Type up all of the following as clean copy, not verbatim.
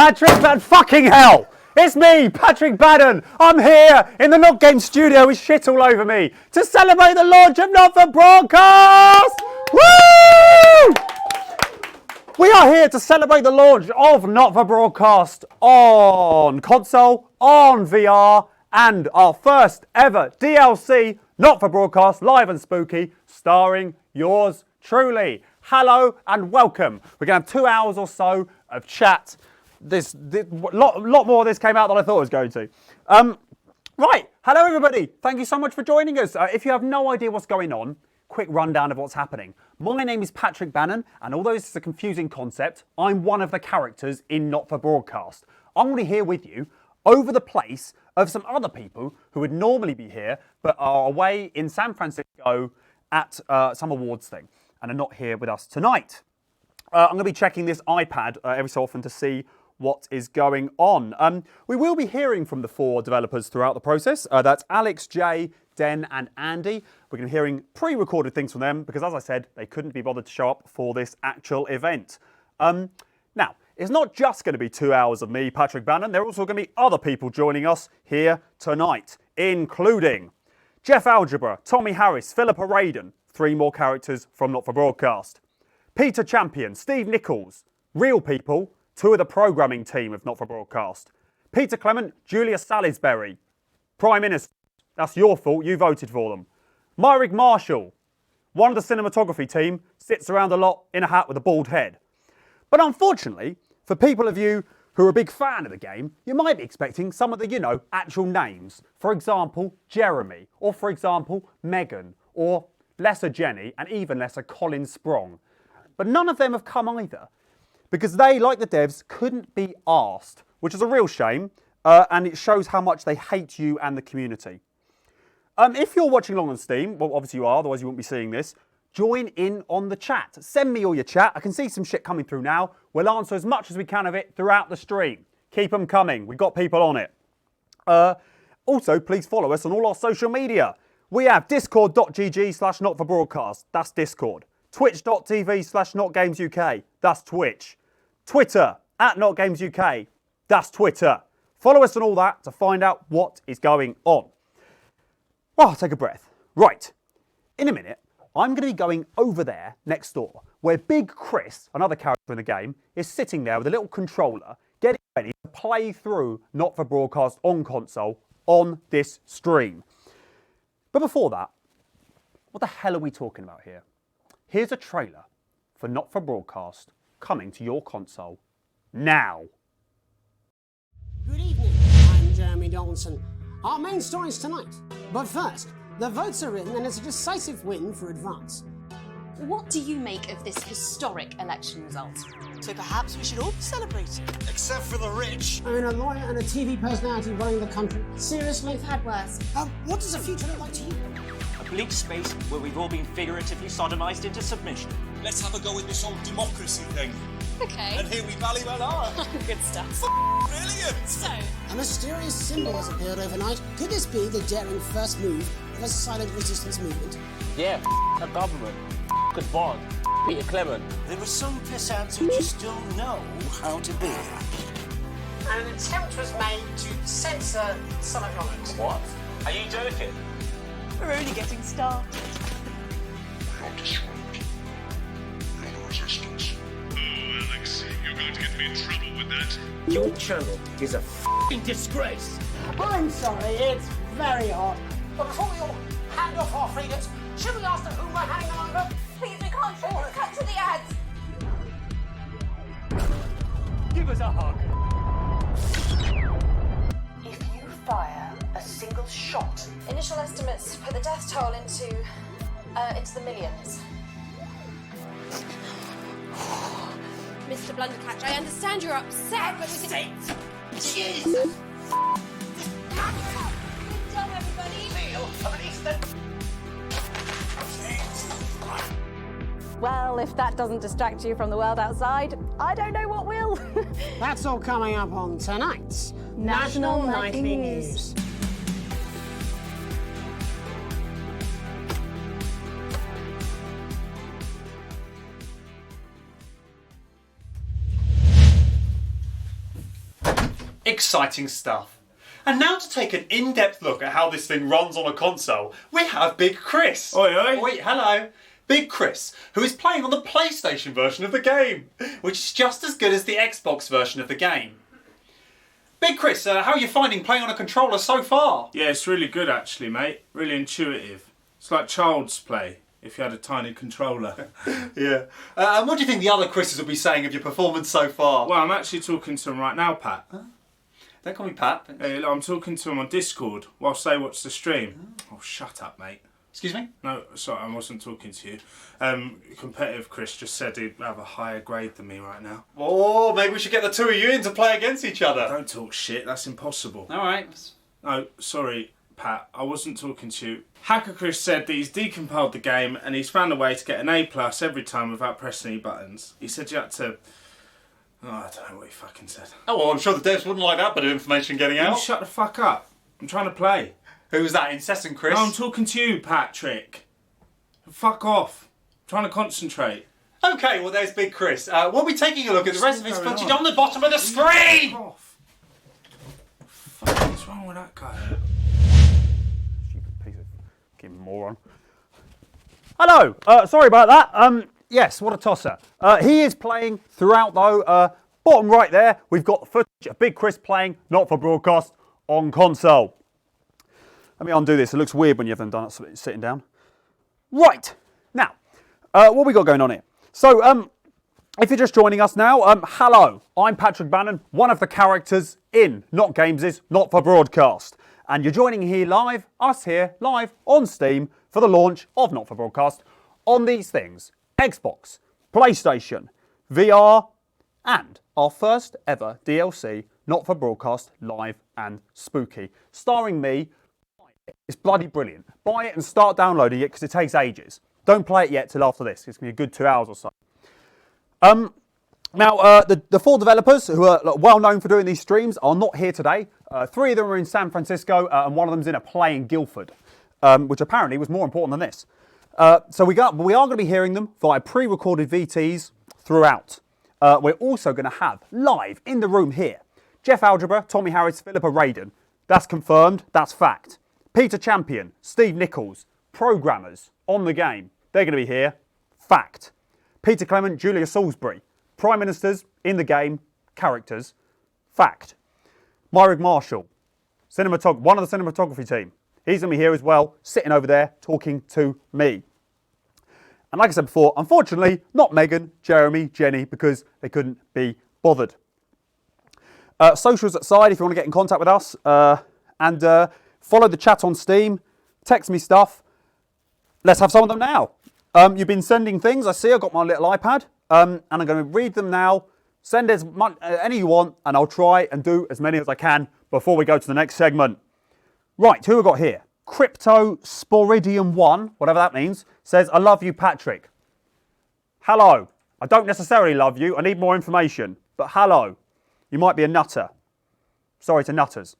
Patrick Bannon, fucking hell! It's me, Patrick Bannon. I'm here in the NotGames studio with shit all over me to celebrate the launch of Not for Broadcast! Woo! We are here to celebrate the launch of Not for Broadcast on console, on VR, and our first ever DLC, Not for Broadcast, live and spooky, starring yours truly. Hello and welcome. We're going to have 2 hours or so of chat. This lot more of this came out than I thought it was going to. Right, hello everybody. Thank you so much for joining us. If you have no idea what's going on, quick rundown of what's happening. My name is Patrick Bannon, and although this is a confusing concept, I'm one of the characters in Not for Broadcast. I'm going to be here with you over the place of some other people who would normally be here, but are away in San Francisco at some awards thing, and are not here with us tonight. I'm going to be checking this iPad every so often to see what is going on. We will be hearing from the 4 developers throughout the process. That's Alex, Jay, Den and Andy. We're going to be hearing pre-recorded things from them because, as I said, they couldn't be bothered to show up for this actual event. Now, it's not just going to be 2 hours of me, Patrick Bannon. There are also going to be other people joining us here tonight, including Jeff Algebra, Tommy Harris, Philippa Radin, 3 more characters from Not for Broadcast. Peter Champion, Steve Nichols, real people, 2 of the programming team of Not for Broadcast. Peter Clement, Julia Salisbury, Prime Minister. That's your fault, you voted for them. Myrick Marshall, one of the cinematography team, sits around a lot in a hat with a bald head. But unfortunately, for people of you who are a big fan of the game, you might be expecting some of the, actual names. For example, Jeremy, or for example, Megan, or lesser Jenny, and even lesser Colin Sprong. But none of them have come either, because they, like the devs, couldn't be asked, which is a real shame, and it shows how much they hate you and the community. If you're watching along on Steam, well, obviously you are, otherwise you wouldn't be seeing this, join in on the chat. Send me all your chat. I can see some shit coming through now. We'll answer as much as we can of it throughout the stream. Keep them coming. We've got people on it. Also, please follow us on all our social media. We have discord.gg/notforbroadcast. That's Discord. Twitch.tv/NotGamesUK. That's Twitch. Twitter @NotGamesUK. That's Twitter. Follow us on all that to find out what is going on. Oh, take a breath. Right. In a minute, I'm going to be going over there next door where Big Chris, another character in the game, is sitting there with a little controller getting ready to play through Not for Broadcast on console on this stream. But before that, what the hell are we talking about here? Here's a trailer for Not for Broadcast coming to your console now. Good evening, I'm Jeremy Donaldson. Our main stories tonight. But first, the votes are in and it's a decisive win for Advance. What do you make of this historic election result? So perhaps we should all be celebrating. Except for the rich. I mean, a lawyer and a TV personality running the country. Seriously? We've had worse. What does the future look like to you? A bleak space where we've all been figuratively sodomized into submission. Let's have a go with this whole democracy thing. Okay. And here we valley well are. Good stuff. Brilliant! So, A mysterious symbol has appeared overnight. Could this be the daring first move of a silent resistance movement? Yeah, a government, a bond, Peter Clement. There are some pissants who just don't know how to be. And an attempt was made to censor some of your notes. What? Are you joking? We're only getting started. No disrupt. No resistance. Oh, Alex, you're going to get me in trouble with that. Your channel is a f***ing disgrace. I'm sorry, it's very hot. But before we all hand off our freedoms, should we ask them who we're handing them over? please, we can't show it. Cut to the ads. Give us a hug. If you fire a single shot, initial estimates put the death toll into the millions. Mr. Blundercatch, I understand you're upset, but we can... Jesus! Good job, everybody! Well, if that doesn't distract you from the world outside, I don't know what will. That's all coming up on tonight's National Nightly News. exciting stuff. And now to take an in-depth look at how this thing runs on a console, we have Big Chris. Oi, oi. Wait, hello. Big Chris, who is playing on the PlayStation version of the game, which is just as good as the Xbox version of the game. Big Chris, how are you finding playing on a controller so far? Yeah, it's really good actually, mate. Really intuitive. It's like child's play if you had a tiny controller. Yeah. And what do you think the other Chris's will be saying of your performance so far? Well, I'm actually talking to him right now, Pat. Don't call me Pat. I'm talking to him on Discord whilst they watch the stream. Oh, shut up, mate. Excuse me? No, sorry, I wasn't talking to you. Competitive Chris just said he'd have a higher grade than me right now. Oh, maybe we should get the two of you in to play against each other. Don't talk shit, that's impossible. Alright. No, sorry, Pat, I wasn't talking to you. Hacker Chris said that he's decompiled the game and he's found a way to get an A+ every time without pressing any buttons. He said you had to... Oh, I don't know what he fucking said. Oh, well, I'm sure the devs wouldn't like that bit of information getting out. You shut the fuck up. I'm trying to play. Who was that, Incessant Chris? No, I'm talking to you, Patrick. Fuck off. I'm trying to concentrate. Okay, well, there's Big Chris. We'll be taking a look at the rest of his What's footage going on the bottom of the screen! Fuck off. What's wrong with that guy? Stupid piece of fucking moron. Hello, sorry about that. Yes, what a tosser. He is playing throughout, though. Bottom right there, we've got the footage of Big Chris playing, not for broadcast, on console. Let me undo this. It looks weird when you haven't done it sitting down. Right. Now, what we got going on here? So, if you're just joining us now, hello. I'm Patrick Bannon, one of the characters in NotGames' Not for Broadcast. And you're joining here live, us here, live on Steam for the launch of Not for Broadcast on these things. Xbox, PlayStation, VR, and our first ever DLC, Not for Broadcast, live and spooky. Starring me. It's bloody brilliant. Buy it and start downloading it because it takes ages. Don't play it yet till after this. It's going to be a good 2 hours or so. Now, the four developers who are well known for doing these streams are not here today. 3 of them are in San Francisco and one of them's in a play in Guildford, which apparently was more important than this. So we are going to be hearing them via pre-recorded VTs throughout. We're also going to have live in the room here Jeff Algebra, Tommy Harris, Philippa Radin. That's confirmed. That's fact. Peter Champion, Steve Nichols, programmers on the game. They're going to be here. Fact. Peter Clement, Julia Salisbury, Prime Ministers in the game, characters. Fact. Myrick Marshall, one of the cinematography team. He's going to be here as well, sitting over there talking to me. And like I said before, unfortunately, not Megan, Jeremy, Jenny, because they couldn't be bothered. Socials aside, if you want to get in contact with us, and follow the chat on Steam, text me stuff. Let's have some of them now. You've been sending things, I see, I've got my little iPad, and I'm going to read them now. Send as much, any you want, and I'll try and do as many as I can before we go to the next segment. Right, who have we got here? Crypto Sporidium 1, whatever that means, says, I love you, Patrick. Hello. I don't necessarily love you, I need more information, but hello. You might be a nutter. Sorry to nutters.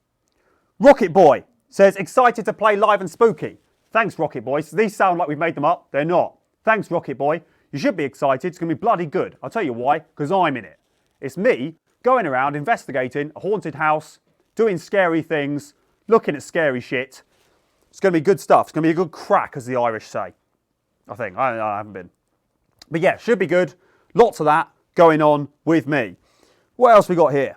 Rocket Boy says, excited to play live and spooky. Thanks, Rocket Boy. So these sound like we've made them up. They're not. Thanks, Rocket Boy. You should be excited. It's going to be bloody good. I'll tell you why. Because I'm in it. It's me going around investigating a haunted house, doing scary things, looking at scary shit. It's going to be good stuff. It's going to be a good crack, as the Irish say. I think. I haven't been. But yeah, should be good. Lots of that going on with me. What else we got here?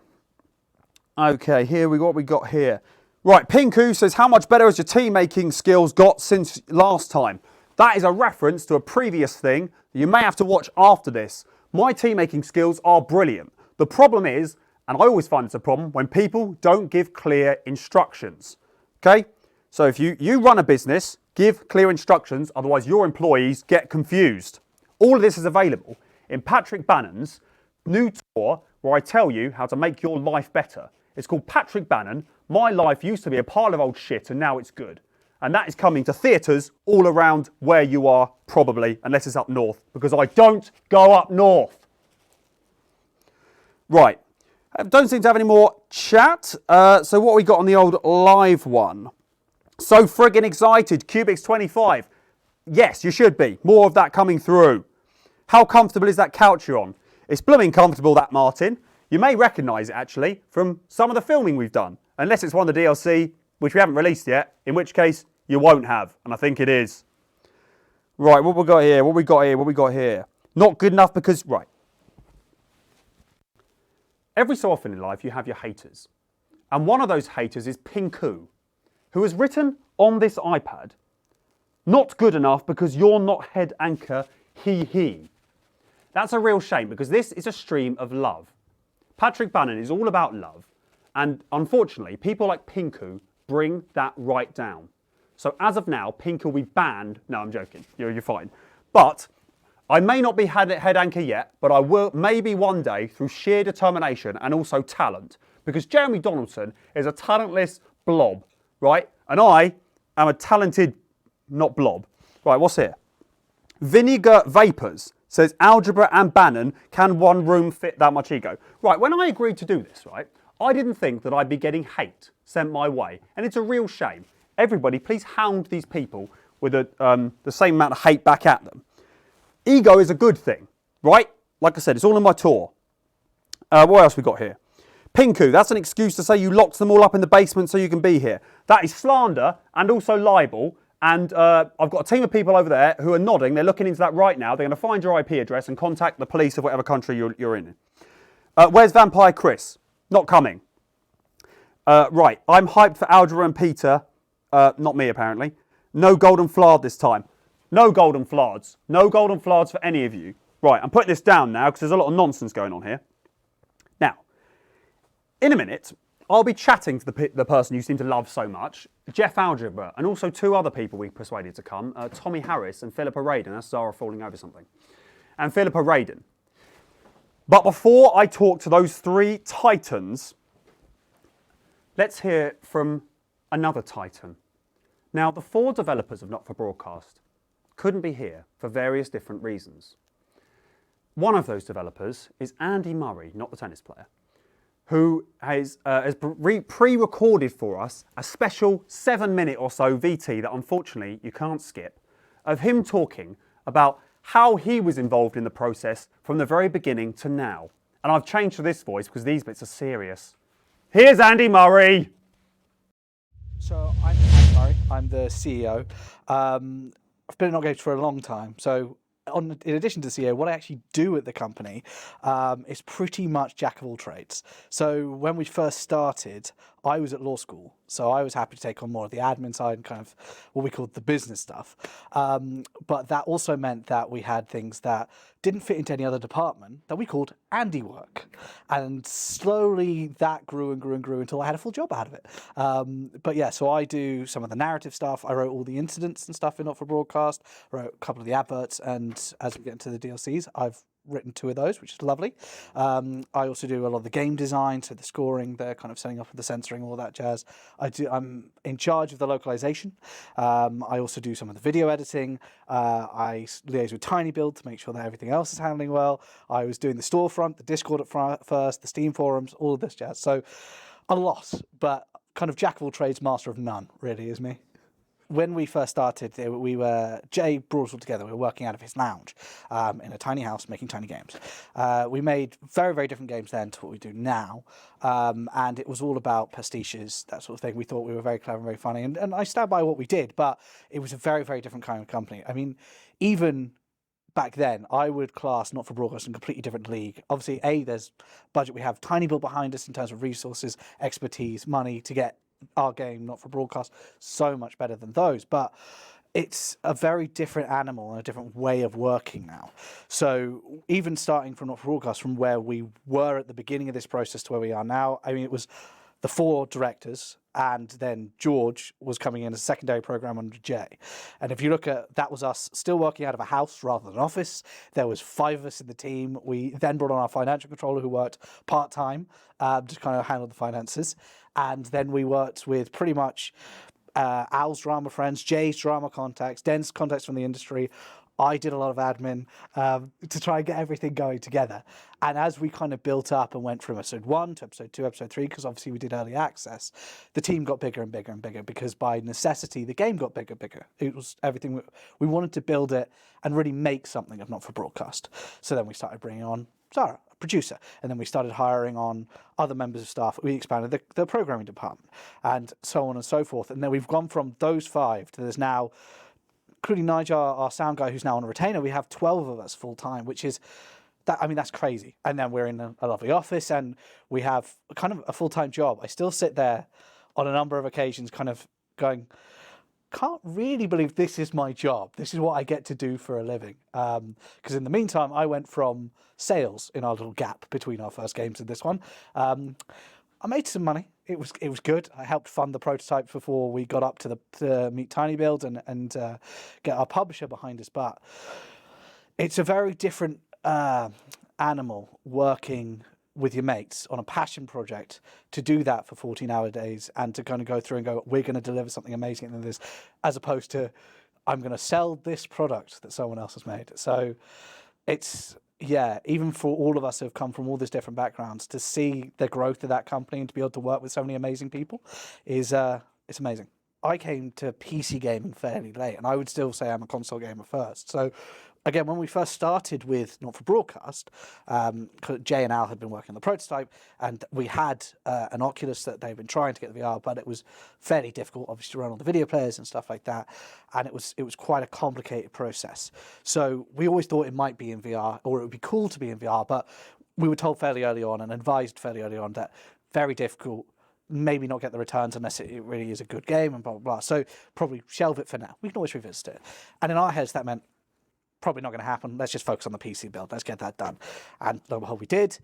Okay, here we got here. Right, Pinku says, how much better has your team making skills got since last time? That is a reference to a previous thing that you may have to watch after this. My team making skills are brilliant. The problem is, and I always find it's a problem, when people don't give clear instructions. Okay? So if you run a business, give clear instructions, otherwise your employees get confused. All of this is available in Patrick Bannon's new tour where I tell you how to make your life better. It's called Patrick Bannon. My life used to be a pile of old shit and now it's good. And that is coming to theatres all around where you are, probably, unless it's up north, because I don't go up north. Right. I don't seem to have any more chat. So what we got on the old live one? So friggin' excited. Cubics 25. Yes, you should be. More of that coming through. How comfortable is that couch you're on? It's blooming comfortable, that, Martin. You may recognise it actually from some of the filming we've done, unless it's one of the DLC which we haven't released yet, in which case you won't have, and I think it is. Right, what we got here? What we got here? Not good enough because, right. Every so often in life you have your haters. And one of those haters is Pinku, who has written on this iPad, not good enough because you're not head anchor, he. That's a real shame because this is a stream of love. Patrick Bannon is all about love, and unfortunately people like Pinku bring that right down. So as of now, Pink will be banned. No, I'm joking. You're fine. But I may not be head anchor yet, but I will maybe one day through sheer determination and also talent. Because Jeremy Donaldson is a talentless blob, right? And I am a talented, not blob. Right, what's here? Vinegar Vapors says algebra and Bannon, can one room fit that much ego? Right, when I agreed to do this, right, I didn't think that I'd be getting hate sent my way. And it's a real shame. Everybody, please hound these people with the same amount of hate back at them. Ego is a good thing, right? Like I said, it's all in my tour. What else we got here? Pinku, that's an excuse to say you locked them all up in the basement so you can be here. That is slander and also libel. And I've got a team of people over there who are nodding. They're looking into that right now. They're going to find your IP address and contact the police of whatever country you're in. Where's Vampire Chris? Not coming. Right, I'm hyped for Algebra and Peter. Not me, apparently. No golden flard this time. No golden flards. No golden flards for any of you. Right, I'm putting this down now because there's a lot of nonsense going on here. Now, in a minute, I'll be chatting to the person you seem to love so much, Jeff Algebra, and also two other people we persuaded to come, Tommy Harris and Philippa Radin. That's Zara falling over something. And Philippa Radin. But before I talk to those three titans, let's hear from another titan. Now, the four developers of Not For Broadcast couldn't be here for various different reasons. One of those developers is Andy Murray, not the tennis player, who has pre-recorded for us a special 7-minute or so VT that unfortunately you can't skip, of him talking about how he was involved in the process from the very beginning to now. And I've changed to this voice because these bits are serious. Here's Andy Murray. So I'm Andy Murray, I'm the CEO. I've been at NotGames for a long time, so in addition to CEO, what I actually do at the company is pretty much jack of all trades. So when we first started, I was at law school, so I was happy to take on more of the admin side and kind of what we called the business stuff. But that also meant that we had things that didn't fit into any other department that we called Andy work. And slowly that grew and grew and grew until I had a full job out of it. But yeah, so I do some of the narrative stuff. I wrote all the incidents and stuff in Not For Broadcast, wrote a couple of the adverts, and as we get into the DLCs, I've written 2 of those, which is lovely. I also do a lot of the game design, so the scoring, the kind of setting up of the censoring, all that jazz. I'm in charge of the localization. I also do some of the video editing. I liaise with TinyBuild to make sure that everything else is handling well. I was doing the storefront, the Discord at first, the Steam forums, all of this jazz. So a lot, but kind of jack of all trades, master of none, really, is me. When we first started, Jay brought us all together. We were working out of his lounge in a tiny house making tiny games. We made very, very different games then to what we do now. And it was all about pastiches, that sort of thing. We thought we were very clever and very funny. And I stand by what we did, but it was a very, very different kind of company. I mean, even back then, I would class Not For Broadcast in a completely different league. Obviously, there's budget. We have TinyBuild behind us in terms of resources, expertise, money to get our game, Not For Broadcast, so much better than those. But it's a very different animal and a different way of working now. So even starting from Not For Broadcast, from where we were at the beginning of this process to where we are now, I mean, it was the 4 directors, and then George was coming in as a secondary program under Jay. And if you look at, that was us still working out of a house rather than an office. There was 5 of us in the team. We then brought on our financial controller who worked part-time to kind of handle the finances. And then we worked with pretty much Al's drama friends, Jay's drama contacts, Den's contacts from the industry. I did a lot of admin to try and get everything going together. And as we kind of built up and went from episode 1 to episode 2, episode 3, because obviously we did early access, the team got bigger and bigger and bigger because by necessity, the game got bigger and bigger. It was everything. We wanted to build it and really make something of Not For Broadcast. So then we started bringing on Zara, a producer. And then we started hiring on other members of staff. We expanded the programming department and so on and so forth. And then we've gone from those 5 to there's now, including Nigel, our sound guy, who's now on a retainer, we have 12 of us full time, which is, that's crazy. And then we're in a lovely office and we have kind of a full-time job. I still sit there on a number of occasions kind of going, can't really believe this is my job. This is what I get to do for a living. Because in the meantime, I went from sales in our little gap between our first games and this one. I made some money. It was good. I helped fund the prototype before we got up to meet Tiny Build and get our publisher behind us. But it's a very different animal working with your mates on a passion project to do that for 14-hour days and to kind of go through and go, we're going to deliver something amazing in this, as opposed to I'm going to sell this product that someone else has made. So it's, even for all of us who have come from all these different backgrounds, to see the growth of that company and to be able to work with so many amazing people is it's amazing. I came to PC gaming fairly late, and I would still say I'm a console gamer first. So again, when we first started with Not for Broadcast, Jay and Al had been working on the prototype, and we had an Oculus that they've been trying to get the VR, but it was fairly difficult, obviously, to run on the video players and stuff like that, and it was quite a complicated process. So we always thought it might be in VR, or it would be cool to be in VR, but we were told fairly early on and advised fairly early on that very difficult, maybe not get the returns unless it really is a good game, and blah, blah, blah. So probably shelve it for now. We can always revisit it. And in our heads, that meant probably not going to happen. Let's just focus on the PC build. Let's get that done. And lo and behold, we did.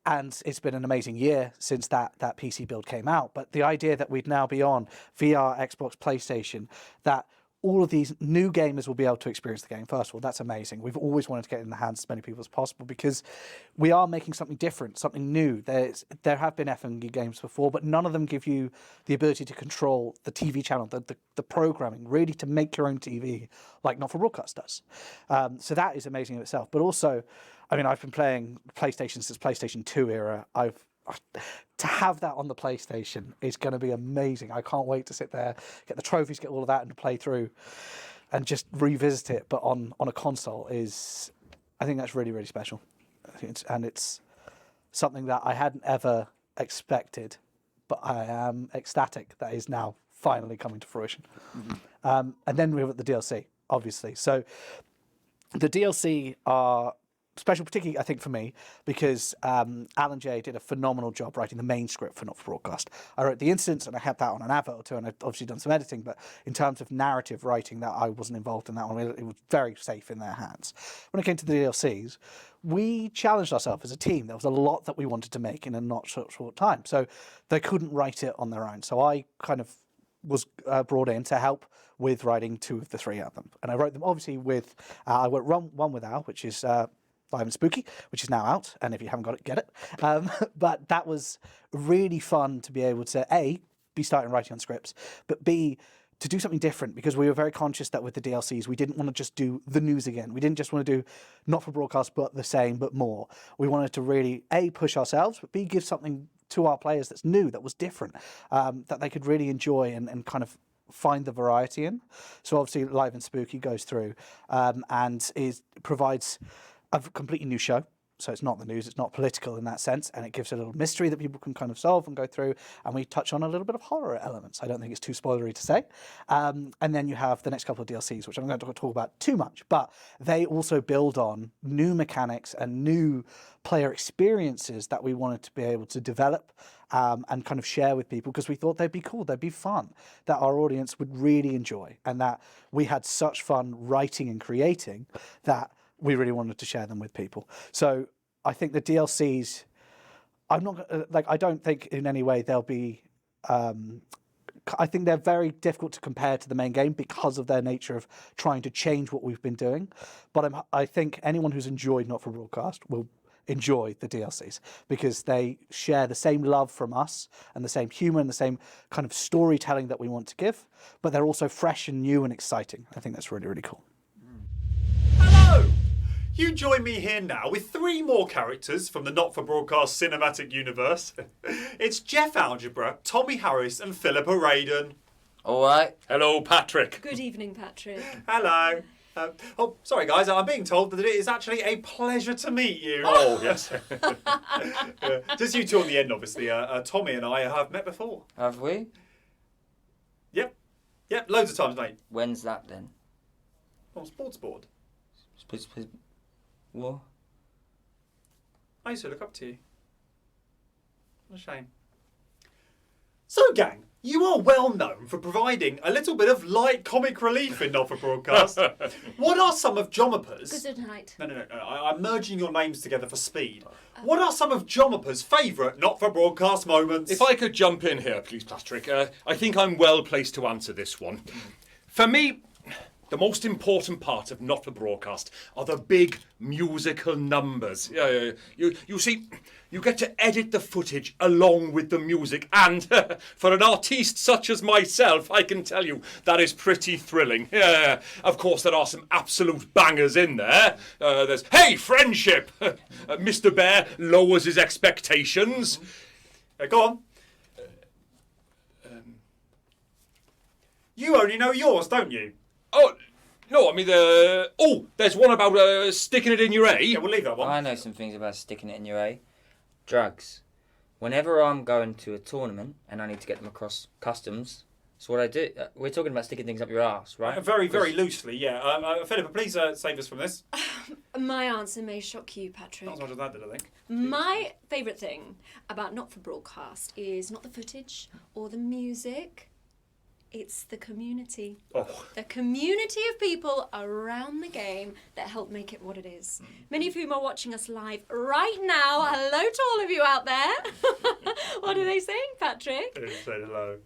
And it's been an amazing year since that PC build came out. But the idea that we'd now be on VR, Xbox, PlayStation, that all of these new gamers will be able to experience the game. First of all, that's amazing. We've always wanted to get it in the hands of as many people as possible because we are making something different, something new. There have been FMG games before, but none of them give you the ability to control the TV channel, the programming, really to make your own TV like Not for Broadcast does. So that is amazing in itself. But also, I mean, I've been playing PlayStation since PlayStation 2 era. To have that on the PlayStation is going to be amazing. I can't wait to sit there, get the trophies, get all of that, and to play through and just revisit it. But on a console I think that's really, really special. It's something that I hadn't ever expected, but I am ecstatic that is now finally coming to fruition. Mm-hmm. And then we've got the DLC, obviously. So the DLC are special, particularly, I think, for me, because Alan J did a phenomenal job writing the main script for Not for Broadcast. I wrote the incidents, and I had that on an advert or two, and I've obviously done some editing, but in terms of narrative writing, that I wasn't involved in that one. It was very safe in their hands. When it came to the DLCs, we challenged ourselves as a team. There was a lot that we wanted to make in a not short time, so they couldn't write it on their own. So I kind of was brought in to help with writing 2 of the 3 of them. And I wrote them, obviously, with, I wrote one with Al, which is Live and Spooky, which is now out, and if you haven't got it, get it. But that was really fun to be able to, A, be starting writing on scripts, but B, to do something different, because we were very conscious that with the DLCs, we didn't want to just do the news again. We didn't just want to do Not for Broadcast, but the same, but more. We wanted to really, A, push ourselves, but B, give something to our players that's new, that was different, that they could really enjoy and kind of find the variety in. So obviously Live and Spooky goes through and provides a completely new show. So it's not the news, it's not political in that sense, and it gives a little mystery that people can kind of solve and go through, and we touch on a little bit of horror elements. I don't think it's too spoilery to say. And then you have the next couple of DLCs, which I'm going to talk about too much, but they also build on new mechanics and new player experiences that we wanted to be able to develop and kind of share with people, because we thought they'd be cool, they'd be fun, that our audience would really enjoy, and that we had such fun writing and creating that we really wanted to share them with people. So I think the DLCs, I don't think in any way they'll be, I think they're very difficult to compare to the main game because of their nature of trying to change what we've been doing. But I think anyone who's enjoyed Not for Broadcast will enjoy the DLCs, because they share the same love from us and the same humour and the same kind of storytelling that we want to give, but they're also fresh and new and exciting. I think that's really, really cool. Hello! You join me here now with 3 more characters from the Not for Broadcast cinematic universe. It's Jeff Algebra, Tommy Harris, and Philippa Radon. All right. Hello, Patrick. Good evening, Patrick. Hello. Oh, sorry guys, I'm being told that it is actually a pleasure to meet you. Oh, yes. Just you two on the end, obviously. Tommy and I have met before. Have we? Yep, loads of times, mate. When's that then? On sports board. What? I used to look up to you. What a shame. So, gang, you are well known for providing a little bit of light comic relief in Not For Broadcast. What are some of Jomapa's... Good night. No. I'm merging your names together for speed. What are some of Jomapa's favourite Not For Broadcast moments? If I could jump in here, please, Patrick. I think I'm well placed to answer this one. For me, the most important part of Not For Broadcast are the big musical numbers. Yeah. You see, you get to edit the footage along with the music, and for an artiste such as myself, I can tell you that is pretty thrilling. Yeah, of course, there are some absolute bangers in there. There's Hey Friendship! Mr. Bear lowers his expectations. Go on. You only know yours, don't you? Oh, no, I mean, there's one about sticking it in your A. Yeah, we'll leave that one. I know some things about sticking it in your A. Drugs. Whenever I'm going to a tournament and I need to get them across customs, that's what I do. We're talking about sticking things up your arse, right? Very, very loosely, yeah. Philippa, please save us from this. My answer may shock you, Patrick. Not as much as that did, I think. My favourite thing about Not For Broadcast is not the footage or the music. It's the community. Oh. The community of people around the game that help make it what it is. Many of whom are watching us live right now. Hello to all of you out there. What are they saying, Patrick? They said hello.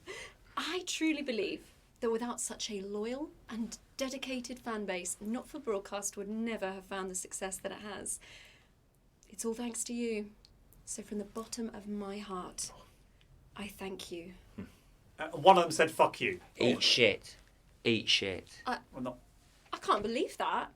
I truly believe that without such a loyal and dedicated fan base, Not For Broadcast would never have found the success that it has. It's all thanks to you. So from the bottom of my heart, I thank you. One of them said, fuck you. Eat shit. Eat shit. I can't believe that.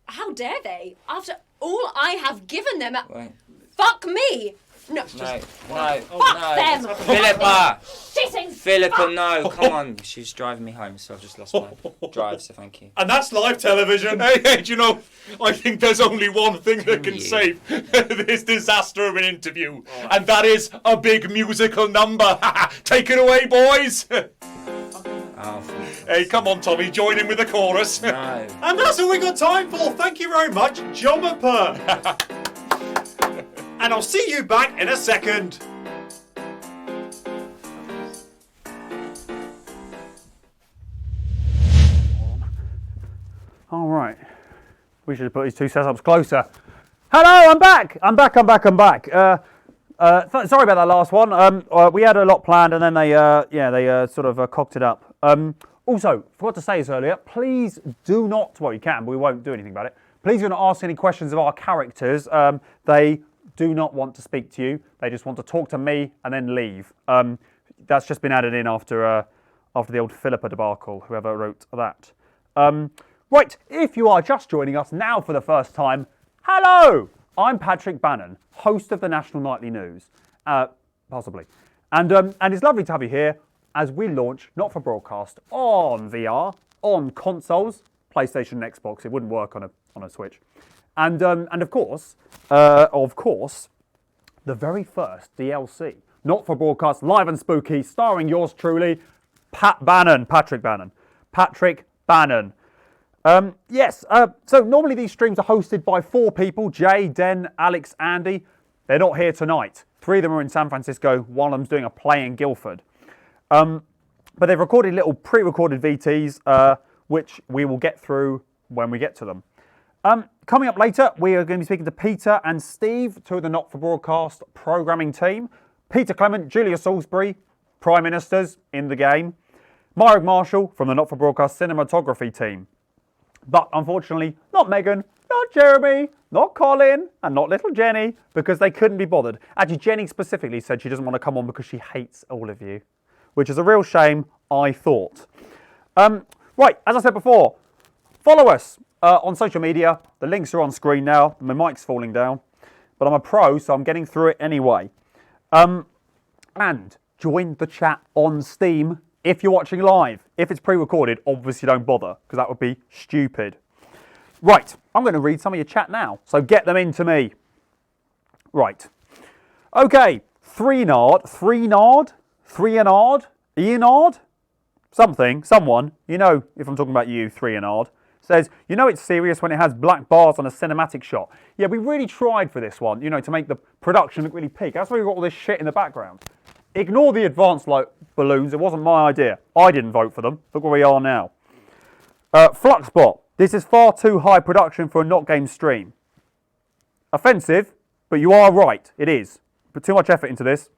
How dare they? After all I have given them... Wait. Fuck me! No. No. Fuck them! Philippa! Shitting! Philippa, no, come on. She's driving me home, so I've just lost my drive, so thank you. And that's live television. Hey, do you know, I think there's only one thing that can save this disaster of an interview, and that is a big musical number. Take it away, boys. Hey, come on, Tommy, join in with the chorus. No. And that's all we got time for. Thank you very much, Jomapa. And I'll see you back in a second. All right. We should have put these two setups closer. Hello, I'm back. I'm back. Sorry about that last one. We had a lot planned, and then they sort of cocked it up. Also, forgot to say this earlier. Please do not. Well, you can, but we won't do anything about it. Please do not ask any questions of our characters. They do not want to speak to you. They just want to talk to me and then leave. That's just been added in after the old Philippa debacle, whoever wrote that. Right, if you are just joining us now for the first time, hello! I'm Patrick Bannon, host of the National Nightly News, possibly. And it's lovely to have you here as we launch Not For Broadcast on VR, on consoles, PlayStation and Xbox. It wouldn't work on a Switch. And of course, the very first DLC, Not For Broadcast, live and spooky, starring yours truly, Patrick Bannon. So normally these streams are hosted by 4 people, Jay, Den, Alex, Andy. They're not here tonight. 3 of them are in San Francisco, one of them's doing a play in Guildford. But they've recorded little pre-recorded VTs, which we will get through when we get to them. Coming up later, we are going to be speaking to Peter and Steve, 2 of the Not For Broadcast programming team. Peter Clement, Julia Salisbury, Prime Ministers in the game. Myrick Marshall from the Not For Broadcast Cinematography team. But unfortunately, not Megan, not Jeremy, not Colin, and not little Jenny, because they couldn't be bothered. Actually, Jenny specifically said she doesn't want to come on because she hates all of you, which is a real shame, I thought. Right, as I said before, follow us on social media. The links are on screen now. My mic's falling down, but I'm a pro, so I'm getting through it anyway. And join the chat on Steam if you're watching live. If it's pre-recorded, obviously don't bother, because that would be stupid. Right, I'm going to read some of your chat now, so get them into me. Right. Okay, Threenard, Ianard, someone, you know if I'm talking about you, Threenard, says, you know it's serious when it has black bars on a cinematic shot. Yeah, we really tried for this one, you know, to make the production look really peak. That's why we've got all this shit in the background. Ignore the advanced light balloons, it wasn't my idea. I didn't vote for them. Look where we are now. Fluxbot, this is far too high production for a NotGames stream. Offensive, but you are right, it is. Put too much effort into this.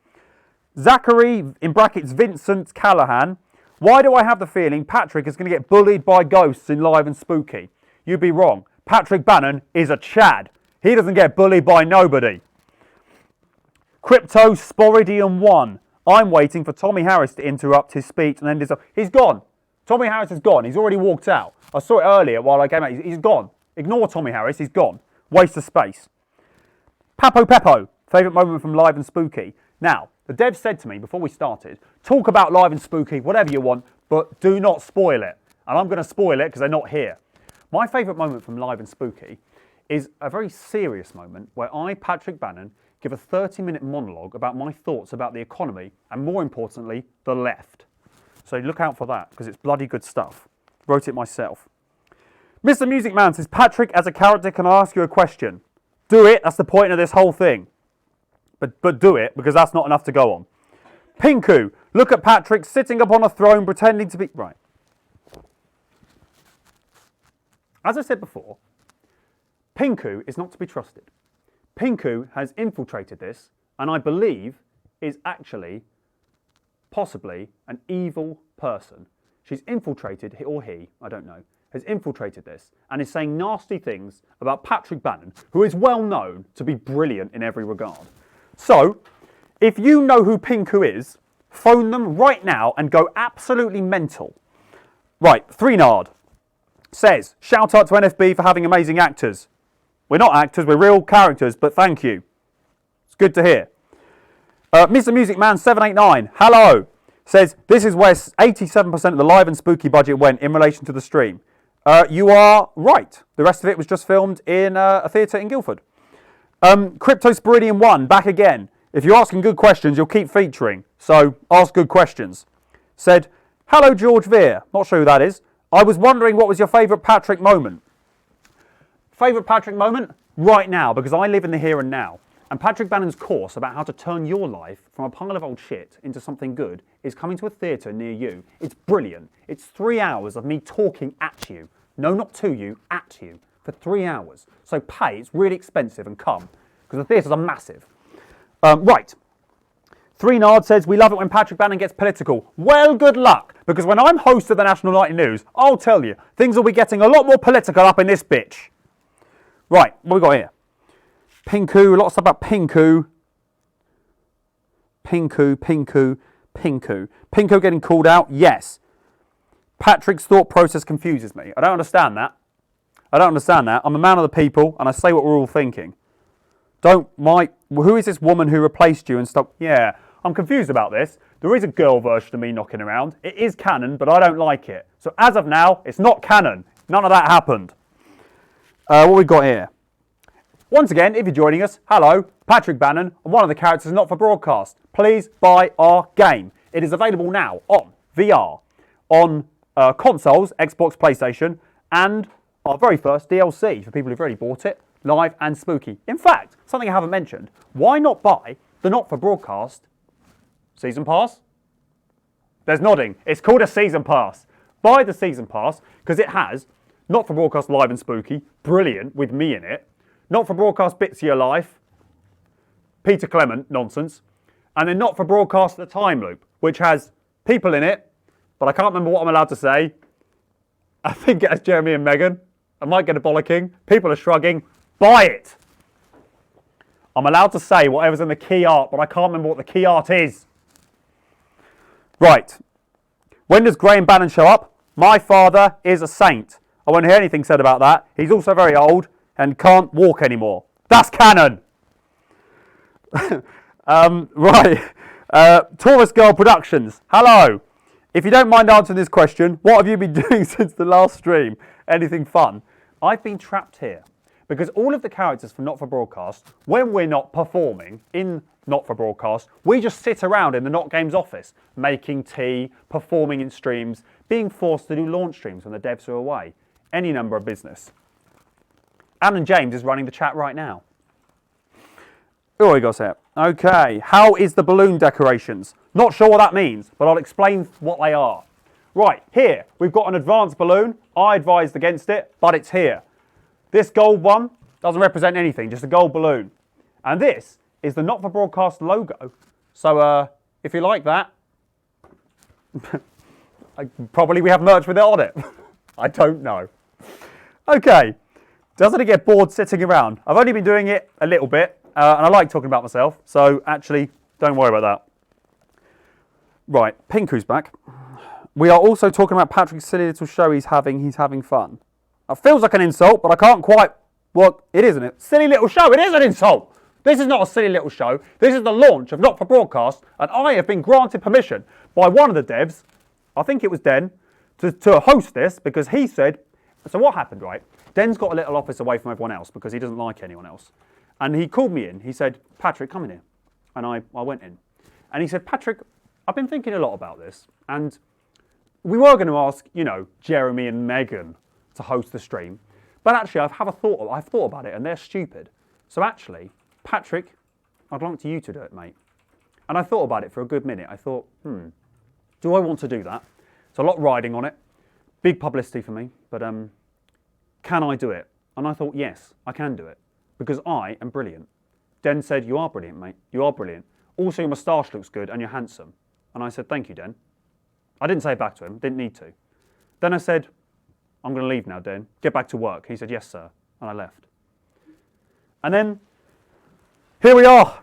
Zachary, in brackets, Vincent Callahan. Why do I have the feeling Patrick is going to get bullied by ghosts in Live and Spooky? You'd be wrong. Patrick Bannon is a Chad. He doesn't get bullied by nobody. Crypto Sporidium 1. I'm waiting for Tommy Harris to interrupt his speech and end his... He's gone. Tommy Harris is gone. He's already walked out. I saw it earlier while I came out. He's gone. Ignore Tommy Harris. He's gone. Waste of space. Papo Peppo. Favourite moment from Live and Spooky. Now, the dev said to me before we started, talk about Live and Spooky, whatever you want, but do not spoil it. And I'm going to spoil it because they're not here. My favourite moment from Live and Spooky is a very serious moment where I, Patrick Bannon, give a 30-minute monologue about my thoughts about the economy and, more importantly, the left. So look out for that because it's bloody good stuff. Wrote it myself. Mr. Music Man says, Patrick, as a character, can I ask you a question? Do it. That's the point of this whole thing. But do it, because that's not enough to go on. Pinku, look at Patrick sitting up on a throne pretending to be... Right. As I said before, Pinku is not to be trusted. Pinku has infiltrated this, and I believe is actually, possibly, an evil person. She's infiltrated, or he, I don't know, has infiltrated this, and is saying nasty things about Patrick Bannon, who is well known to be brilliant in every regard. So, if you know who Pinku is, phone them right now and go absolutely mental. Right, Threenard says, shout out to NFB for having amazing actors. We're not actors, we're real characters, but thank you. It's good to hear. Mr. Music Man 789, hello, says, this is where 87% of the Live and Spooky budget went in relation to the stream. You are right. The rest of it was just filmed in a theatre in Guildford. Cryptosporidium 1, back again. If you're asking good questions, you'll keep featuring. So, ask good questions. Said, hello George Veer. Not sure who that is. I was wondering what was your favourite Patrick moment? Favourite Patrick moment? Right now, because I live in the here and now. And Patrick Bannon's course about how to turn your life from a pile of old shit into something good is coming to a theatre near you. It's brilliant. It's 3 hours of me talking at you. No, not to you, at you. For 3 hours. So pay, it's really expensive, and come. Because the theatres are massive. Right. Threenard says, we love it when Patrick Bannon gets political. Well, good luck. Because when I'm host of the National Nightly News, I'll tell you, things will be getting a lot more political up in this bitch. Right, what we got here? Pinku, a lot of stuff about Pinku. Pinku getting called out, yes. Patrick's thought process confuses me. I don't understand that. I'm a man of the people, and I say what we're all thinking. Who is this woman who replaced you and stuff? Yeah, I'm confused about this. There is a girl version of me knocking around. It is canon, but I don't like it. So as of now, it's not canon. None of that happened. What we got here? Once again, if you're joining us, hello, Patrick Bannon, and one of the characters not for broadcast. Please buy our game. It is available now on VR, on consoles, Xbox, PlayStation, and our very first DLC for people who've already bought it, Live and Spooky. In fact, something I haven't mentioned, why not buy the not for broadcast season pass? There's nodding. It's called a season pass. Buy the season pass because it has not for broadcast Live and Spooky, brilliant with me in it. Not for broadcast Bits of Your Life, Peter Clement nonsense, and then not for broadcast The Time Loop, which has people in it, but I can't remember what I'm allowed to say. I think it has Jeremy and Megan. I might get a bollocking. People are shrugging. Buy it. I'm allowed to say whatever's in the key art, but I can't remember what the key art is. Right. When does Graham Bannon show up? My father is a saint. I won't hear anything said about that. He's also very old and can't walk anymore. That's canon. Right. Taurus Girl Productions. Hello. If you don't mind answering this question, what have you been doing since the last stream? Anything fun? I've been trapped here because all of the characters from Not For Broadcast, when we're not performing in Not For Broadcast, we just sit around in the NotGames office, making tea, performing in streams, being forced to do launch streams when the devs are away. Any number of business. Alan James is running the chat right now. Oh, he got set. Okay, how is the balloon decorations? Not sure what that means, but I'll explain what they are. Right, here, we've got an advanced balloon. I advised against it, but it's here. This gold one doesn't represent anything, just a gold balloon. And this is the Not For Broadcast logo. So, if you like that, probably we have merch with it on it. I don't know. Okay, doesn't it get bored sitting around? I've only been doing it a little bit, and I like talking about myself, so actually, don't worry about that. Right, Pinku's back. We are also talking about Patrick's silly little show he's having fun. It feels like an insult, but I can't quite, well, it isn't it? Silly little show, it is an insult! This is not a silly little show, this is the launch of Not For Broadcast, and I have been granted permission by one of the devs, I think it was Den, to host this, because he said, so what happened, right? Den's got a little office away from everyone else, because he doesn't like anyone else. And he called me in, he said, Patrick, come in here. And I went in. And he said, Patrick, I've been thinking a lot about this, and we were going to ask, you know, Jeremy and Megan to host the stream, but actually I've thought about it, and they're stupid. So actually, Patrick, I'd like you to do it, mate. And I thought about it for a good minute. I thought, do I want to do that? It's a lot riding on it, big publicity for me, but can I do it? And I thought, yes, I can do it, because I am brilliant. Den said, you are brilliant, mate. You are brilliant. Also, your moustache looks good and you're handsome. And I said, thank you, Den. I didn't say it back to him, didn't need to. Then I said, I'm going to leave now, Den. Get back to work. He said, yes, sir. And I left. And then, here we are.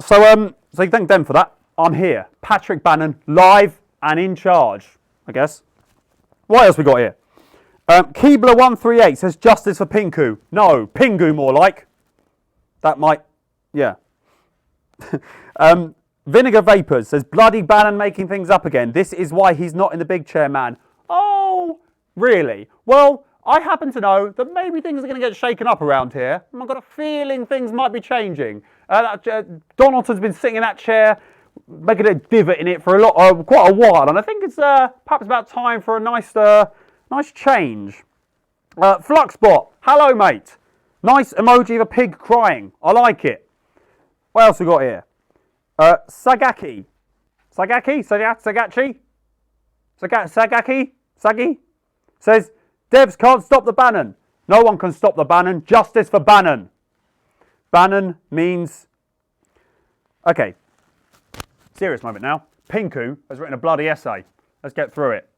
So thank Den for that. I'm here. Patrick Bannon, live and in charge, I guess. What else we got here? Keebler138 says, justice for Pinku. No, Pingu more like. That might, yeah. Vinegar Vapors says, bloody Bannon making things up again. This is why he's not in the big chair, man. Oh, really? Well, I happen to know that maybe things are going to get shaken up around here. I've got a feeling things might be changing. Donaldson's been sitting in that chair, making a divot in it for quite a while, and I think it's perhaps about time for a nice change. Fluxbot, hello, mate. Nice emoji of a pig crying. I like it. What else we got here? Sagaki says, devs can't stop the Bannon. No one can stop the Bannon. Justice for Bannon. Bannon means... Okay, serious moment now. Pinku has written a bloody essay. Let's get through it.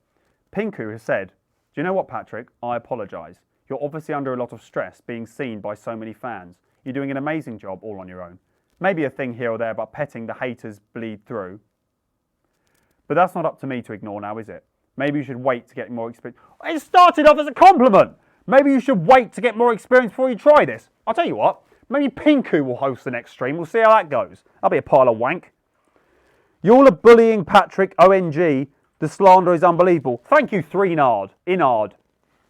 Pinku has said, do you know what, Patrick? I apologise. You're obviously under a lot of stress being seen by so many fans. You're doing an amazing job all on your own. Maybe a thing here or there about petting the haters bleed through. But that's not up to me to ignore now, is it? Maybe you should wait to get more experience. It started off as a compliment. Maybe you should wait to get more experience before you try this. I'll tell you what, maybe Pinku will host the next stream. We'll see how that goes. That'll be a pile of wank. You all are bullying Patrick, ONG. The slander is unbelievable. Thank you, Inard,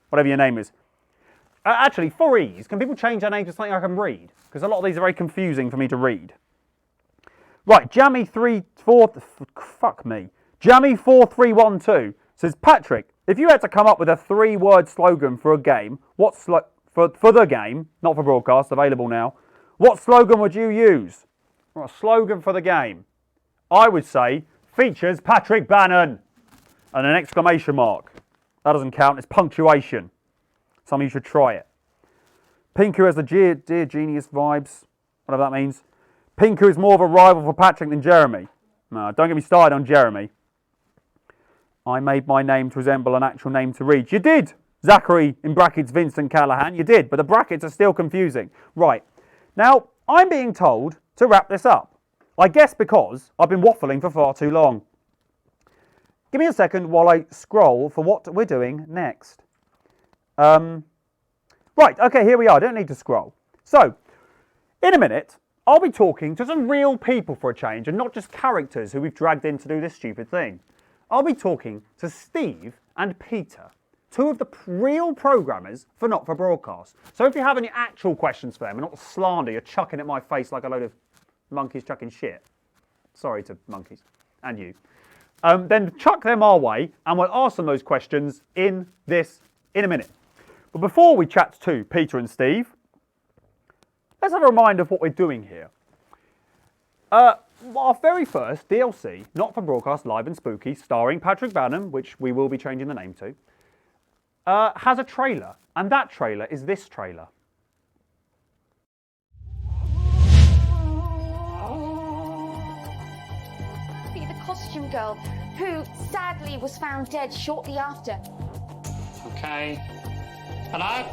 whatever your name is. Actually, for ease, can people change their name to something I can read? Because a lot of these are very confusing for me to read. Right, Jammy4312 says, Patrick, if you had to come up with a 3-word slogan for a game, for the game, not for broadcast, available now, what slogan would you use? Well, a slogan for the game. I would say, features Patrick Bannon, and an exclamation mark. That doesn't count, it's punctuation. Some of you should try it. Pinku has the dear genius vibes, whatever that means. Pinku is more of a rival for Patrick than Jeremy. No, don't get me started on Jeremy. I made my name to resemble an actual name to read. You did! Zachary, in brackets, Vincent Callahan. You did, but the brackets are still confusing. Right. Now, I'm being told to wrap this up. I guess because I've been waffling for far too long. Give me a second while I scroll for what we're doing next. Right, okay, here we are. I don't need to scroll. So, in a minute, I'll be talking to some real people for a change and not just characters who we've dragged in to do this stupid thing. I'll be talking to Steve and Peter, two of the real programmers for Not for Broadcast. So if you have any actual questions for them, and not the slander you're chucking at my face like a load of monkeys chucking shit, sorry to monkeys, and you, then chuck them our way, and we'll ask them those questions in a minute. But before we chat to Peter and Steve, let's have a reminder of what we're doing here. Our very first DLC, Not for Broadcast Live and Spooky, starring Patrick Bannon, which we will be changing the name to, has a trailer, and that trailer is this trailer. Be the costume girl who sadly was found dead shortly after. Okay. Hello?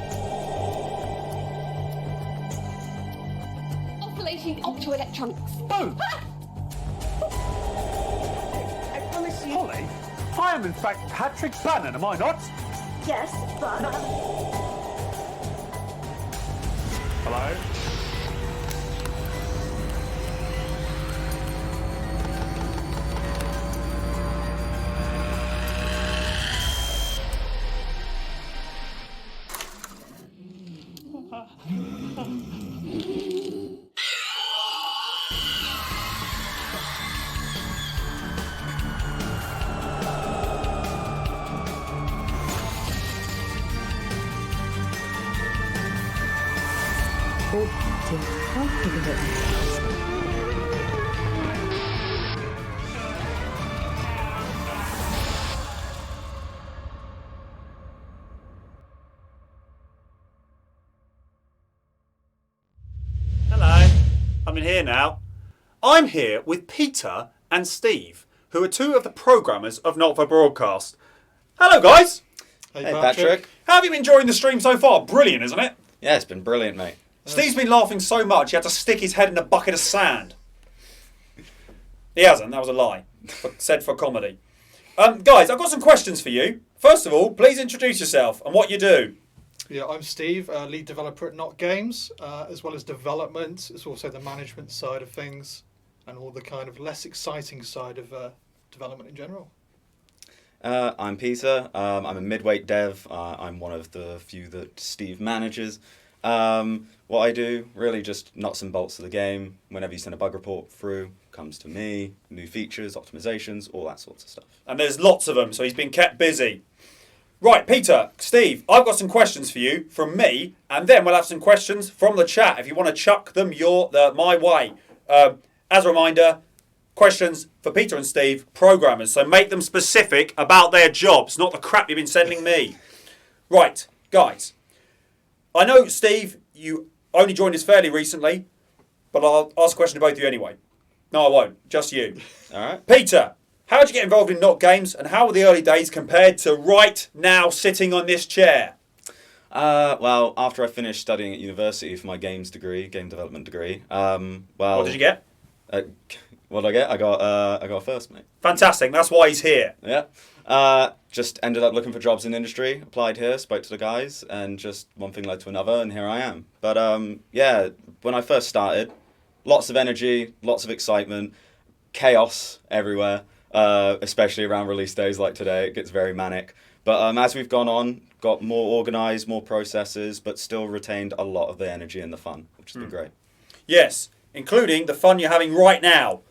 Oscillating optoelectronics. Boom! I promise you. Holly, I am in fact Patrick Bannon, am I not? Yes, but. Hello? Hello, I'm in here now. I'm here with Peter and Steve, who are two of the programmers of Not for Broadcast. Hello, guys. Hey, Patrick. How have you been enjoying the stream so far? Brilliant, isn't it? Yeah, it's been brilliant, mate. Steve's been laughing so much he had to stick his head in a bucket of sand. He hasn't, that was a lie. Said for comedy. Guys, I've got some questions for you. First of all, please introduce yourself and what you do. Yeah, I'm Steve, lead developer at NotGames, as well as development. It's also the management side of things and all the kind of less exciting side of development in general. I'm Peter. I'm a midweight dev. I'm one of the few that Steve manages. What I do, really just nuts and bolts of the game. Whenever you send a bug report through, comes to me. New features, optimizations, all that sorts of stuff. And there's lots of them, so he's been kept busy. Right, Peter, Steve, I've got some questions for you from me, and then we'll have some questions from the chat. If you want to chuck them my way. As a reminder, questions for Peter and Steve, programmers, so make them specific about their jobs, not the crap you've been sending me. Right, guys. I know, Steve, you only joined us fairly recently, but I'll ask a question to both of you anyway. No, I won't. Just you. All right. Peter, how did you get involved in NotGames, and how were the early days compared to right now sitting on this chair? Well, after I finished studying at university for my games degree, game development degree, What did you get? What did I get? I got a first, mate. Fantastic. That's why he's here. Yeah. Just ended up looking for jobs in the industry, applied here, spoke to the guys, and just one thing led to another, and here I am. But yeah, when I first started, lots of energy, lots of excitement, chaos everywhere, especially around release days like today. It gets very manic. But as we've gone on, got more organised, more processes, but still retained a lot of the energy and the fun, which has been great. Yes, including the fun you're having right now.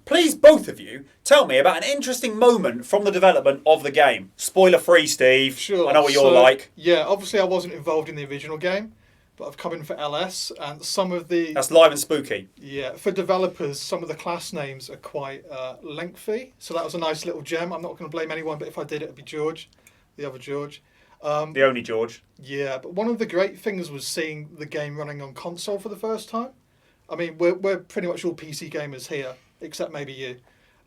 Please, both of you, tell me about an interesting moment from the development of the game. Spoiler free, Steve. Sure. I know what you're like. Yeah, obviously I wasn't involved in the original game, but I've come in for LS, and some of the... That's live and spooky. Yeah, for developers, some of the class names are quite lengthy, so that was a nice little gem. I'm not going to blame anyone, but if I did, it'd be George, the other George. The only George. Yeah, but one of the great things was seeing the game running on console for the first time. I mean, we're pretty much all PC gamers here, except maybe you.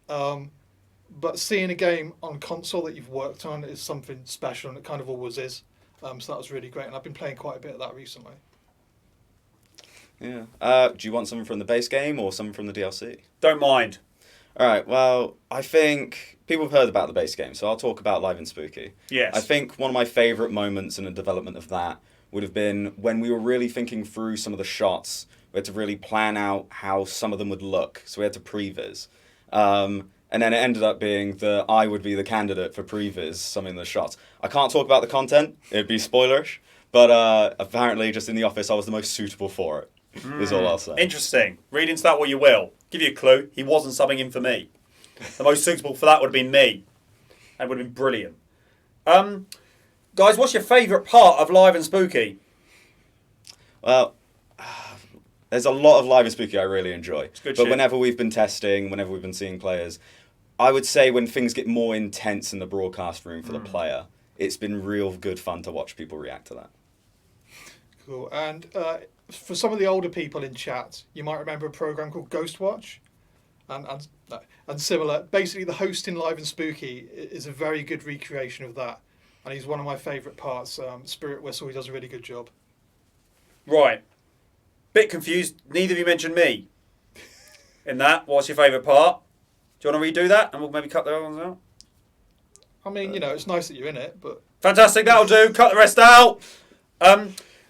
But seeing a game on console that you've worked on is something special, and it kind of always is. So that was really great, and I've been playing quite a bit of that recently. Yeah. Do you want something from the base game or something from the DLC? Don't mind. All right, well, I think people have heard about the base game, so I'll talk about Live and Spooky. Yes. I think one of my favourite moments in the development of that would have been when we were really thinking through some of the shots. We had to really plan out how some of them would look, so we had to previs. And then it ended up being that I would be the candidate for previs, some of the shots. I can't talk about the content, it'd be spoilerish, but apparently just in the office I was the most suitable for it, is all I'll say. Interesting. Read into that what you will. Give you a clue, he wasn't subbing in for me. The most suitable for that would have been me. And would have been brilliant. Guys, what's your favourite part of Live and Spooky? Well, there's a lot of Live and Spooky I really enjoy. Good but shit. whenever we've been testing, whenever we've been seeing players, I would say when things get more intense in the broadcast room for the player, it's been real good fun to watch people react to that. Cool. And for some of the older people in chat, you might remember a program called Ghostwatch, and similar. Basically, the host in Live and Spooky is a very good recreation of that, and he's one of my favourite parts. Spirit Whistle, he does a really good job. Right. Bit confused. Neither of you mentioned me. In that, what's your favourite part? Do you want to redo that? And we'll maybe cut the other ones out? I mean, it's nice that you're in it, but... Fantastic, that'll do. Cut the rest out.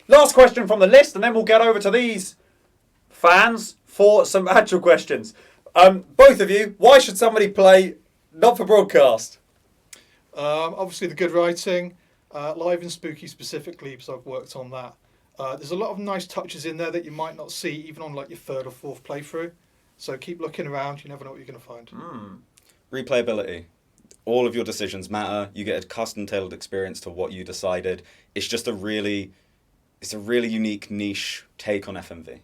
Last question from the list, and then we'll get over to these fans for some actual questions. Both of you, why should somebody play Not for Broadcast? Obviously, the good writing, Live and Spooky specifically, because I've worked on that. There's a lot of nice touches in there that you might not see even on like your third or fourth playthrough. So keep looking around. You never know what you're going to find. Replayability. All of your decisions matter. You get a custom-tailored experience to what you decided. It's just a really unique niche take on FMV.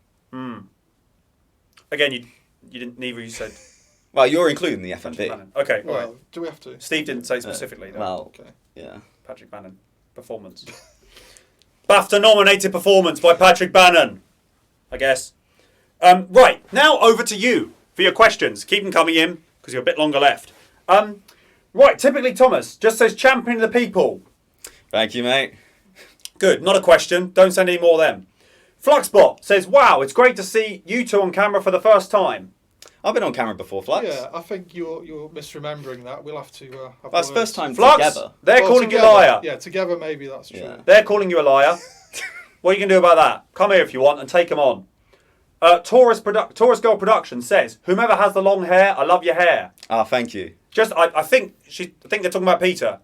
Again, you didn't. Neither of you said. Well, you're including the FMV. Okay, Well, all right. do we have to? Steve didn't say specifically. Though. Well, okay. Yeah. Patrick Bannon performance. BAFTA-nominated performance by Patrick Bannon, I guess. Right, now over to you for your questions. Keep them coming in, because you're a bit longer left. Right, typically Thomas just says champion of the people. Thank you, mate. Good, not a question. Don't send any more of them. Fluxbot says, wow, it's great to see you two on camera for the first time. I've been on camera before, Flux. Yeah, I think you're misremembering that. We'll have to have Well, it's words. first time Flux, together. they're calling you a liar. Yeah, together maybe that's true. Yeah. They're calling you a liar. What are you going to do about that? Come here if you want and take them on. Taurus Girl Production says, whomever has the long hair, I love your hair. Ah, thank you. I think they're talking about Peter.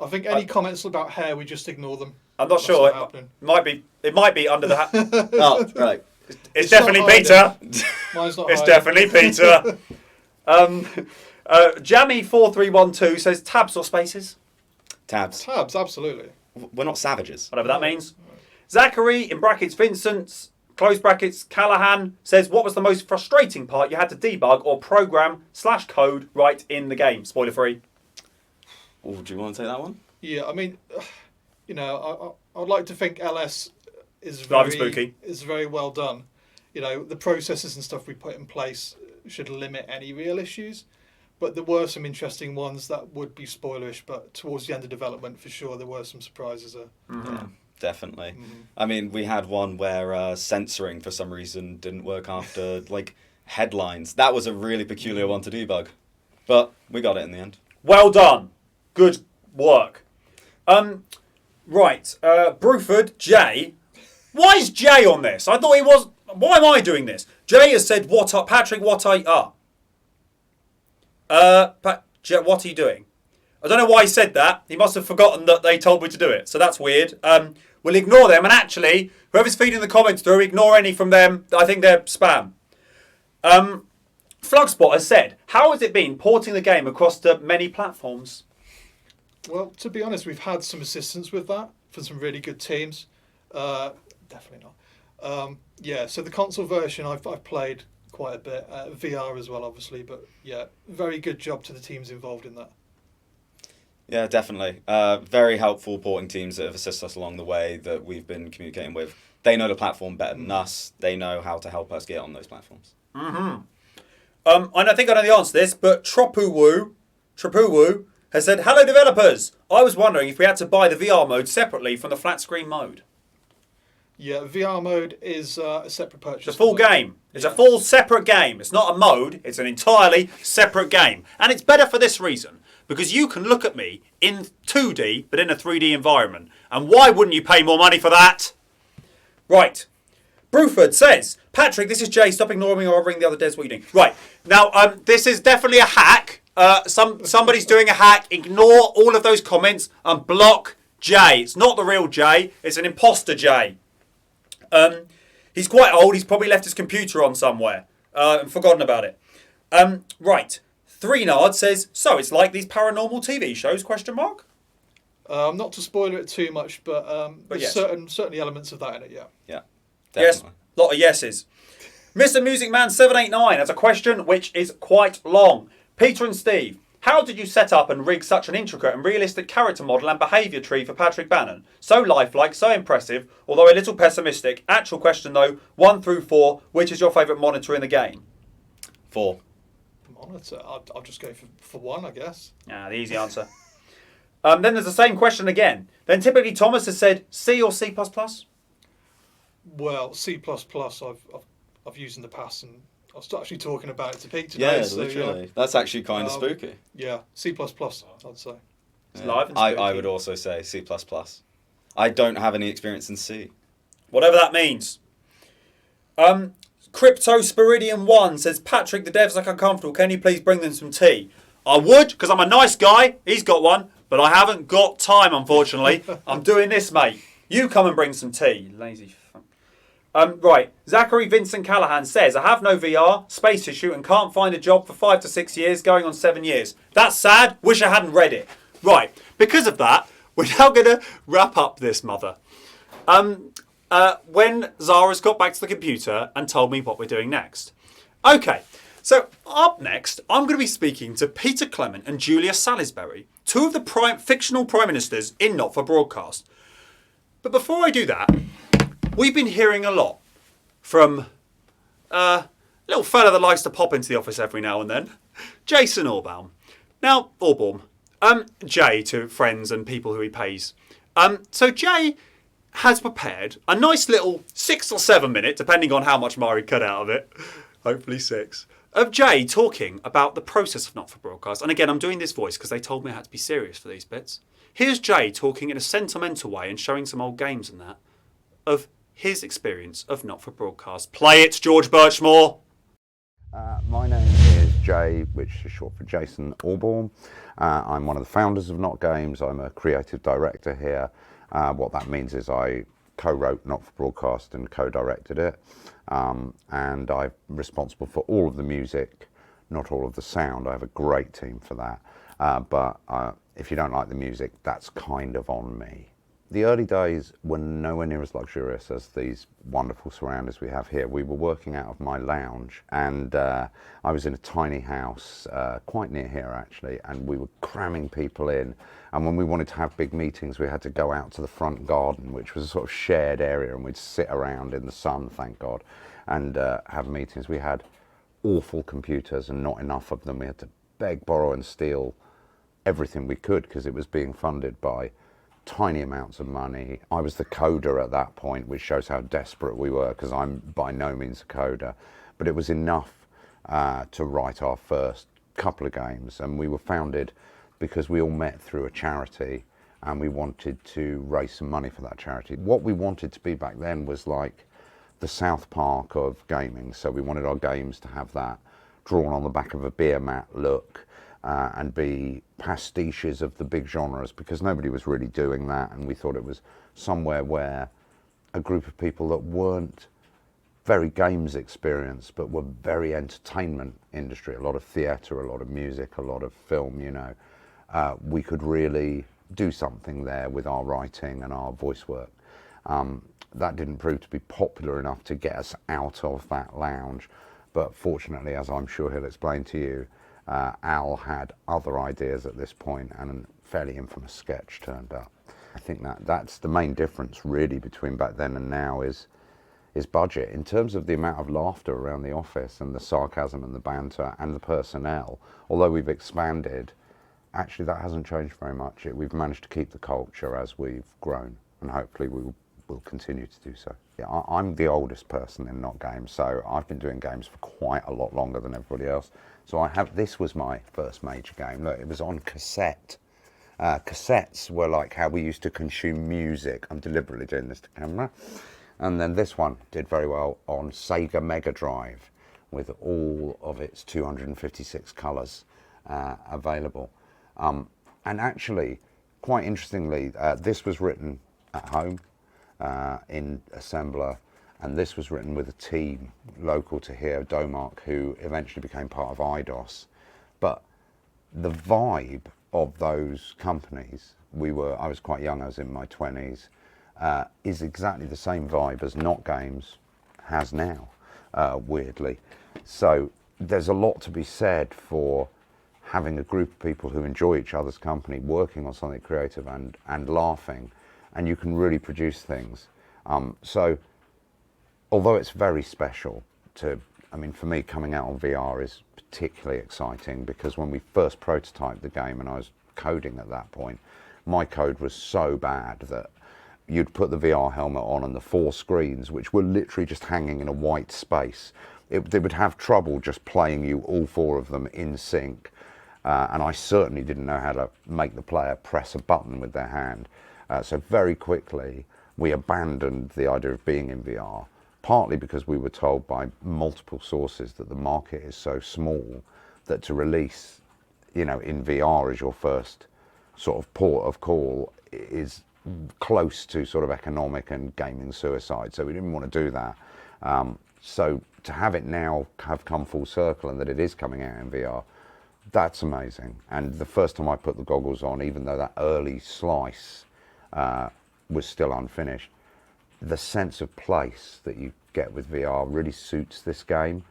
I think any comments about hair, we just ignore them. I'm not That's sure. not happening. It might be under the hat. Oh, right. It's definitely Peter. Mine's not It's hiding. definitely Peter. Jammy4312 says tabs or spaces? Tabs. Tabs, absolutely. We're not savages. Whatever that means. Zachary, in brackets Vincent, close brackets Callahan, says, what was the most frustrating part you had to debug or program/code right in the game? Spoiler free. Oh, do you want to take that one? Yeah, I mean, I'd like to think LS is Live and Spooky. very well done. The processes and stuff we put in place should limit any real issues. But there were some interesting ones that would be spoilerish, but towards the end of development, for sure, there were some surprises there. Yeah, definitely. I mean, we had one where censoring for some reason didn't work after headlines. That was a really peculiar one to debug, but we got it in the end. Well done. Good work. Right. Bruford, Jay. Why is Jay on this? I thought he was... Why am I doing this? Jay has said, what up, Patrick, what are... Jay, what are you doing? I don't know why he said that. He must have forgotten that they told me to do it. So that's weird. We'll ignore them. And actually, whoever's feeding the comments through, ignore any from them. I think they're spam. Flugspot has said, how has it been porting the game across to many platforms? Well, to be honest, we've had some assistance with that from some really good teams. Definitely not. Yeah, so the console version I've played quite a bit. VR as well, obviously. But yeah, very good job to the teams involved in that. Yeah, definitely. Very helpful porting teams that have assisted us along the way that we've been communicating with. They know the platform better than us. They know how to help us get on those platforms. Mm-hmm. I think I know the answer to this, but Tropuwu has said, hello developers. I was wondering if we had to buy the VR mode separately from the flat screen mode. Yeah, VR mode is a separate purchase. It's a full game. It's a full separate game. It's not a mode. It's an entirely separate game. And it's better for this reason. Because you can look at me in 2D, but in a 3D environment. And why wouldn't you pay more money for that? Right. Bruford says, Patrick, this is Jay. Stop ignoring me or I'll ring the other Des. What are you doing? Right. Now, this is definitely a hack. Somebody's doing a hack. Ignore all of those comments and block Jay. It's not the real Jay. It's an imposter Jay. He's quite old. He's probably left his computer on somewhere and forgotten about it. Right. Threenard says, so it's like these paranormal TV shows, question mark? Not to spoil it too much, but there's yes. certainly elements of that in it, yeah. Yeah. Yes, a lot of yeses. Mr. Music Man 789 has a question which is quite long. Peter and Steve, how did you set up and rig such an intricate and realistic character model and behaviour tree for Patrick Bannon? So lifelike, so impressive, although a little pessimistic. Actual question though, 1 through 4, which is your favourite monitor in the game? 4. Monitor? I'll just go for 1, I guess. Ah, the easy answer. Then there's the same question again. Then typically Thomas has said C or C++? Well, C++ I've used in the past, and I was actually talking about it to Pete today. Yeah, so, literally. That's actually kind of spooky. Yeah, C++, I'd say. It's live and I would also say C++. I don't have any experience in C. Whatever that means. Crypto Spiridium 1 says, Patrick, the devs look uncomfortable. Can you please bring them some tea? I would, because I'm a nice guy. He's got one. But I haven't got time, unfortunately. I'm doing this, mate. You come and bring some tea. Lazy fuck. Right. Zachary Vincent Callahan says, I have no VR, space issue, and can't find a job for 5 to 6 years, going on 7 years. That's sad. Wish I hadn't read it. Right. Because of that, we're now going to wrap up this mother. When Zara's got back to the computer and told me what we're doing next. Okay. So up next, I'm going to be speaking to Peter Clement and Julia Salisbury, two of the fictional prime ministers in Not for Broadcast. But before I do that, we've been hearing a lot from a little fella that likes to pop into the office every now and then, Jason Orbaum. Now, Orbaum, Jay to friends and people who he pays. So Jay has prepared a nice little 6 or 7 minute, depending on how much Mari cut out of it, hopefully 6, of Jay talking about the process of Not for Broadcast. And again, I'm doing this voice because they told me I had to be serious for these bits. Here's Jay talking in a sentimental way and showing some old games and that of his experience of Not for Broadcast. Play it, George Birchmore. My name is Jay, which is short for Jason Orbaum. I'm one of the founders of NotGames. I'm a creative director here. What that means is I co-wrote Not for Broadcast and co-directed it. And I'm responsible for all of the music, not all of the sound. I have a great team for that. But if you don't like the music, that's kind of on me. The early days were nowhere near as luxurious as these wonderful surroundings we have here. We were working out of my lounge, and I was in a tiny house quite near here actually, and we were cramming people in. And when we wanted to have big meetings, we had to go out to the front garden, which was a sort of shared area, and we'd sit around in the sun, thank God, and have meetings. We had awful computers and not enough of them. We had to beg, borrow and steal everything we could because it was being funded by tiny amounts of money. I was the coder at that point, which shows how desperate we were because I'm by no means a coder, but it was enough to write our first couple of games. And we were founded because we all met through a charity and we wanted to raise some money for that charity. What we wanted to be back then was like the South Park of gaming. So we wanted our games to have that drawn on the back of a beer mat look and be pastiches of the big genres, because nobody was really doing that, and we thought it was somewhere where a group of people that weren't very games experienced but were very entertainment industry, a lot of theatre, a lot of music, a lot of film, you know, we could really do something there with our writing and our voice work. That didn't prove to be popular enough to get us out of that lounge, but fortunately, as I'm sure he'll explain to you, Al had other ideas at this point, and a fairly infamous sketch turned up. I think that's the main difference really between back then and now is budget. In terms of the amount of laughter around the office and the sarcasm and the banter and the personnel, although we've expanded, actually that hasn't changed very much. We've managed to keep the culture as we've grown, and hopefully we'll continue to do so. Yeah, I'm the oldest person in NotGames, so I've been doing games for quite a lot longer than everybody else. So this was my first major game. Look, it was on cassette. Cassettes were like how we used to consume music. I'm deliberately doing this to camera. And then this one did very well on Sega Mega Drive with all of its 256 colours available. And actually, quite interestingly, this was written at home in assembler, and this was written with a team local to here, Domark, who eventually became part of IDOS. But the vibe of those companies, I was quite young, I was in my 20s, is exactly the same vibe as NotGames has now, weirdly. So there's a lot to be said for having a group of people who enjoy each other's company, working on something creative and laughing, and you can really produce things. So although it's very special for me, coming out on VR is particularly exciting, because when we first prototyped the game, and I was coding at that point, my code was so bad that you'd put the VR helmet on and the 4 screens, which were literally just hanging in a white space, they would have trouble just playing you all 4 of them in sync. And I certainly didn't know how to make the player press a button with their hand. So very quickly, we abandoned the idea of being in VR, partly because we were told by multiple sources that the market is so small that to release, in VR as your first sort of port of call is close to sort of economic and gaming suicide. So we didn't want to do that. So to have it now have come full circle and that it is coming out in VR, that's amazing. And the first time I put the goggles on, even though that early slice was still unfinished, the sense of place that you get with VR really suits this game.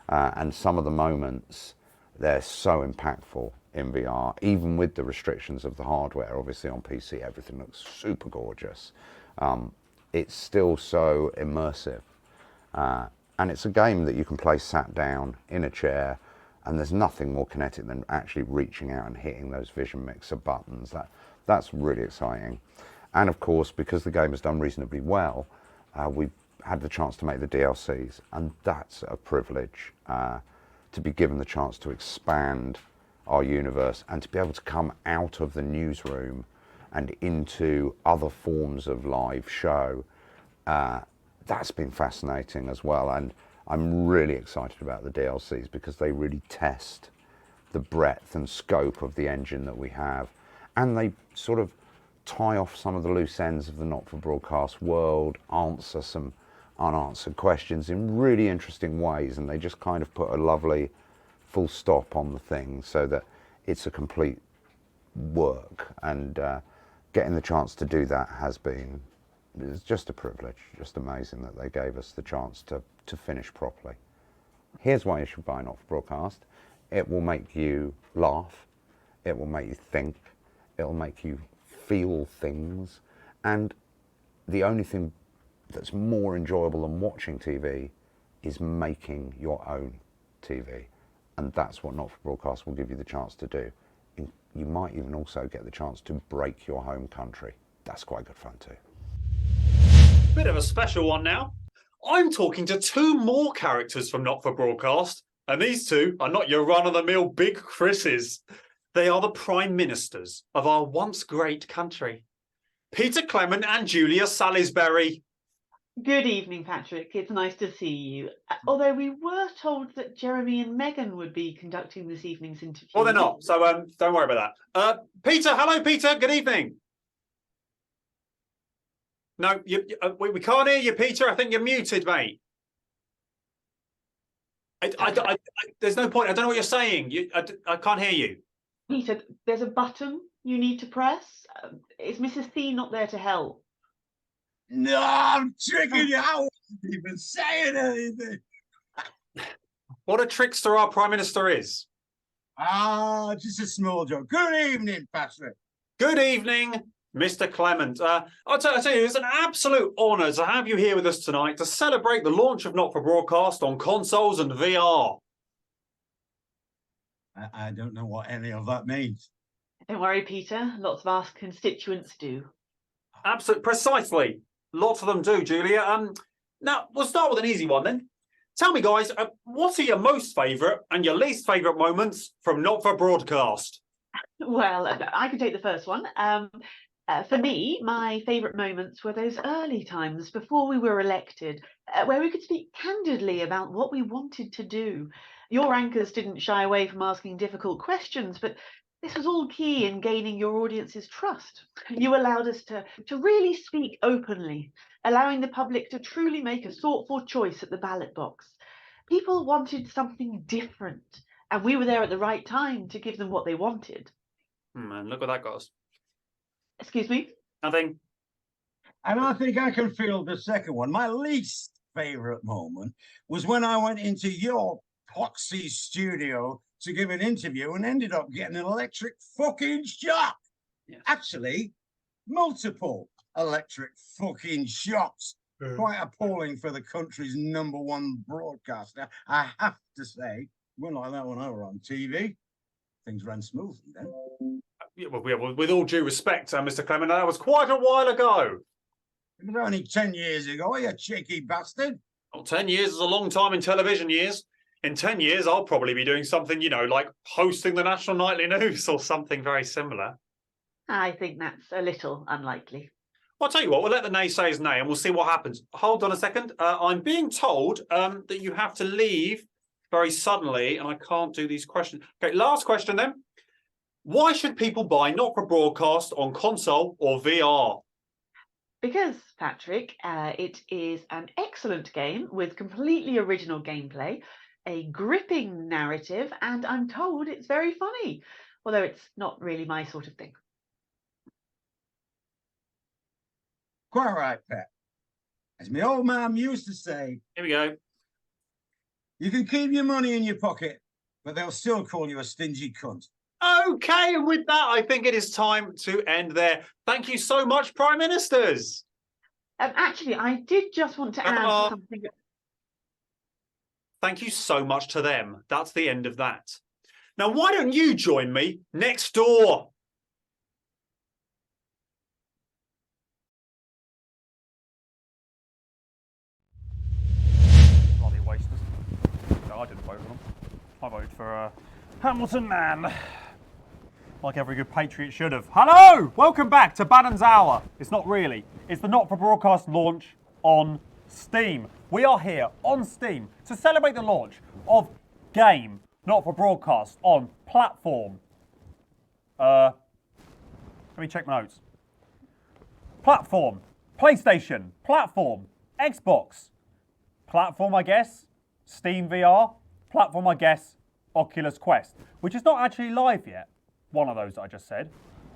And some of the moments, they're so impactful in VR, even with the restrictions of the hardware. Obviously on PC, everything looks super gorgeous. It's still so immersive. And it's a game that you can play sat down in a chair, and there's nothing more kinetic than actually reaching out and hitting those vision mixer buttons. That's really exciting. And of course, because the game has done reasonably well, we've had the chance to make the DLCs, and that's a privilege, to be given the chance to expand our universe and to be able to come out of the newsroom and into other forms of live show. That's been fascinating as well, and I'm really excited about the DLCs because they really test the breadth and scope of the engine that we have, and they sort of tie off some of the loose ends of the not-for-broadcast world, answer some unanswered questions in really interesting ways, and they just kind of put a lovely full stop on the thing so that it's a complete work. And getting the chance to do that it's just a privilege, just amazing that they gave us the chance to finish properly. Here's why you should buy Not-for-Broadcast. It will make you laugh, it will make you think, it will make you feel things, and the only thing that's more enjoyable than watching TV is making your own TV, and that's what Not-for-Broadcast will give you the chance to do. You might even also get the chance to break your home country. That's quite good fun too. Bit of a special one now. I'm talking to 2 more characters from Not-for-Broadcast, and these 2 are not your run-of-the-mill big Chris's. They are the prime ministers of our once great country. Peter Clement and Julia Salisbury. Good evening, Patrick. It's nice to see you. Although we were told that Jeremy and Megan would be conducting this evening's interview. Well, they're not, so don't worry about that. Peter, hello, Peter. Good evening. No, we can't hear you, Peter. I think you're muted, mate. There's no point. I don't know what you're saying. I can't hear you. Peter, there's a button you need to press. Is Mrs. C not there to help? No, I'm tricking you. I wasn't even saying anything. What a trickster our Prime Minister is. Just a small joke. Good evening, Patrick. Good evening, Mr. Clement. I'll tell you, it's an absolute honour to have you here with us tonight to celebrate the launch of Not-for-Broadcast on consoles and VR. I don't know what any of that means. Don't worry, Peter. Lots of our constituents do. Absolutely, precisely. Lots of them do, Julia. Now, we'll start with an easy one then. Tell me, guys, what are your most favourite and your least favourite moments from Not-for-Broadcast? Well, I can take the first one. For me, my favourite moments were those early times before we were elected, where we could speak candidly about what we wanted to do. Your anchors didn't shy away from asking difficult questions, but this was all key in gaining your audience's trust. You allowed us to really speak openly, allowing the public to truly make a thoughtful choice at the ballot box. People wanted something different, and we were there at the right time to give them what they wanted. And look what that got us. Excuse me? Nothing. And I think I can feel the second one. My least favourite moment was when I went into your poxy studio to give an interview and ended up getting an electric fucking shock. Yes. Actually, multiple electric fucking shocks. Quite appalling for the country's #1 broadcaster. I have to say, when like that when I were on TV, things ran smoothly then. Yeah, well, with all due respect, Mr. Clement, that was quite a while ago. It was only 10 years ago, you cheeky bastard. Well, 10 years is a long time in television years. In 10 years, I'll probably be doing something, like hosting the National Nightly News or something very similar. I think that's a little unlikely. Well, I'll tell you what, we'll let the naysayers nay and we'll see what happens. Hold on a second. I'm being told that you have to leave very suddenly and I can't do these questions. Okay, last question then. Why should people buy Not for Broadcast on console or VR? Because, Patrick, it is an excellent game with completely original gameplay, a gripping narrative, and I'm told it's very funny, although it's not really my sort of thing. Quite right, Pet. As my old man used to say, here we go. You can keep your money in your pocket, but they'll still call you a stingy cunt. Okay, and with that, I think it is time to end there. Thank you so much, Prime Ministers. Actually, I did just want to add something. Thank you so much to them. That's the end of that. Now, why don't you join me next door? Bloody wasters. No, I didn't vote for them. I voted for Hamilton Man. Like every good patriot should have. Hello! Welcome back to Bannon's Hour. It's not really. It's the Not for Broadcast launch on Steam. We are here on Steam to celebrate the launch of Game Not for Broadcast on platform. Let me check my notes. Platform, PlayStation, platform, Xbox, platform I guess, Steam VR, platform I guess, Oculus Quest, which is not actually live yet. One of those that I just said.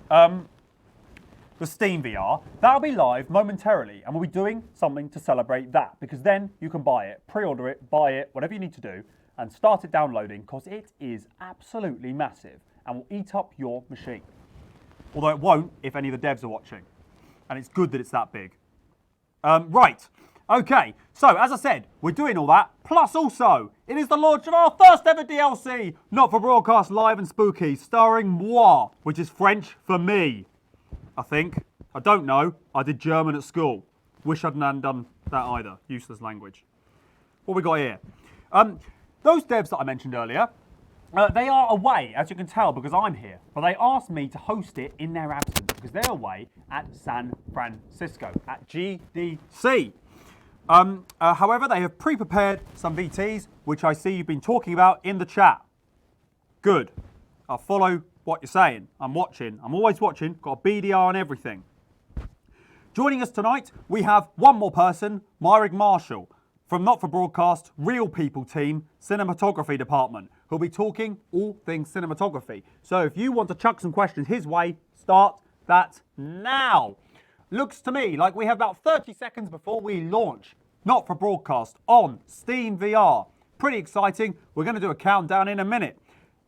The Steam VR, that'll be live momentarily and we'll be doing something to celebrate that because then you can buy it, pre-order it, buy it, whatever you need to do and start it downloading because it is absolutely massive and will eat up your machine. Although it won't if any of the devs are watching. And it's good that it's that big. Right. Okay, so as I said, we're doing all that. Plus also, it is the launch of our first ever DLC, Not for Broadcast Live and Spooky, starring moi, which is French for me, I think. I don't know. I did German at school. Wish I hadn't done that either. Useless language. What we got here? Those devs that I mentioned earlier, they are away, as you can tell, because I'm here. But they asked me to host it in their absence because they're away at San Francisco, at GDC. However, they have pre-prepared some VTs, which I see you've been talking about in the chat. Good. I'll follow what you're saying. I'm watching. I'm always watching. Got a BDR and everything. Joining us tonight, we have one more person, Myrig Marshall, from Not for Broadcast, Real People team, Cinematography department, who'll be talking all things cinematography. So if you want to chuck some questions his way, start that now. Looks to me like we have about 30 seconds before we launch Not for Broadcast on Steam VR. Pretty exciting. We're going to do a countdown in a minute.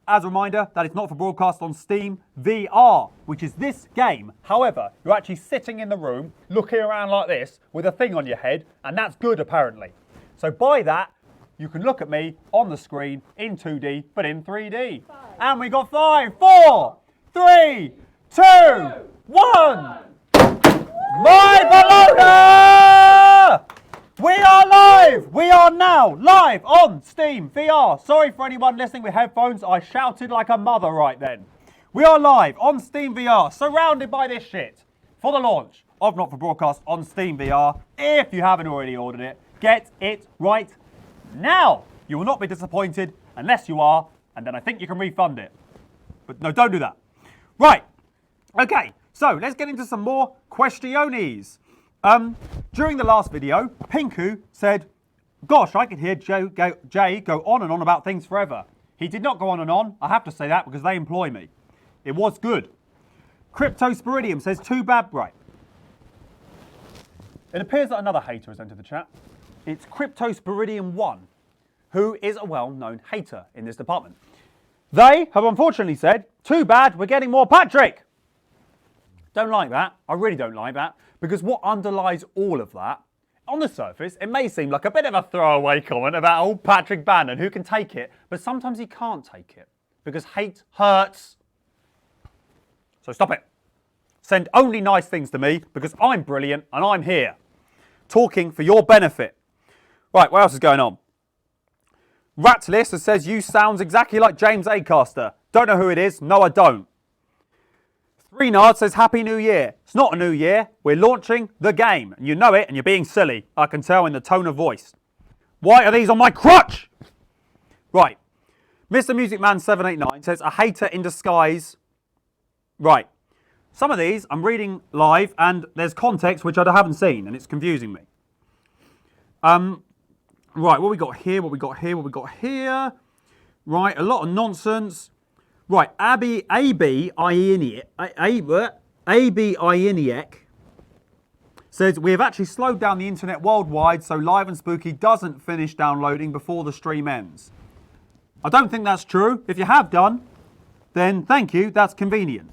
As a reminder, that is Not for Broadcast on Steam VR, which is this game. However, you're actually sitting in the room, looking around like this, with a thing on your head, and that's good apparently. So by that, you can look at me on the screen in 2D, but in 3D. And we got 5, 4, 3, 2, 1. My Bologna! We are live! We are now live on Steam VR. Sorry for anyone listening with headphones, I shouted like a mother right then. We are live on Steam VR, surrounded by this shit. for the launch of Not For Broadcast on Steam VR. If you haven't already ordered it, get it right now. You will not be disappointed unless you are, and then I think you can refund it. But no, don't do that. Right, okay, so let's get into some more questiones. During the last video, Pinku said, gosh, I could hear Jay go on and on about things forever. He did not go on and on, I have to say that, because they employ me. It was good. Cryptosporidium says, too bad, right. It appears that another hater has entered the chat. It's Cryptosporidium1, who is a well-known hater in this department. They have unfortunately said, too bad, we're getting more Patrick. Don't like that. I really don't like that. Because what underlies all of that, on the surface, it may seem like a bit of a throwaway comment about old Patrick Bannon, who can take it, but sometimes he can't take it. Because hate hurts. So stop it. Send only nice things to me, because I'm brilliant and I'm here. Talking for your benefit. Right, what else is going on? Ratlist says, you sounds exactly like James Acaster. Don't know who it is. No, I don't. 3nard says, Happy New Year. It's not a new year. We're launching the game. And you know it, and you're being silly. I can tell in the tone of voice. Why are these on my crotch? Right. Mr. Music Man 789 says, a hater in disguise. Right. Some of these I'm reading live, and there's context which I haven't seen, and it's confusing me. Right, what we got here, what we got here, what we got here. Right, a lot of nonsense. Right, Abby Ieniak says, we have actually slowed down the internet worldwide so Live and Spooky doesn't finish downloading before the stream ends. I don't think that's true. If you have done, then thank you, that's convenient.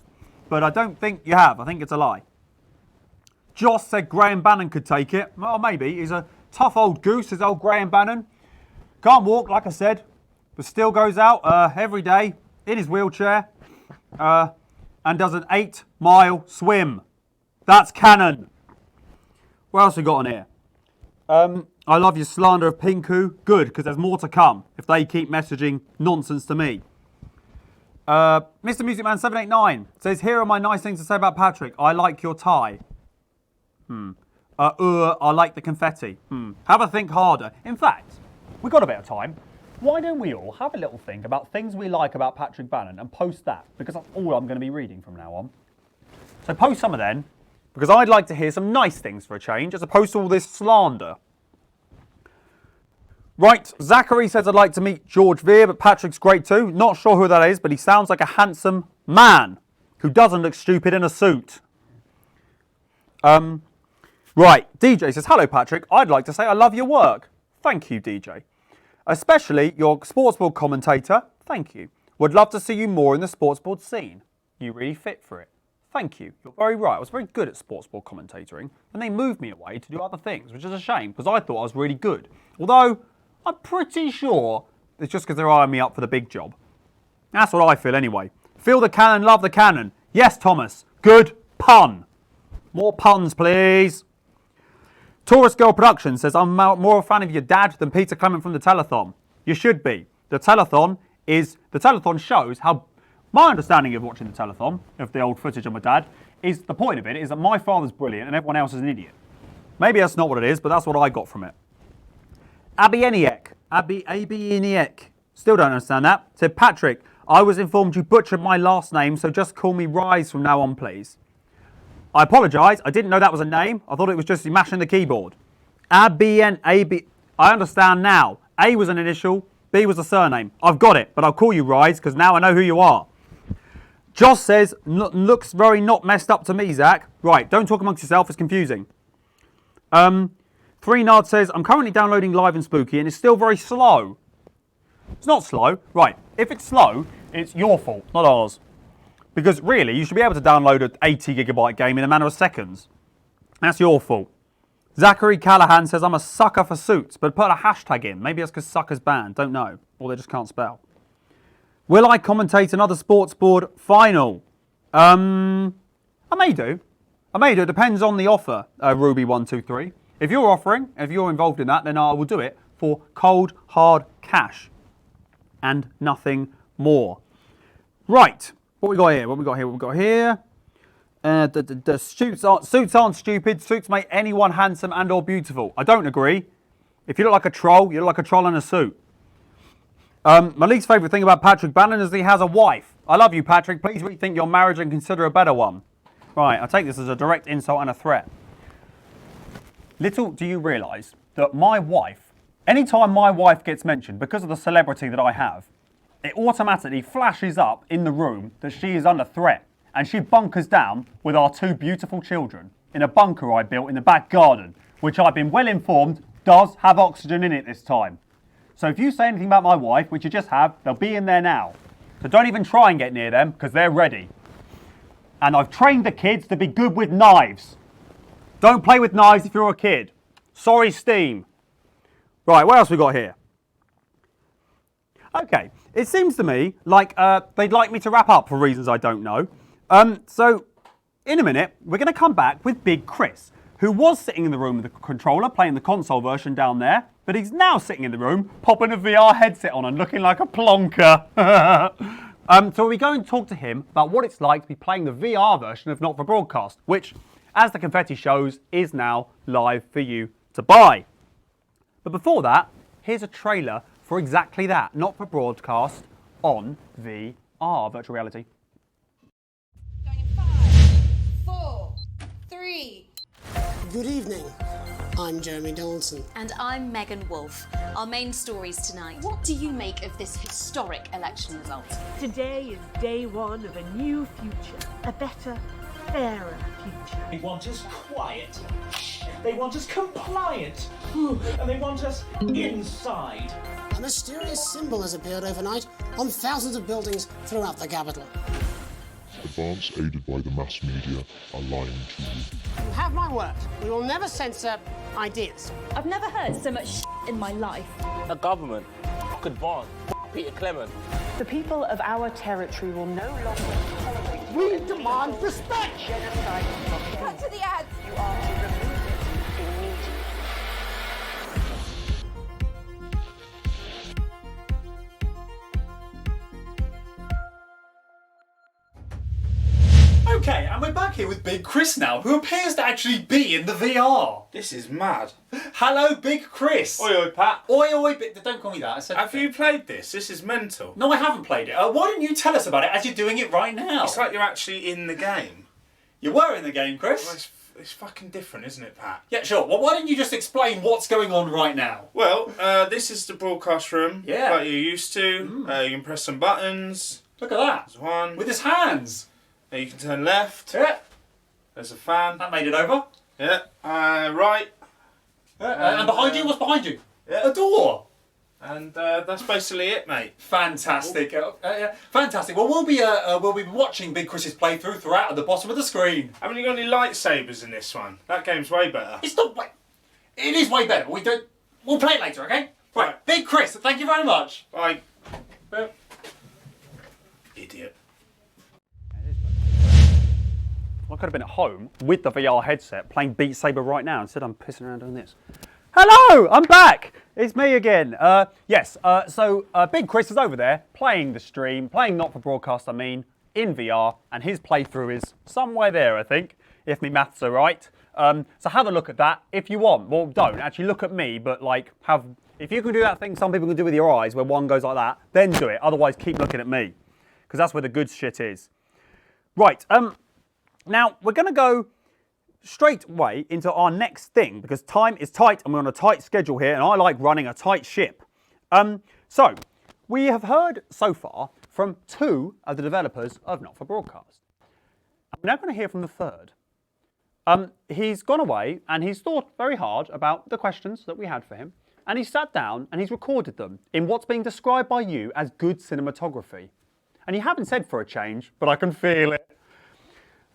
But I don't think you have. I think it's a lie. Joss said Graham Bannon could take it. Well, maybe. He's a tough old goose, is old Graham Bannon. Can't walk, like I said, but still goes out every day in his wheelchair and does an 8-mile swim. That's canon. What else we got on here? I love your slander of Pinku. Good, because there's more to come if they keep messaging nonsense to me. Mr. Music Man 789 says, here are my nice things to say about Patrick. I like your tie. I like the confetti. Have a think harder. In fact, we've got a bit of time. Why don't we all have a little think about things we like about Patrick Bannon and post that? Because that's all I'm going to be reading from now on. So post some of them, because I'd like to hear some nice things for a change, as opposed to all this slander. Right, Zachary says, I'd like to meet George Veer, but Patrick's great too. Not sure who that is, but he sounds like a handsome man who doesn't look stupid in a suit. Right, DJ says, hello Patrick, I'd like to say I love your work. Thank you, DJ. Especially your sportsboard commentator. Thank you. Would love to see you more in the sportsboard scene. You really fit for it. Thank you. You're very right. I was very good at sportsboard commentating, and they moved me away to do other things, which is a shame, because I thought I was really good. Although, I'm pretty sure it's just because they're eyeing me up for the big job. That's what I feel anyway. Feel the cannon, love the cannon. Yes, Thomas. Good pun. More puns, please. Taurus Girl Productions says, I'm more a fan of your dad than Peter Clement from the telethon. You should be. The telethon shows how, my understanding of watching the telethon, of the old footage of my dad, is the point of it is that my father's brilliant and everyone else is an idiot. Maybe that's not what it is, but that's what I got from it. Abieniak, still don't understand that, said, Patrick, I was informed you butchered my last name, so just call me Rise from now on, please. I apologise, I didn't know that was a name. I thought it was just you mashing the keyboard. I understand now. A was an initial, B was a surname. I've got it, but I'll call you Rise, because now I know who you are. Joss says, looks very not messed up to me, Zach. Right, don't talk amongst yourself, it's confusing. 3nard says, I'm currently downloading Live and Spooky, and it's still very slow. It's not slow. Right, if it's slow, it's your fault, not ours. Because really, you should be able to download an 80GB game in a matter of seconds. That's your fault. Zachary Callahan says, I'm a sucker for suits, but put a hashtag in. Maybe that's because sucker's banned. Don't know. Or they just can't spell. Will I commentate another sports board final? I may do. It depends on the offer, Ruby123. If you're offering, if you're involved in that, then I will do it for cold, hard cash. And nothing more. Right. What we got here? The suits aren't stupid. Suits make anyone handsome and or beautiful. I don't agree. If you look like a troll, you look like a troll in a suit. My least favourite thing about Patrick Bannon is he has a wife. I love you, Patrick. Please rethink your marriage and consider a better one. Right, I take this as a direct insult and a threat. Little do you realise that my wife, anytime my wife gets mentioned, because of the celebrity that I have, it automatically flashes up in the room that she is under threat. And she bunkers down with our 2 beautiful children in a bunker I built in the back garden, which I've been well informed does have oxygen in it this time. So if you say anything about my wife, which you just have, they'll be in there now. So don't even try and get near them, because they're ready. And I've trained the kids to be good with knives. Don't play with knives if you're a kid. Sorry, Steam. Right, what else we got here? Okay, it seems to me like they'd like me to wrap up for reasons I don't know. So, in a minute, we're going to come back with Big Chris, who was sitting in the room with the controller, playing the console version down there, but he's now sitting in the room, popping a VR headset on and looking like a plonker. So we're going to talk to him about what it's like to be playing the VR version of Not for Broadcast, which, as the confetti shows, is now live for you to buy. But before that, here's a trailer for exactly that, Not for Broadcast on VR, virtual reality. 4, 3. Good evening. I'm Jeremy Donaldson. And I'm Megan Wolfe. Our main stories tonight. What do you make of this historic election result? Today is day one of a new future, a better, fairer future. They want us quiet. They want us compliant. And they want us inside. A mysterious symbol has appeared overnight on thousands of buildings throughout the capital. Advance aided by the mass media are lying to you. You have my word. We will never censor ideas. I've never heard so much in my life. The government, Advance, Peter Clement. The people of our territory will no longer tolerate. We demand respect. Genocide. Cut to the ads. You are to remove it immediately. Okay, and we're back here with Big Chris now, who appears to actually be in the VR. This is mad. Hello, Big Chris. Oi, oi, Pat. Oi, oi, don't call me that. I said Have you played this? This is mental. No, I haven't played it. Why don't you tell us about it as you're doing it right now? It's like you're actually in the game. You were in the game, Chris. Well, it's fucking different, isn't it, Pat? Yeah, sure. Well, why don't you just explain what's going on right now? Well, this is the broadcast room. Yeah. Like you're used to. You can press some buttons. Look at that. There's one. With his hands. You can turn left. Yeah. There's a fan. That made it over. Yeah. Right. And behind you? What's behind you? Yeah. A door. And that's basically it, mate. Fantastic. Fantastic. Well, we'll be watching Big Chris's playthrough throughout at the bottom of the screen. Haven't you got any lightsabers in this one? That game's way better. It's not way... It is way better, but we'll play it later, okay? Right. Big Chris, thank you very much. Bye. Idiot. I could have been at home with the VR headset playing Beat Saber right now. Instead, I'm pissing around doing this. Hello, I'm back. It's me again. So Big Chris is over there playing the stream, playing Not for Broadcast, in VR, and his playthrough is somewhere there, I think, if me maths are right. So have a look at that if you want. Well, don't actually look at me, but if you can do that thing some people can do with your eyes, where one goes like that, then do it. Otherwise, keep looking at me, because that's where the good shit is. Right. Now, we're going to go straight away into our next thing because time is tight and we're on a tight schedule here and I like running a tight ship. So, we have heard so far from 2 of the developers of Not for Broadcast. We're now going to hear from the 3rd. He's gone away and he's thought very hard about the questions that we had for him and he's sat down and he's recorded them in what's being described by you as good cinematography. And you haven't said for a change, but I can feel it.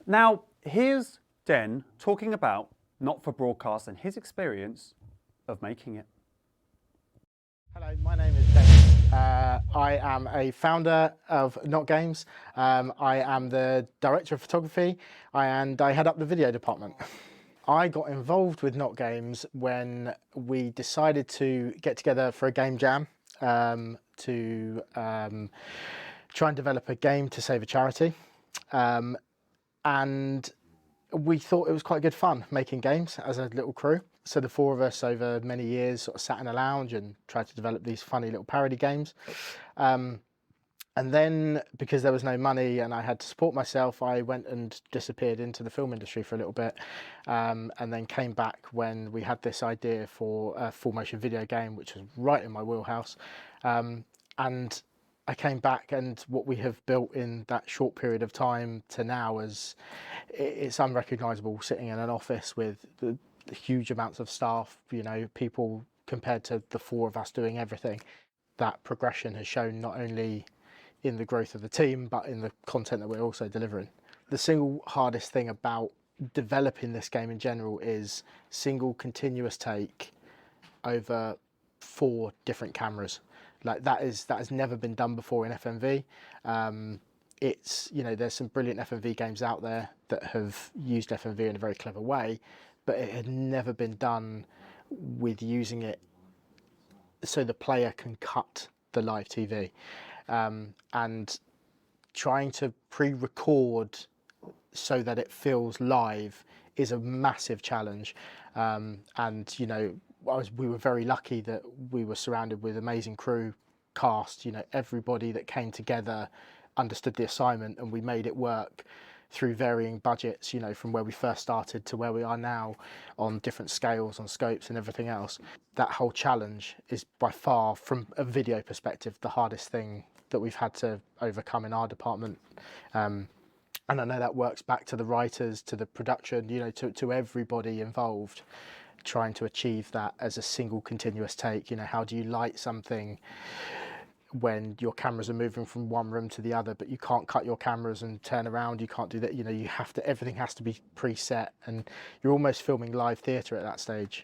Now, here's Den talking about Not for Broadcast and his experience of making it. Hello, my name is Dennis. I am a founder of NotGames. I am the director of photography and I head up the video department. I got involved with NotGames when we decided to get together for a game jam to try and develop a game to save a charity. And we thought it was quite good fun making games as a little crew. So the four of us over many years sort of sat in a lounge and tried to develop these funny little parody games. And then, because there was no money and I had to support myself, I went and disappeared into the film industry for a little bit, and then came back when we had this idea for a full motion video game, which was right in my wheelhouse. And I came back, and what we have built in that short period of time to now is it's unrecognisable. Sitting in an office with the huge amounts of staff, you know, people compared to the four of us doing everything. That progression has shown not only in the growth of the team, but in the content that we're also delivering. The single hardest thing about developing this game in general is single continuous take over 4 different cameras. Like that has never been done before in FMV. It's, you know, there's some brilliant FMV games out there that have used FMV in a very clever way, but it had never been done with using it so the player can cut the live TV. And trying to pre-record so that it feels live is a massive challenge. And you know, we were very lucky that we were surrounded with amazing crew, cast. You know, everybody that came together understood the assignment, and we made it work through varying budgets, you know, from where we first started to where we are now, on different scales, on scopes and everything else. That whole challenge is by far, from a video perspective, the hardest thing that we've had to overcome in our department. And I know that works back to the writers, to the production, you know, to everybody involved, trying to achieve that as a single continuous take. You know, how do you light something when your cameras are moving from one room to the other, but you can't cut your cameras and turn around, you can't do that, you know, you have to, everything has to be preset, and you're almost filming live theatre at that stage.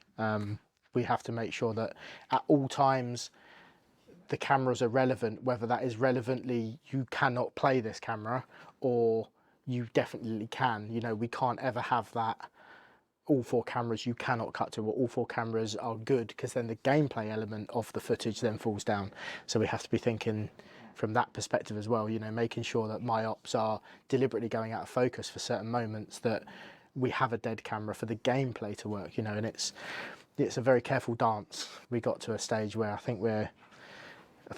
We have to make sure that at all times the cameras are relevant, whether that is relevantly you cannot play this camera or you definitely can. You know, we can't ever have that all 4 cameras you cannot cut to, or all 4 cameras are good, because then the gameplay element of the footage then falls down. So we have to be thinking from that perspective as well, you know, making sure that my ops are deliberately going out of focus for certain moments, that we have a dead camera for the gameplay to work, you know, and it's a very careful dance. We got to a stage where I think we're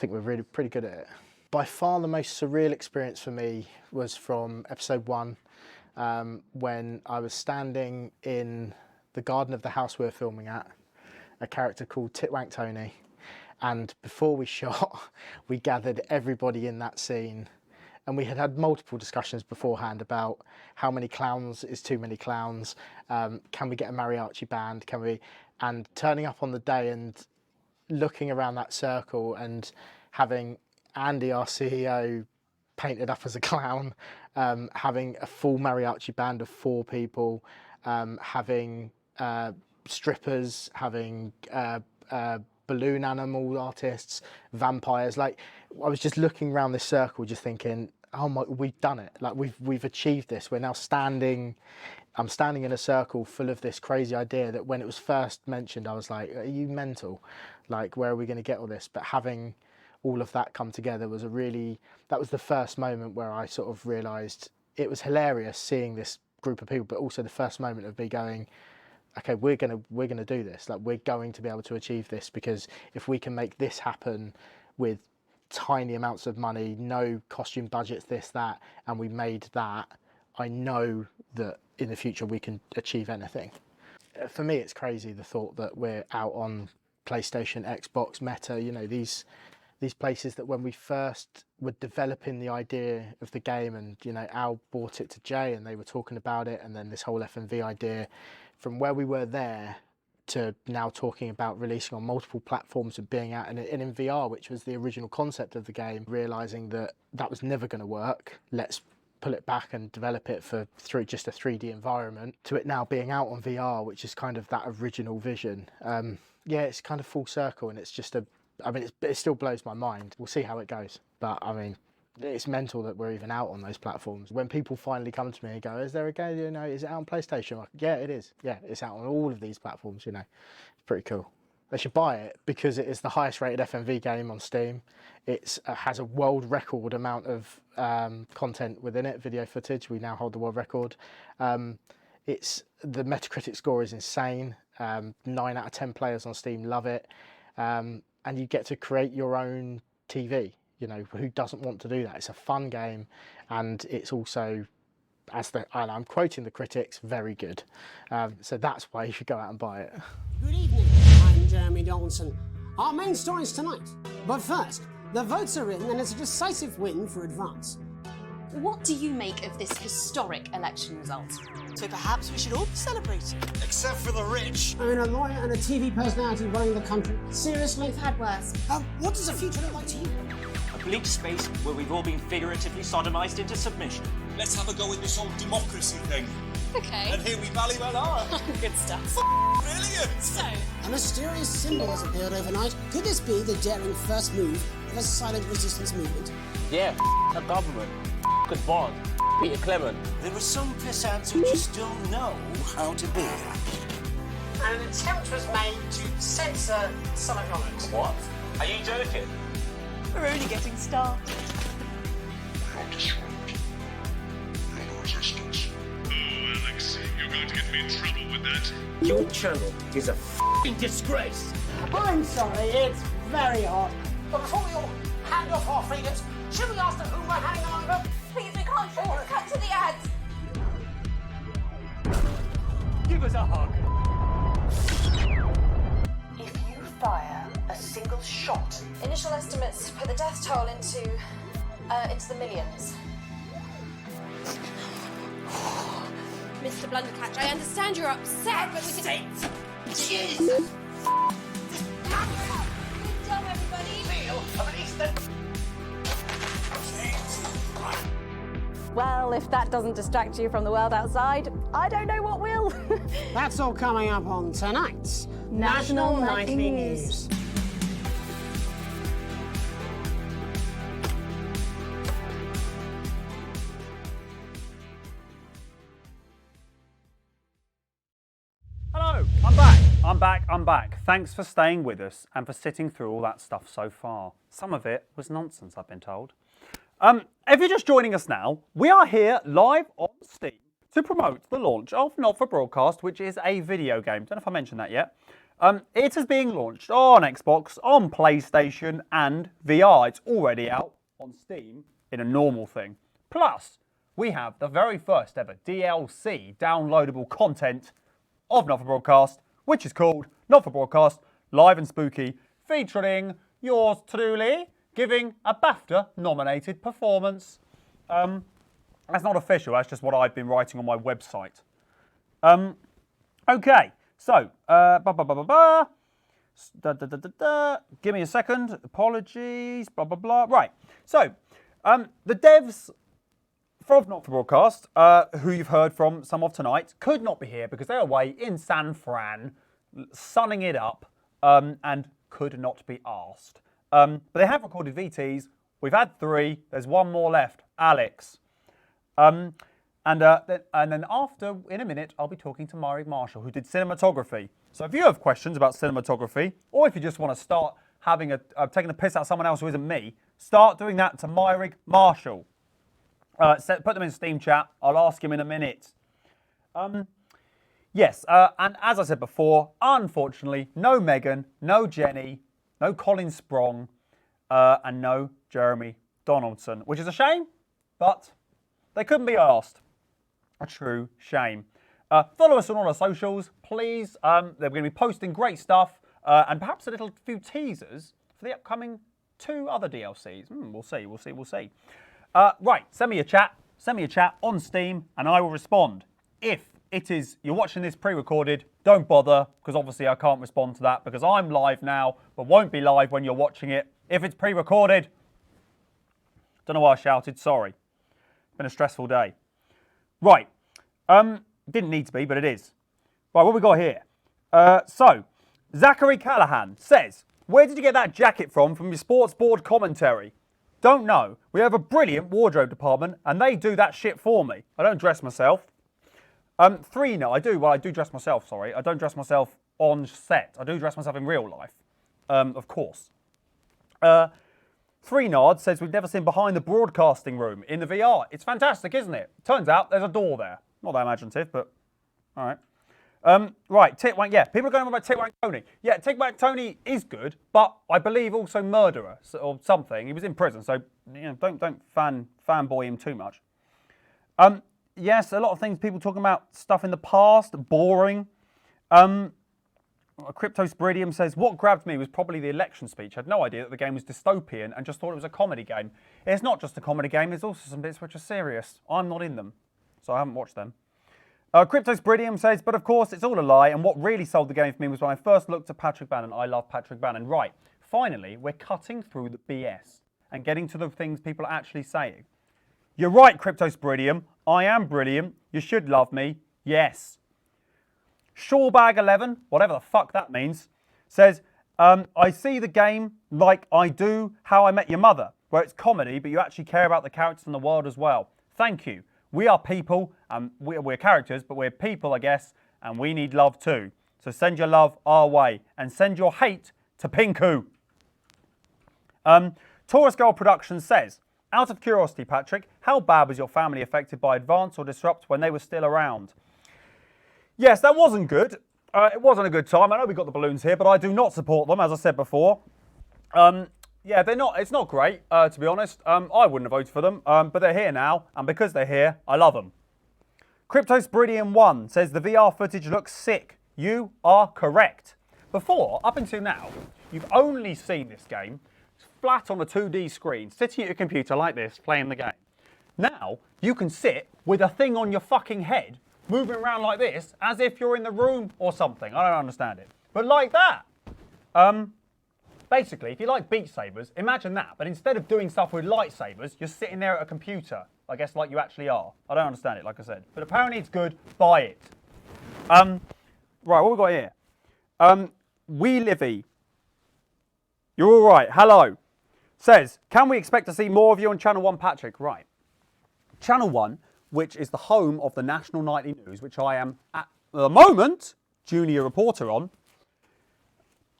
really pretty good at it. By far the most surreal experience for me was from episode 1, when I was standing in the garden of the house we were filming at, a character called Titwank Tony, and before we shot, we gathered everybody in that scene, and we had had multiple discussions beforehand about how many clowns is too many clowns, can we get a mariachi band, can we, and turning up on the day and looking around that circle and having Andy, our CEO, painted up as a clown, having a full mariachi band of 4 people, having strippers, having balloon animal artists, vampires. Like, I was just looking around this circle just thinking, oh my, we've done it. Like, we've achieved this. We're now standing, I'm standing in a circle full of this crazy idea that when it was first mentioned, I was like, are you mental? Like, where are we going to get all this? But having all of that come together was that was the first moment where I sort of realised it was hilarious seeing this group of people, but also the first moment of me going, okay, we're gonna do this. Like, we're going to be able to achieve this, because if we can make this happen with tiny amounts of money, no costume budgets, this, that, and we made that, I know that in the future we can achieve anything. For me, it's crazy, the thought that we're out on PlayStation, Xbox, Meta, you know, these places that when we first were developing the idea of the game, and, you know, Al brought it to Jay and they were talking about it, and then this whole FMV idea, from where we were there to now talking about releasing on multiple platforms and being out and in VR, which was the original concept of the game, realising that that was never going to work. Let's pull it back and develop it through just a 3D environment, to it now being out on VR, which is kind of that original vision. Yeah, it's kind of full circle, and it's just it still blows my mind. We'll see how it goes. But I mean, it's mental that we're even out on those platforms. When people finally come to me and go, is there a game, you know, is it out on PlayStation? I'm like, yeah, it is. Yeah, it's out on all of these platforms, you know. It's pretty cool. They should buy it because it is the highest rated FMV game on Steam. It has a world record amount of content within it, video footage. We now hold the world record. the Metacritic score is insane. 9 out of 10 players on Steam love it, and you get to create your own TV. You know, who doesn't want to do that? It's a fun game, and it's also, and I'm quoting the critics, very good. So that's why you should go out and buy it. Good evening, I'm Jeremy Donaldson. Our main stories tonight. But first, the votes are in and it's a decisive win for Advance. What do you make of this historic election result? So perhaps we should all be celebrating. Except for the rich. I mean, a lawyer and a TV personality running the country. Seriously? We've had worse. What does the future look like to you? A bleak space where we've all been figuratively sodomized into submission. Let's have a go with this whole democracy thing. Okay. And here we valley well are. Good stuff. Brilliant! So, A mysterious symbol has appeared overnight. Could this be the daring first move of a silent resistance movement? Yeah, a government. Advance. Peter Clement. There are some pissants who just don't know how to be. And an attempt was made to censor some of your notes. What? Are you joking? We're only getting started. No disrupt. No resistance. Oh, Alex, you're going to get me in trouble with that. Your channel is a f***ing disgrace. I'm sorry, it's very hot. But before we all hand off our freedoms, should we ask them who we're handing over? Please, we can't show you. Cut to the ads. Give us a hug. If you fire a single shot, initial estimates put the death toll into the millions. Mr. Blundercatch, I understand you're upset, but we can... Jesus! Good job, everybody! Meal of an Eastern... Well, if that doesn't distract you from the world outside, I don't know what will. That's all coming up on tonight's National Nightly News. Hello, I'm back. I'm back. Thanks for staying with us and for sitting through all that stuff so far. Some of it was nonsense, I've been told. If you're just joining us now, we are here live on Steam to promote the launch of Not For Broadcast, which is a video game. Don't know if I mentioned that yet. It is being launched on Xbox, on PlayStation and VR. It's already out on Steam in a normal thing. Plus, we have the very first ever DLC downloadable content of Not For Broadcast, which is called Not For Broadcast Live and Spooky, featuring yours truly giving a BAFTA-nominated performance. That's not official, that's just what I've been writing on my website. Okay, so, give me a second, apologies, blah, blah, blah. Right, so, the devs from Not For Broadcast, who you've heard from some of tonight, could not be here because they're away in San Fran, sunning it up, and could not be asked. But they have recorded VTs. We've had 3. There's 1 more left. Alex. And then after, in a minute, I'll be talking to Myrick Marshall, who did cinematography. So if you have questions about cinematography, or if you just want to start having taking a piss out of someone else who isn't me, start doing that to Myrick Marshall. Put them in Steam chat. I'll ask him in a minute. Yes, and as I said before, unfortunately, no Megan, no Jenny, no Colin Sprong, and no Jeremy Donaldson, which is a shame, but they couldn't be asked. A true shame. Follow us on all our socials, please. They're going to be posting great stuff and perhaps a little few teasers for the upcoming 2 other DLCs. We'll see. Right, send me a chat on Steam, and I will respond. If it is, you're watching this pre-recorded, don't bother, because obviously I can't respond to that because I'm live now, but won't be live when you're watching it. If it's pre-recorded, don't know why I shouted, sorry. It's been a stressful day. Right, didn't need to be, but it is. Right, what we got here? So, Zachary Callahan says, where did you get that jacket from your sports board commentary? Don't know. We have a brilliant wardrobe department, and they do that shit for me. I don't dress myself. 3, no, I do. Well, I do dress myself, sorry. I don't dress myself on set. I do dress myself in real life, of course. 3 Nard says we've never seen behind the broadcasting room in the VR. It's fantastic, isn't it? Turns out there's a door there. Not that imaginative, but All right. Right, Titwank, yeah, people are going on about Titwank Tony. Yeah, Titwank Tony is good, but I believe also murderer or something. He was in prison, so don't fanboy him too much. Yes, a lot of things, people talking about stuff in the past, boring. Cryptosporidium says, what grabbed me was probably the election speech. I had no idea that the game was dystopian and just thought it was a comedy game. It's not just a comedy game, there's also some bits which are serious. I'm not in them, so I haven't watched them. Cryptosporidium says, but of course it's all a lie, and what really sold the game for me was when I first looked at Patrick Bannon. I love Patrick Bannon. Right, finally, we're cutting through the BS and getting to the things people are actually saying. You're right, Cryptosporidium. I am brilliant. You should love me. Yes. Shawbag11, whatever the fuck that means, says, I see the game like I do How I Met Your Mother, where it's comedy, but you actually care about the characters and the world as well. Thank you. We are people, and we're characters, but we're people, I guess, and we need love too. So send your love our way, and send your hate to Pinku. Taurus Girl Productions says, out of curiosity, Patrick, how bad was your family affected by Advance or Disrupt when they were still around? Yes, that wasn't good. It wasn't a good time. I know we got the balloons here, but I do not support them, as I said before. Yeah, they're not. It's not great, to be honest. I wouldn't have voted for them, but they're here now, and because they're here, I love them. Cryptosporidium1 says the VR footage looks sick. You are correct. Before, up until now, you've only seen this game flat on a 2D screen, sitting at your computer like this, playing the game. Now, you can sit with a thing on your fucking head, moving around like this, as if you're in the room or something. I don't understand it. But like that. Basically, if you like Beat Sabers, imagine that. But instead of doing stuff with lightsabers, you're sitting there at a computer. I guess like you actually are. I don't understand it, like I said. But apparently it's good. Buy it. Right, what we got here? Wee Livy. You're all right. Hello. Says, can we expect to see more of you on Channel 1, Patrick? Right. Channel 1, which is the home of the National Nightly News, which I am, at the moment, junior reporter on.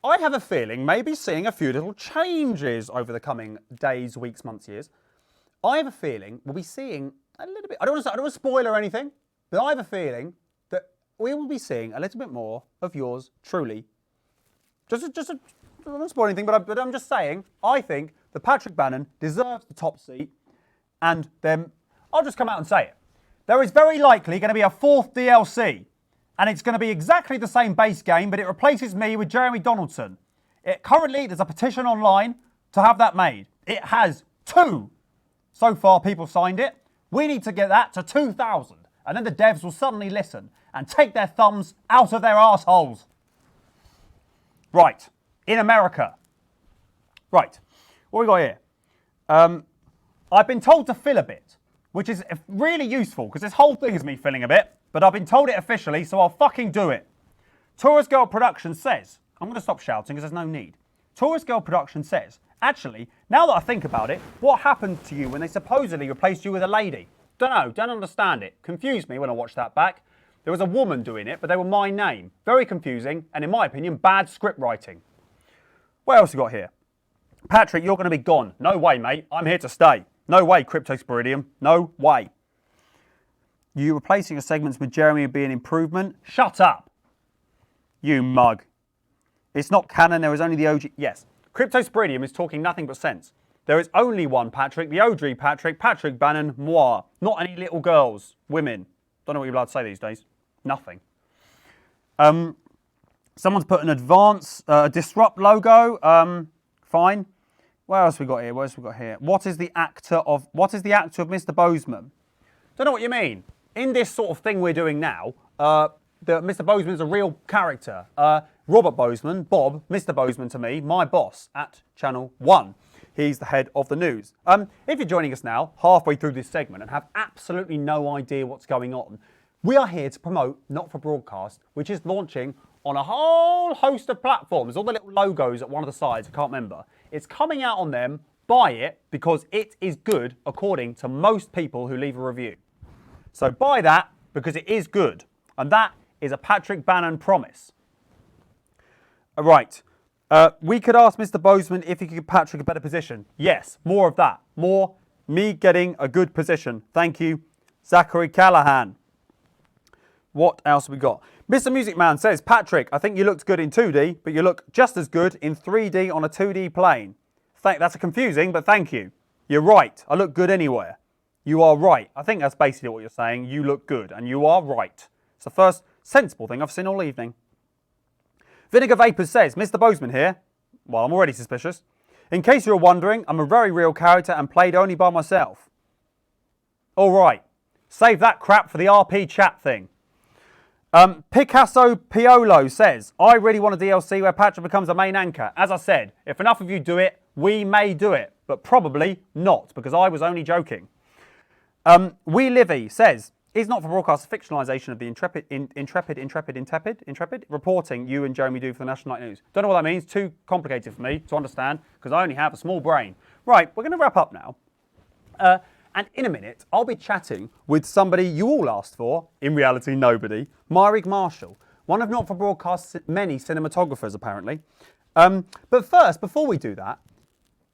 I have a feeling maybe seeing a few little changes over the coming days, weeks, months, years. I have a feeling we'll be seeing a little bit, I don't want to spoil or anything, but I have a feeling that we will be seeing a little bit more of yours truly. I don't want to spoil anything, but I'm just saying, I think that Patrick Bannon deserves the top seat, and then I'll just come out and say it. There is very likely going to be a fourth DLC. And it's going to be exactly the same base game, but it replaces me with Jeremy Donaldson. Currently, there's a petition online to have that made. It has 2. So far, people signed it. We need to get that to 2,000. And then the devs will suddenly listen and take their thumbs out of their arseholes. Right. In America. Right. What we got here? I've been told to fill a bit, which is really useful, because this whole thing is me filling a bit. But I've been told it officially, so I'll fucking do it. Taurus Girl Productions says, I'm going to stop shouting because there's no need. Taurus Girl Productions says, actually, now that I think about it, what happened to you when they supposedly replaced you with a lady? Don't understand it. Confused me when I watched that back. There was a woman doing it, but they were my name. Very confusing, and in my opinion, bad script writing. What else you got here? Patrick, you're going to be gone. No way, mate. I'm here to stay. No way, Cryptosporidium. No way. You replacing your segments with Jeremy would be an improvement. Shut up, you mug. It's not canon, there is only the OG. Yes, Cryptosporidium is talking nothing but sense. There is only one Patrick, the OG Patrick, Patrick Bannon, moi. Not any little girls, women. Don't know what you're allowed to say these days. Nothing. Someone's put an Advance, Disrupt logo. Fine. What else we got here? What is the actor of Mr. Bozeman? Don't know what you mean. In this sort of thing we're doing now, Mr. Bozeman's a real character. Robert Bozeman, Bob, Mr. Bozeman to me, my boss at Channel 1. He's the head of the news. If you're joining us now, halfway through this segment, and have absolutely no idea what's going on, we are here to promote Not For Broadcast, which is launching on a whole host of platforms. All the little logos at one of the sides, I can't remember. It's coming out on them. Buy it because it is good according to most people who leave a review. So buy that because it is good. And that is a Patrick Bannon promise. Right. We could ask Mr. Bozeman if he could give Patrick a better position. Yes, more of that. More me getting a good position. Thank you, Zachary Callahan. What else have we got? Mr. Music Man says, Patrick, I think you looked good in 2D, but you look just as good in 3D on a 2D plane. That's confusing, but thank you. You're right. I look good anywhere. You are right. I think that's basically what you're saying. You look good, and you are right. It's the first sensible thing I've seen all evening. Vinegar Vapors says, Mr. Bozeman here. Well, I'm already suspicious. In case you're wondering, I'm a very real character and played only by myself. All right. Save that crap for the RP chat thing. Picasso Piolo says, I really want a DLC where Patrick becomes a main anchor. As I said, if enough of you do it, we may do it, but probably not, because I was only joking. Wee Livy says, is not for broadcast a fictionalisation of the intrepid reporting you and Jeremy do for the National Night News. Don't know what that means. Too complicated for me to understand, because I only have a small brain. Right, we're going to wrap up now. And in a minute, I'll be chatting with somebody you all asked for, in reality nobody, Myrig Marshall, one of Not For Broadcast's many cinematographers apparently. But first, before we do that,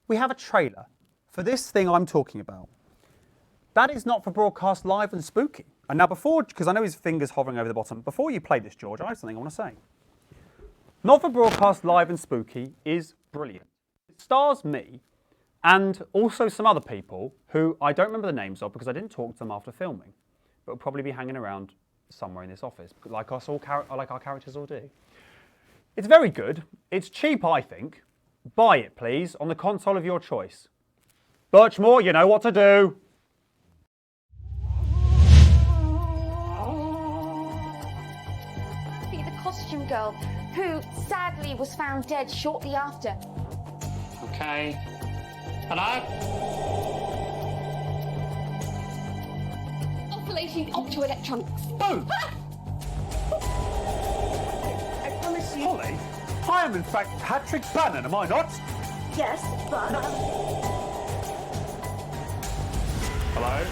we have a trailer for this thing I'm talking about. That is Not For Broadcast Live and Spooky. And now before, because I know his finger's hovering over the bottom, before you play this, George, I have something I want to say. Not For Broadcast Live and Spooky is brilliant. It stars me and also some other people who I don't remember the names of because I didn't talk to them after filming, but will probably be hanging around somewhere in this office, like our characters all do. It's very good. It's cheap, I think. Buy it, please, on the console of your choice. Birchmore, you know what to do. Be the costume girl who sadly was found dead shortly after. Okay. Hello? Oscillating optoelectronics. Boom! I promise you. Holly, I am in fact Patrick Bannon, am I not? Yes, but... Hello?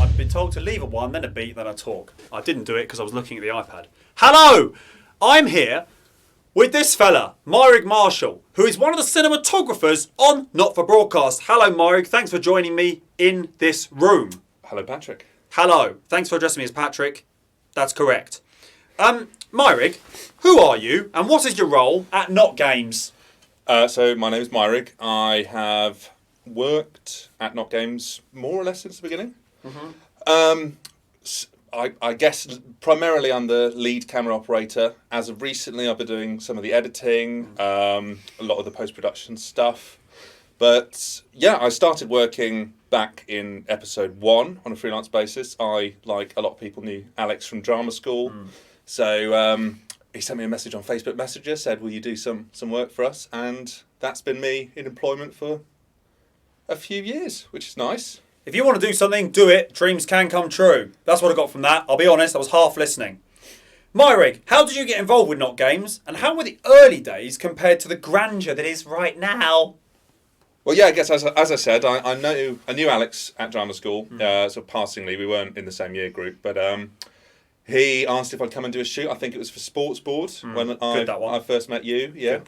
I've been told to leave a 1, then a beat, then a talk. I didn't do it because I was looking at the iPad. Hello! I'm here with this fella, Myrig Marshall, who is one of the cinematographers on Not For Broadcast. Hello, Myrig. Thanks for joining me in this room. Hello, Patrick. Hello. Thanks for addressing me as Patrick. That's correct. Myrig, who are you and what is your role at NotGames? So my name is Myrig. I have worked at NotGames more or less since the beginning. I guess primarily I'm the lead camera operator. As of recently, I've been doing some of the editing, a lot of the post-production stuff. But yeah, I started working back in episode 1 on a freelance basis. I, like a lot of people, knew Alex from drama school. So he sent me a message on Facebook Messenger, said, will you do some work for us? And that's been me in employment for a few years, which is nice. If you want to do something, do it. Dreams can come true. That's what I got from that. I'll be honest, I was half listening. Myrig, how did you get involved with NotGames? And how were the early days compared to the grandeur that is right now? Well, yeah, I guess as I said, I knew Alex at drama school, sort of passingly. We weren't in the same year group, but he asked if I'd come and do a shoot. I think it was for Sports Board when I first met you. Yeah,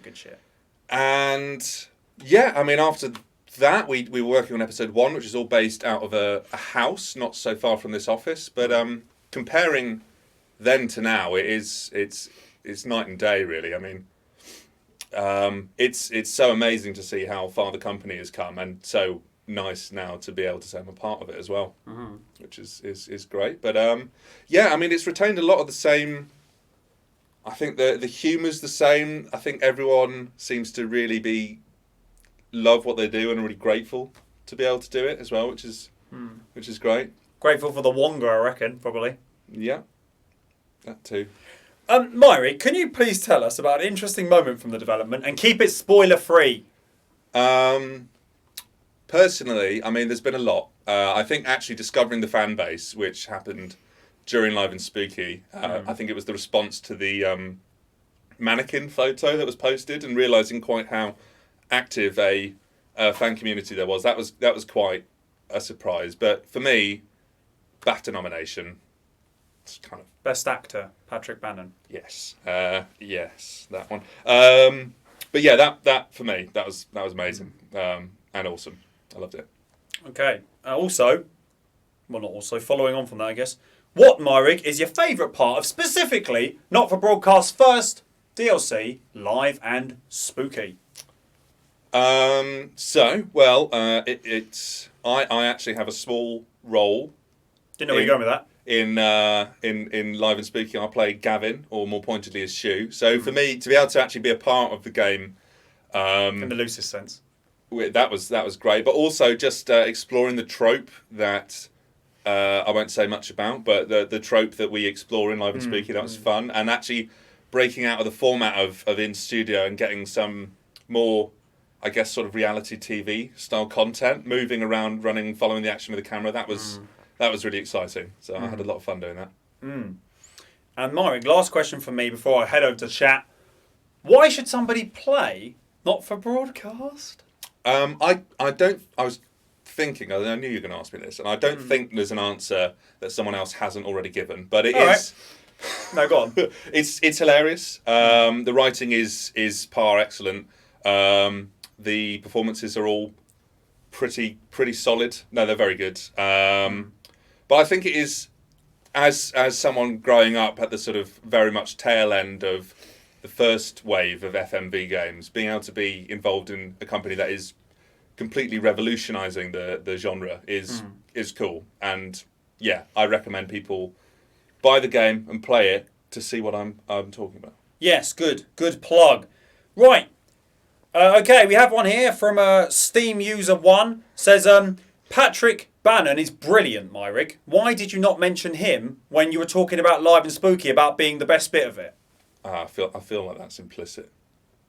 good shit. And yeah, I mean, after that, we were working on episode 1, which is all based out of a house, not so far from this office. But comparing then to now, it's night and day, really. I mean, it's so amazing to see how far the company has come, and so nice now to be able to say I'm a part of it as well, which is great. But yeah, I mean, it's retained a lot of the same. I think the humour's the same. I think everyone seems to really love what they do and are really grateful to be able to do it as well, which is great. Grateful for the Wonga, I reckon, probably. Yeah, that too. Myri, can you please tell us about an interesting moment from the development and keep it spoiler-free? Personally, I mean, there's been a lot. I think actually discovering the fan base, which happened during Live and Spooky, I think it was the response to the mannequin photo that was posted, and realising quite how active a fan community there was. That was quite a surprise. But for me, BAFTA nomination. It's kind of Best Actor, Patrick Bannon. yes, yes, that one. But yeah, that for me, that was amazing and awesome. I loved it. Okay. Also, well, not also, following on from that, I guess. What, Myrig, is your favourite part of specifically Not for Broadcast First DLC Live and Spooky? I actually have a small role. Didn't know where you're going with that. In Live and Spooky, I play Gavin, or more pointedly as Shu. So for me, to be able to actually be a part of the game, in the loosest sense, that was great. But also just exploring the trope that I won't say much about, but the trope that we explore in Live and Spooky, that was fun, and actually breaking out of the format of in studio and getting some more, I guess, sort of reality TV style content, moving around, running, following the action of the camera. That was really exciting. So I had a lot of fun doing that. And Myrig, last question from me before I head over to chat. Why should somebody play Not for Broadcast? I was thinking, I knew you were going to ask me this, and I don't think there's an answer that someone else hasn't already given, but it is. Right. No, go on. It's hilarious. The writing is par excellent. The performances are all pretty solid. No, they're very good. But I think it is, as someone growing up at the sort of very much tail end of the first wave of FMV games, being able to be involved in a company that is completely revolutionising the genre is cool. And yeah, I recommend people buy the game and play it to see what I'm talking about. Yes, good plug. Right. Okay, we have one here from Steam User 1. Says, Patrick Bannon is brilliant, Myrig. Why did you not mention him when you were talking about Live and Spooky, about being the best bit of it? I feel like that's implicit.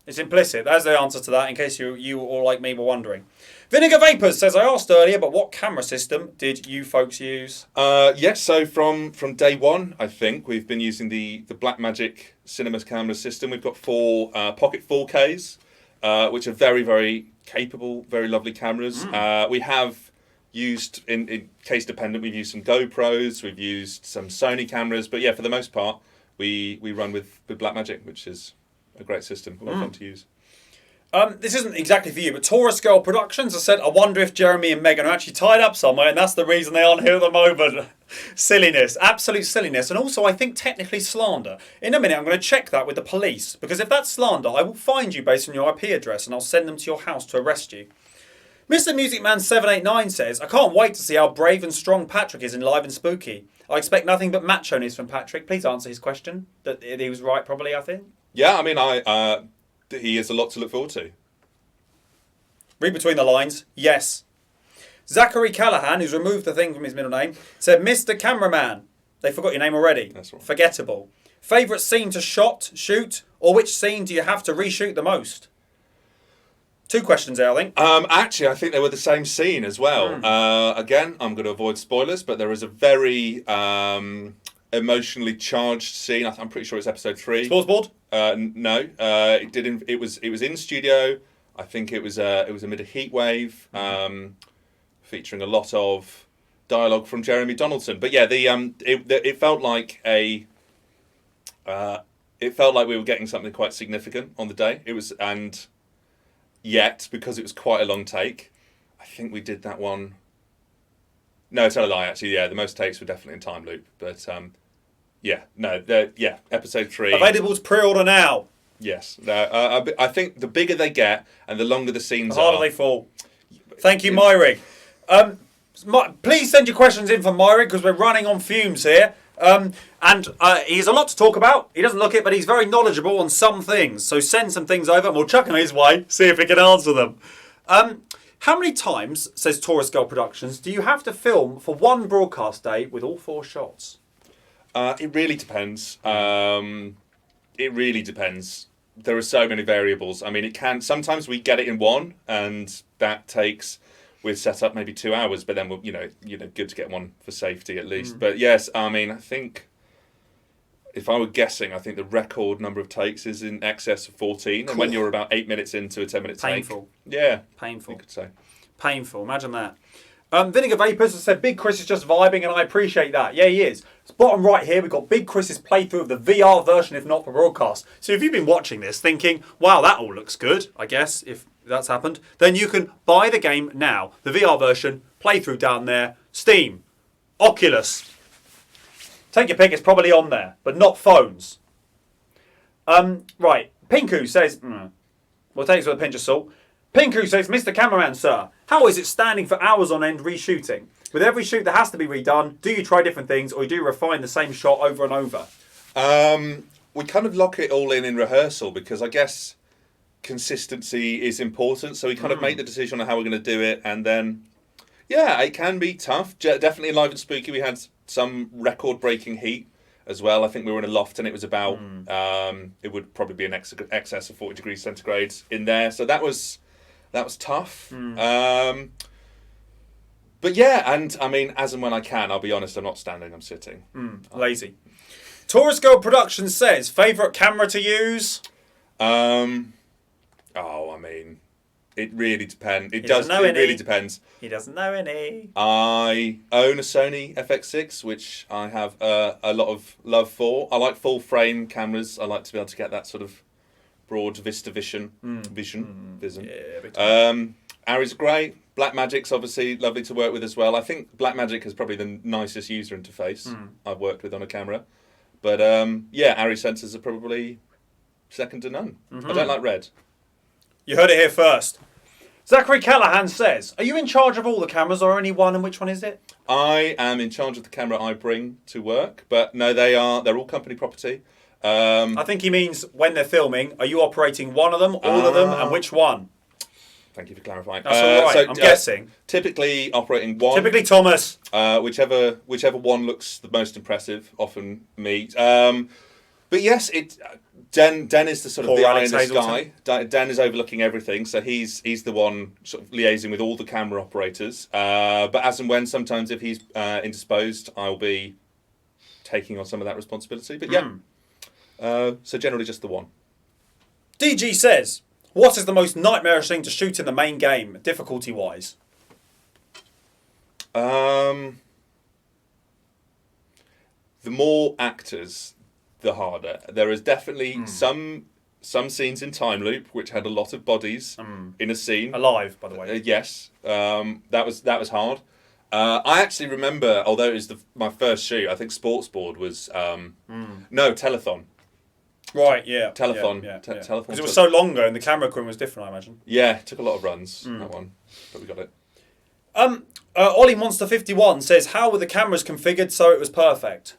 It's implicit. That's the answer to that, in case you all like me were wondering. Vinegar Vapors says, I asked earlier, but what camera system did you folks use? Yes, so from day one, I think, we've been using the Blackmagic Cinema camera system. We've got 4 Pocket 4Ks, which are very, very capable, very lovely cameras. We have used, in case dependent, we've used some GoPros, we've used some Sony cameras, but yeah, for the most part, we run with Blackmagic, which is a great system, a lot of fun to use. This isn't exactly for you, but Taurus Girl Productions has said, I wonder if Jeremy and Megan are actually tied up somewhere, and that's the reason they aren't here at the moment. Silliness, absolute silliness, and also I think technically slander. In a minute, I'm going to check that with the police, because if that's slander, I will find you based on your IP address, and I'll send them to your house to arrest you. Mr. Music Man 789 says, I can't wait to see how brave and strong Patrick is in Live and Spooky. I expect nothing but macho-ness from Patrick. Please answer his question. That he was right, probably, I think. Yeah, I mean, he has a lot to look forward to. Read between the lines. Yes. Zachary Callahan, who's removed the thing from his middle name, said, Mr. Cameraman. They forgot your name already. That's right. Forgettable. Favourite scene to shoot, or which scene do you have to reshoot the most? 2 questions there, I think. Actually, I think they were the same scene as well. Again, I'm going to avoid spoilers, but there is a very emotionally charged scene. I'm pretty sure it's episode 3. Sports board? No, it didn't. It was in studio. I think it was amid a heat wave, featuring a lot of dialogue from Jeremy Donaldson. But yeah, it felt like we were getting something quite significant on the day. It was, and yet because it was quite a long take, I think we did that one. No, tell a lie. Actually, yeah, the most takes were definitely in time loop. But episode 3 available to pre-order now. Yes, I think the bigger they get and the longer the scenes the harder they fall. Thank you, Myrig. Please send your questions in for Myrig because we're running on fumes here. And he has a lot to talk about. He doesn't look it, but he's very knowledgeable on some things. So send some things over and we'll chuck them his way, see if he can answer them. How many times, says Taurus Girl Productions, do you have to film for one broadcast day with all 4 shots? It really depends. It really depends. There are so many variables. I mean, it can. Sometimes we get it in one, and that takes, with setup, maybe 2 hours. But then we'll, good to get one for safety at least. But yes, I mean, I think if I were guessing, I think the record number of takes is in excess of 14. And when you're about 8 minutes into a 10-minute take, Painful. Yeah, Painful. you could say. Painful. Imagine that. Vinegar Vapors has said Big Chris is just vibing, and I appreciate that. Yeah, he is. It's bottom right here. We've got Big Chris's playthrough of the VR version, if not for broadcast. So if you've been watching this thinking, wow, that all looks good, I guess, if that's happened, then you can buy the game now. The VR version, playthrough down there, Steam, Oculus. Take your pick, it's probably on there, but not phones. Right, Pinku says, we'll take this with a pinch of salt. Pinku says, Mr. Cameraman, sir, how is it standing for hours on end reshooting? With every shoot that has to be redone, do you try different things or do you refine the same shot over and over? We kind of lock it all in rehearsal because I guess consistency is important. So we kind of make the decision on how we're going to do it, and then, yeah, it can be tough. Definitely in Live and Spooky, we had some record-breaking heat as well. I think we were in a loft and it was about, it would probably be an excess of 40 degrees centigrade in there. So that was tough. But yeah, and I mean, as and when I can, I'll be honest, I'm not standing, I'm sitting. Lazy. Taurus Girl Productions says, favourite camera to use? I mean, it really depends. It really depends. He doesn't know any. I own a Sony FX6, which I have a lot of love for. I like full frame cameras. I like to be able to get that sort of broad vista vision. Yeah, Arri's great. Blackmagic's obviously lovely to work with as well. I think Blackmagic is probably the nicest user interface I've worked with on a camera. But yeah, Arri sensors are probably second to none. I don't like red. You heard it here first. Zachary Callahan says, are you in charge of all the cameras or only one, and which one is it? I am in charge of the camera I bring to work, but no, they're all company property. I think he means when they're filming, are you operating one of them, all of them, and which one? Thank you for clarifying. That's all right, I'm guessing. Typically operating one. Typically Thomas. Whichever one looks the most impressive, often me. But yes, Den is the sort of the eye in the sky. Den is overlooking everything, so he's the one sort of liaising with all the camera operators. But as and when, sometimes if he's indisposed, I'll be taking on some of that responsibility. But yeah, so generally just the one. DG says, what is the most nightmarish thing to shoot in the main game, difficulty-wise? The more actors, the harder. There is definitely some scenes in time loop which had a lot of bodies in a scene. Alive, by the way. Yes, that was hard. I actually remember, although it was my first shoot, I think Sportsboard was no Telethon. Right, yeah. Telethon. Telethon. Because it was so long ago and the camera equipment was different, I imagine. Yeah, it took a lot of runs, that one. But we got it. Ollie Monster 51 says, how were the cameras configured so it was perfect?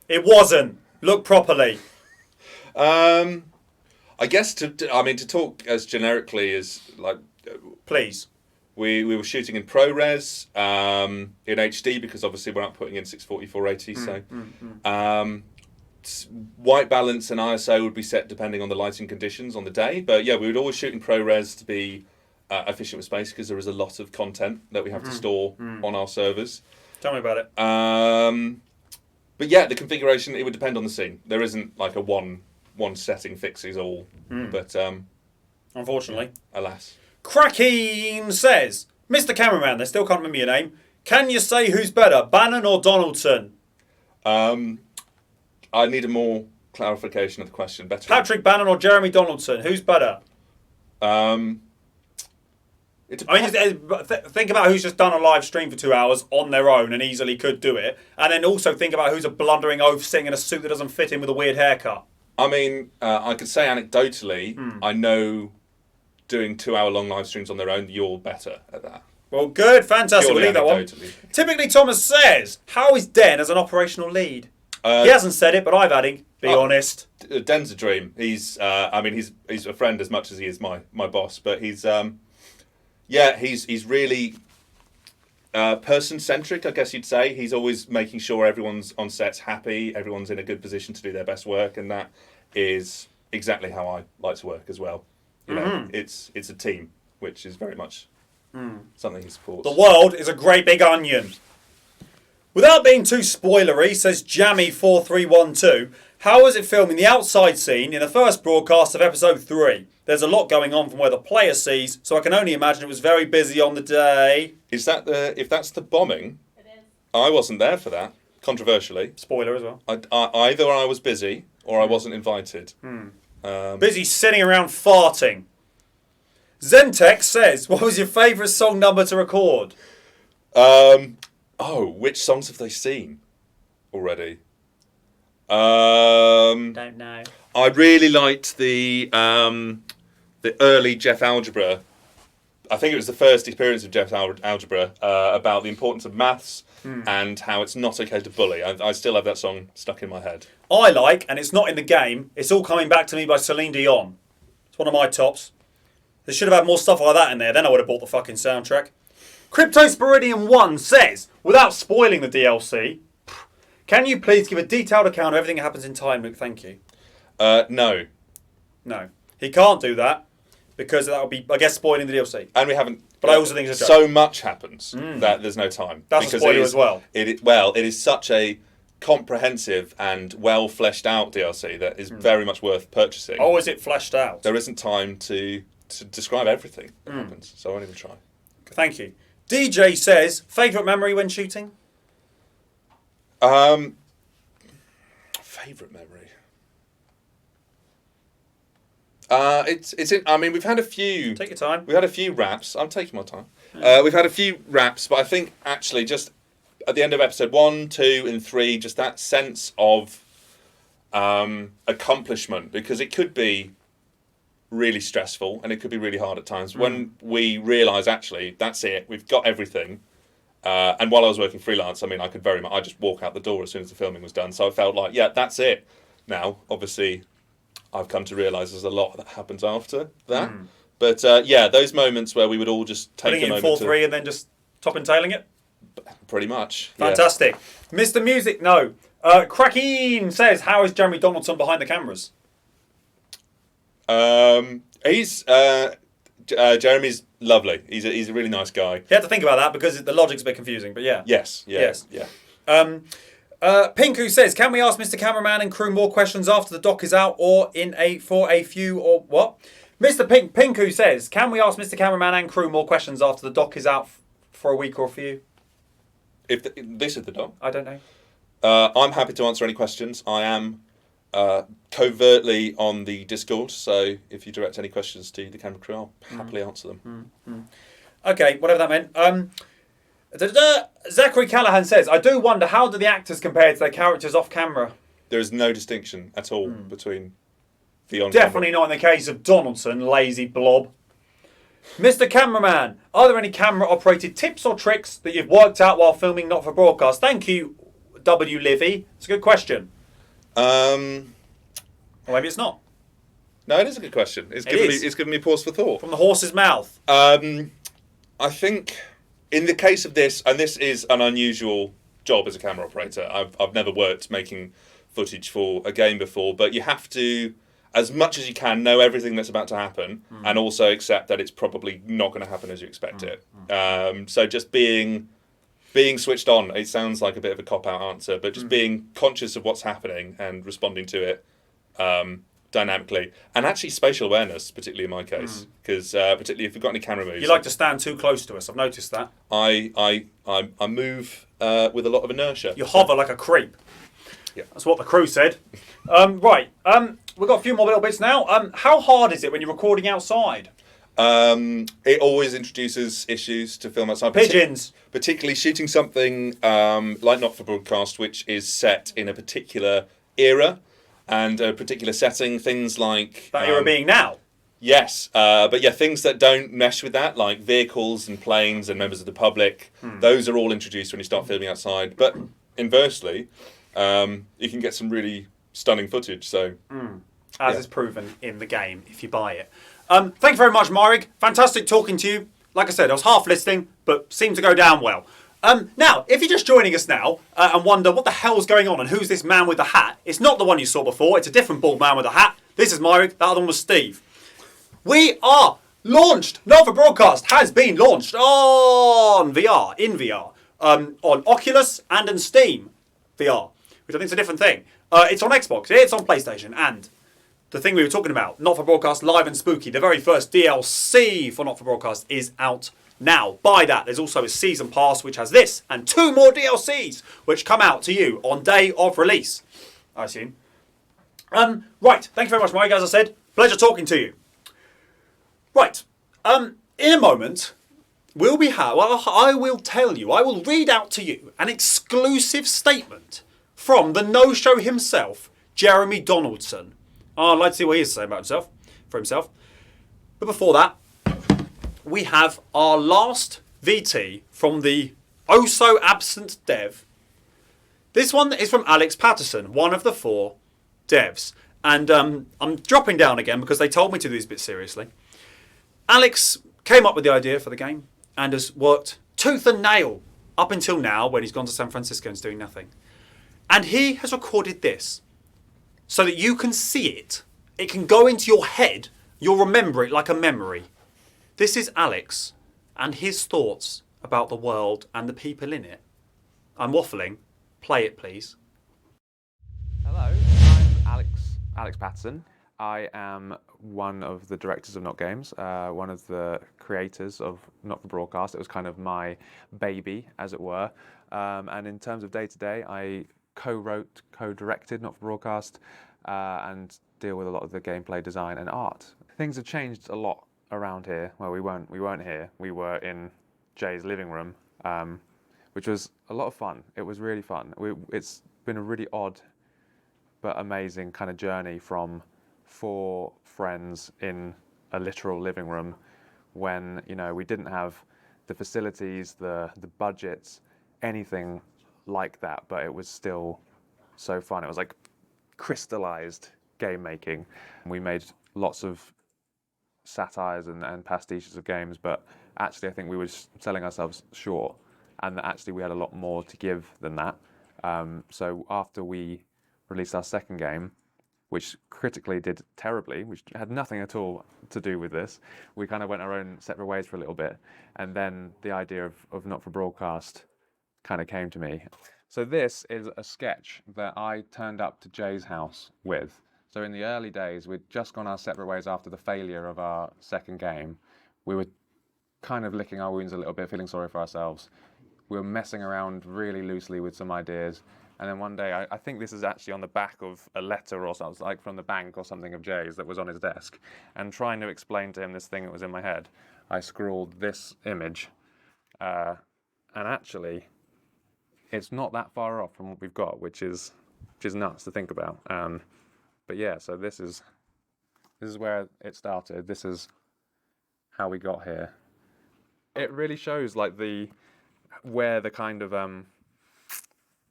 It wasn't. Look properly. I guess to talk as generically as like. Please. We were shooting in ProRes, in HD because obviously we're not putting in 640 so. White balance and ISO would be set depending on the lighting conditions on the day. But yeah, we would always shoot in ProRes to be efficient with space because there is a lot of content that we have to store on our servers. Tell me about it. But yeah, the configuration, it would depend on the scene. There isn't like a one setting fixes all. But unfortunately. Alas. Cracking says, Mr. Cameraman, they still can't remember your name. Can you say who's better, Bannon or Donaldson? I need a more clarification of the question. Better. Patrick Bannon or Jeremy Donaldson? Who's better? Think about who's just done a live stream for 2 hours on their own and easily could do it. And then also think about who's a blundering oaf sitting in a suit that doesn't fit him with a weird haircut. I mean, I could say anecdotally, I know doing 2 hour long live streams on their own, you're better at that. Well, good. Fantastic. We'll leave that one. Typically, Thomas says, how is Den as an operational lead? He hasn't said it, but I've added. Be honest. Den's a dream. He's a friend as much as he is my boss. But he's Yeah, he's really person-centric, I guess you'd say. He's always making sure everyone's on set's happy, everyone's in a good position to do their best work, and that is exactly how I like to work as well. You know, it's a team, which is very much something he supports. The world is a great big onion. Without being too spoilery, says Jammy4312, how was it filming the outside scene in the first broadcast of episode 3? There's a lot going on from where the player sees, so I can only imagine it was very busy on the day. Is that if that's the bombing? It is. I wasn't there for that, controversially. Spoiler as well. Either I was busy or I wasn't invited. Busy sitting around farting. Zentex says, what was your favourite song number to record? Which songs have they seen already? Don't know. I really liked the early Jeff Algebra. I think it was the first experience of Jeff Algebra about the importance of maths and how it's not okay to bully. I still have that song stuck in my head. I like, and it's not in the game, It's All Coming Back to Me by Celine Dion. It's one of my tops. They should have had more stuff like that in there, then I would have bought the fucking soundtrack. CryptoSporidium1 says, without spoiling the DLC, can you please give a detailed account of everything that happens in Time Loop? Thank you. No. No. He can't do that because that would be, I guess, spoiling the DLC. And we haven't... But I also think it's a joke. So much happens that there's no time. That's a spoiler as well. It is such a comprehensive and well fleshed out DLC that is very much worth purchasing. Oh, is it fleshed out? There isn't time to describe everything that happens, so I won't even try. Thank you. DJ says, favourite memory when shooting? Favourite memory? I mean, we've had a few... Take your time. We had a few raps. I'm taking my time. We've had a few raps, but I think actually just at the end of episode 1, 2 and 3, just that sense of accomplishment, because it could be really stressful and it could be really hard at times. When we realise, actually, that's it, we've got everything. And while I was working freelance, I mean, I just walk out the door as soon as the filming was done. So I felt like, yeah, that's it. Now, obviously, I've come to realise there's a lot that happens after that. But yeah, those moments where we would all just take a moment to... 4-3 and then just top and tailing it? Pretty much. Fantastic. Yeah. Mr. Music, no. Crackeen says, how is Jeremy Donaldson behind the cameras? Jeremy's lovely. He's a really nice guy. You had to think about that because the logic's a bit confusing, but yeah. Yes. Pinku says, can we ask Mr. Cameraman and crew more questions after the doc is out or for a few or what? Mr. Pinku says, can we ask Mr. Cameraman and crew more questions after the doc is out for a week or a few? If this is the doc? I don't know. I'm happy to answer any questions. I am covertly on the Discord, so if you direct any questions to the camera crew, I'll happily answer them. Okay, whatever that meant. Zachary Callahan says, I do wonder, how do the actors compare to their characters off camera? There is no distinction at all between the on Definitely not in the case of Donaldson, lazy blob. Mr. Cameraman, are there any camera-operated tips or tricks that you've worked out while filming Not for Broadcast? Thank you, W. Livy. It's a good question. Or maybe it's not. No, it is a good question. It's given me pause for thought. From the horse's mouth. I think in the case of this, and this is an unusual job as a camera operator, I've never worked making footage for a game before, but you have to, as much as you can, know everything that's about to happen and also accept that it's probably not going to happen as you expect it. So just being switched on, it sounds like a bit of a cop-out answer, but just being conscious of what's happening and responding to it dynamically. And actually spatial awareness, particularly in my case, because particularly if you've got any camera moves. You like to stand too close to us, I've noticed that. I move with a lot of inertia. You hover like a creep. Yeah. That's what the crew said. Right, we've got a few more little bits now. How hard is it when you're recording outside? It always introduces issues to film outside. Pigeons. Particularly shooting something like Not for Broadcast, which is set in a particular era and a particular setting. Things like... That era being now? Yes. But yeah, things that don't mesh with that, like vehicles and planes and members of the public, those are all introduced when you start filming outside. But inversely, you can get some really stunning footage. So, As is proven in the game, if you buy it. Thank you very much, Marig. Fantastic talking to you. like I said, I was half listening, but seemed to go down well. Now, if you're just joining us now and wonder what the hell's going on and who's this man with the hat, it's not the one you saw before. It's a different bald man with a hat. This is Myrick. That other one was Steve. We are launched. Not for Broadcast has been launched on VR, in VR, on Oculus and in Steam VR, which I think is a different thing. It's on Xbox, it's on PlayStation, and the thing we were talking about, Not for Broadcast Live and Spooky, the very first DLC for Not for Broadcast is out now. Buy that. There's also a season pass which has this and 2 more DLCs which come out to you on day of release, I assume. Right, thank you very much, Mike. As I said, pleasure talking to you. Right, in a moment, I will tell you, I will read out to you an exclusive statement from the no-show himself, Jeremy Donaldson. I'd like to see what he has to say about himself. But before that, we have our last VT from the oh-so-absent dev. This one is from Alex Patterson, one of the 4 devs. And I'm dropping down again because they told me to do this a bit seriously. Alex came up with the idea for the game and has worked tooth and nail up until now when he's gone to San Francisco and is doing nothing. And he has recorded this so that you can see it. It can go into your head. You'll remember it like a memory. This is Alex and his thoughts about the world and the people in it. I'm waffling. Play it, please. Hello, I'm Alex Patterson. I am one of the directors of NotGames, one of the creators of Not for Broadcast. It was kind of my baby, as it were. And in terms of day-to-day, I co-wrote, co-directed Not for Broadcast, and deal with a lot of the gameplay design and art. Things have changed a lot around here. Well, we weren't here. We were in Jay's living room, which was a lot of fun. It was really fun. It's been a really odd but amazing kind of journey from 4 friends in a literal living room when, you know, we didn't have the facilities, the budgets, anything like that, but it was still so fun. It was like crystallized game making. We made lots of satires and pastiches of games, but actually I think we were selling ourselves short, and that actually we had a lot more to give than that. So after we released our second game, which critically did terribly, which had nothing at all to do with this, we kind of went our own separate ways for a little bit, and then the idea of Not for Broadcast kind of came to me. So this is a sketch that I turned up to Jay's house with. So in the early days, we'd just gone our separate ways after the failure of our second game. We were kind of licking our wounds a little bit, feeling sorry for ourselves. We were messing around really loosely with some ideas. And then one day, I think this is actually on the back of a letter or something, like from the bank or something of Jay's that was on his desk. And trying to explain to him this thing that was in my head, I scrawled this image. And actually, it's not that far off from what we've got, which is nuts to think about. But yeah, so this is where it started. This is how we got here. It really shows like where the kind of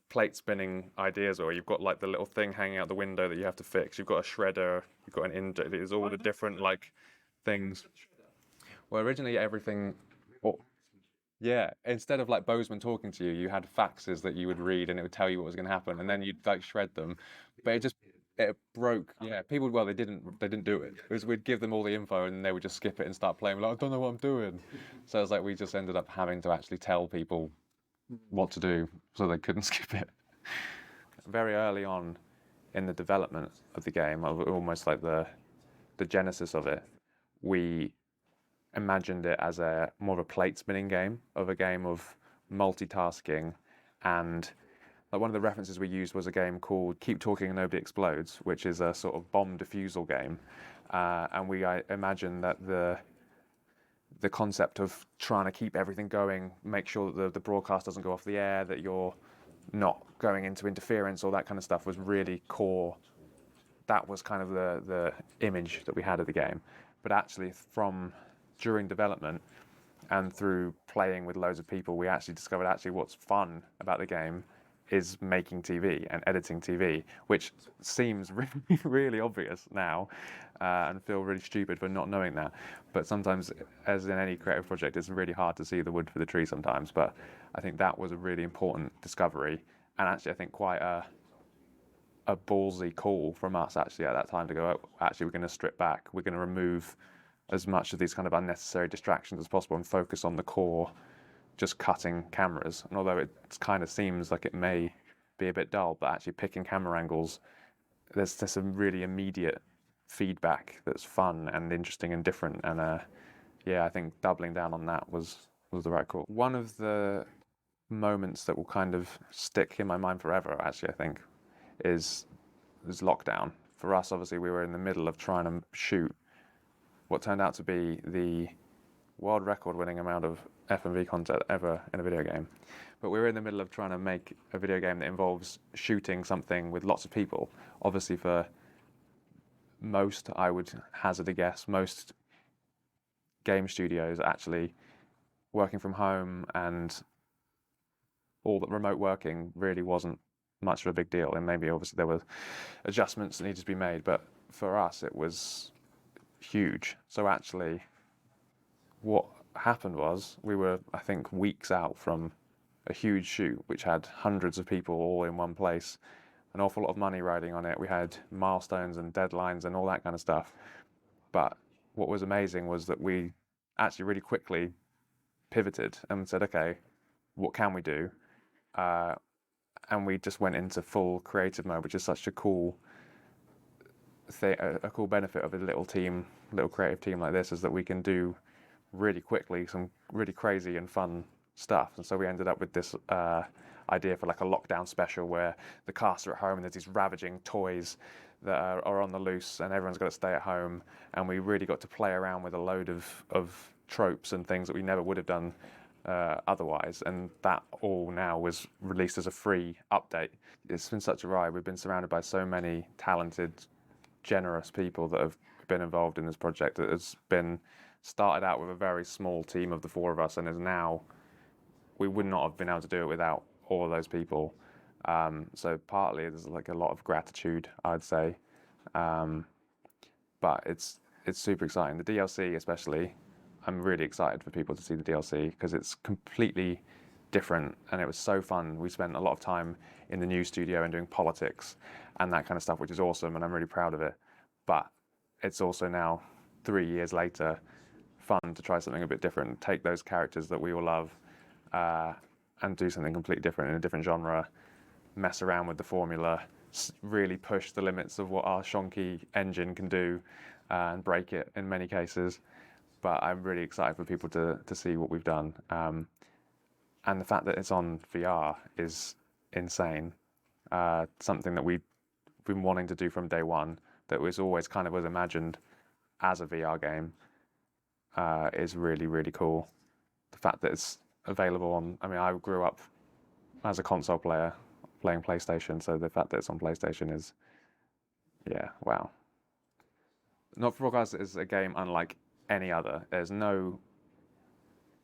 plate spinning ideas are. You've got like the little thing hanging out the window that you have to fix. You've got a shredder. You've got an inject. There's all the different like things. Well, originally everything. Yeah, instead of like Bozeman talking to you, you had faxes that you would read and it would tell you what was going to happen, and then you'd like shred them. But it broke. Yeah, people. Well, they didn't do it. We'd give them all the info and they would just skip it and start playing. We're like, I don't know what I'm doing. So it's like we just ended up having to actually tell people what to do so they couldn't skip it. Very early on in the development of the game, almost like the genesis of it, we imagined it as more of a plate spinning game, of a game of multitasking, and like one of the references we used was a game called Keep Talking and Nobody Explodes, which is a sort of bomb defusal game, and we imagined that the concept of trying to keep everything going, make sure that the broadcast doesn't go off the air, that you're not going into interference, all that kind of stuff was really core. That was kind of the image that we had of the game. But actually during development and through playing with loads of people, we actually discovered what's fun about the game is making TV and editing TV, which seems really, really obvious now, and feel really stupid for not knowing that. But sometimes, as in any creative project, it's really hard to see the wood for the tree sometimes. But I think that was a really important discovery, and actually I think quite a ballsy call from us actually at that time to go, oh, actually we're going to strip back, we're going to remove as much of these kind of unnecessary distractions as possible and focus on the core, just cutting cameras. And although it kind of seems like it may be a bit dull, but actually picking camera angles, there's some really immediate feedback that's fun and interesting and different. And yeah, I think doubling down on that was the right call. One of the moments that will kind of stick in my mind forever, actually, I think, is lockdown. For us, obviously, we were in the middle of trying to shoot what turned out to be the world record-winning amount of F&V content ever in a video game. But we were in the middle of trying to make a video game that involves shooting something with lots of people. Obviously, for most, I would hazard a guess, most game studios actually working from home and all that remote working really wasn't much of a big deal. And maybe obviously there were adjustments that needed to be made, but for us it was huge. So actually what happened was we were, I think, weeks out from a huge shoot which had hundreds of people all in one place, an awful lot of money riding on it. We had milestones and deadlines and all that kind of stuff. But what was amazing was that we actually really quickly pivoted and said, okay, what can we do? And we just went into full creative mode, which is such a cool thing, a cool benefit of a little creative team like this, is that we can do really quickly some really crazy and fun stuff. And so we ended up with this idea for like a lockdown special where the cast are at home and there's these ravaging toys that are on the loose and everyone's got to stay at home. And we really got to play around with a load of tropes and things that we never would have done otherwise, and that all now was released as a free update. It's been such a ride. We've been surrounded by so many talented, generous people that have been involved in this project. It has been started out with a very small team of the four of us, and is now, we would not have been able to do it without all of those people. So partly there's like a lot of gratitude, I'd say, but it's super exciting. The DLC especially, I'm really excited for people to see the DLC because it's completely different and it was so fun. We spent a lot of time in the new studio and doing politics and that kind of stuff, which is awesome, and I'm really proud of it. But it's also now, 3 years later, fun to try something a bit different, take those characters that we all love and do something completely different in a different genre, mess around with the formula, really push the limits of what our shonky engine can do and break it in many cases. But I'm really excited for people to see what we've done. And the fact that it's on VR is insane. Something that we've been wanting to do from day one, that was always kind of was imagined as a VR game, is really, really cool. The fact that it's available on, I mean, I grew up as a console player playing PlayStation, so the fact that it's on PlayStation is, yeah, wow. Not for Broadcast is a game unlike any other. There's no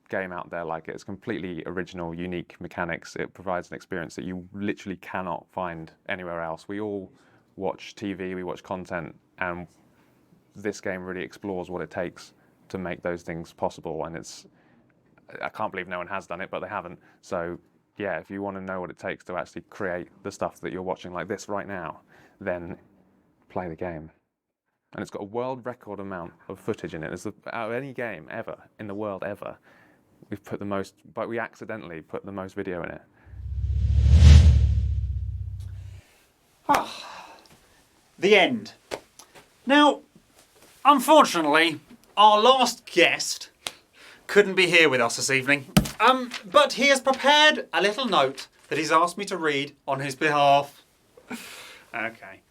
game out there like it. It's completely original, unique mechanics. It provides an experience that you literally cannot find anywhere else. We all watch TV, we watch content, and this game really explores what it takes to make those things possible. And it's, I can't believe no one has done it, but they haven't. So yeah, if you want to know what it takes to actually create the stuff that you're watching like this right now, then play the game. And it's got a world record amount of footage in it. It's out of any game ever in the world ever. We've put the most, but we accidentally put the most video in it. The end. Now, unfortunately, our last guest couldn't be here with us this evening. But he has prepared a little note that he's asked me to read on his behalf. Okay.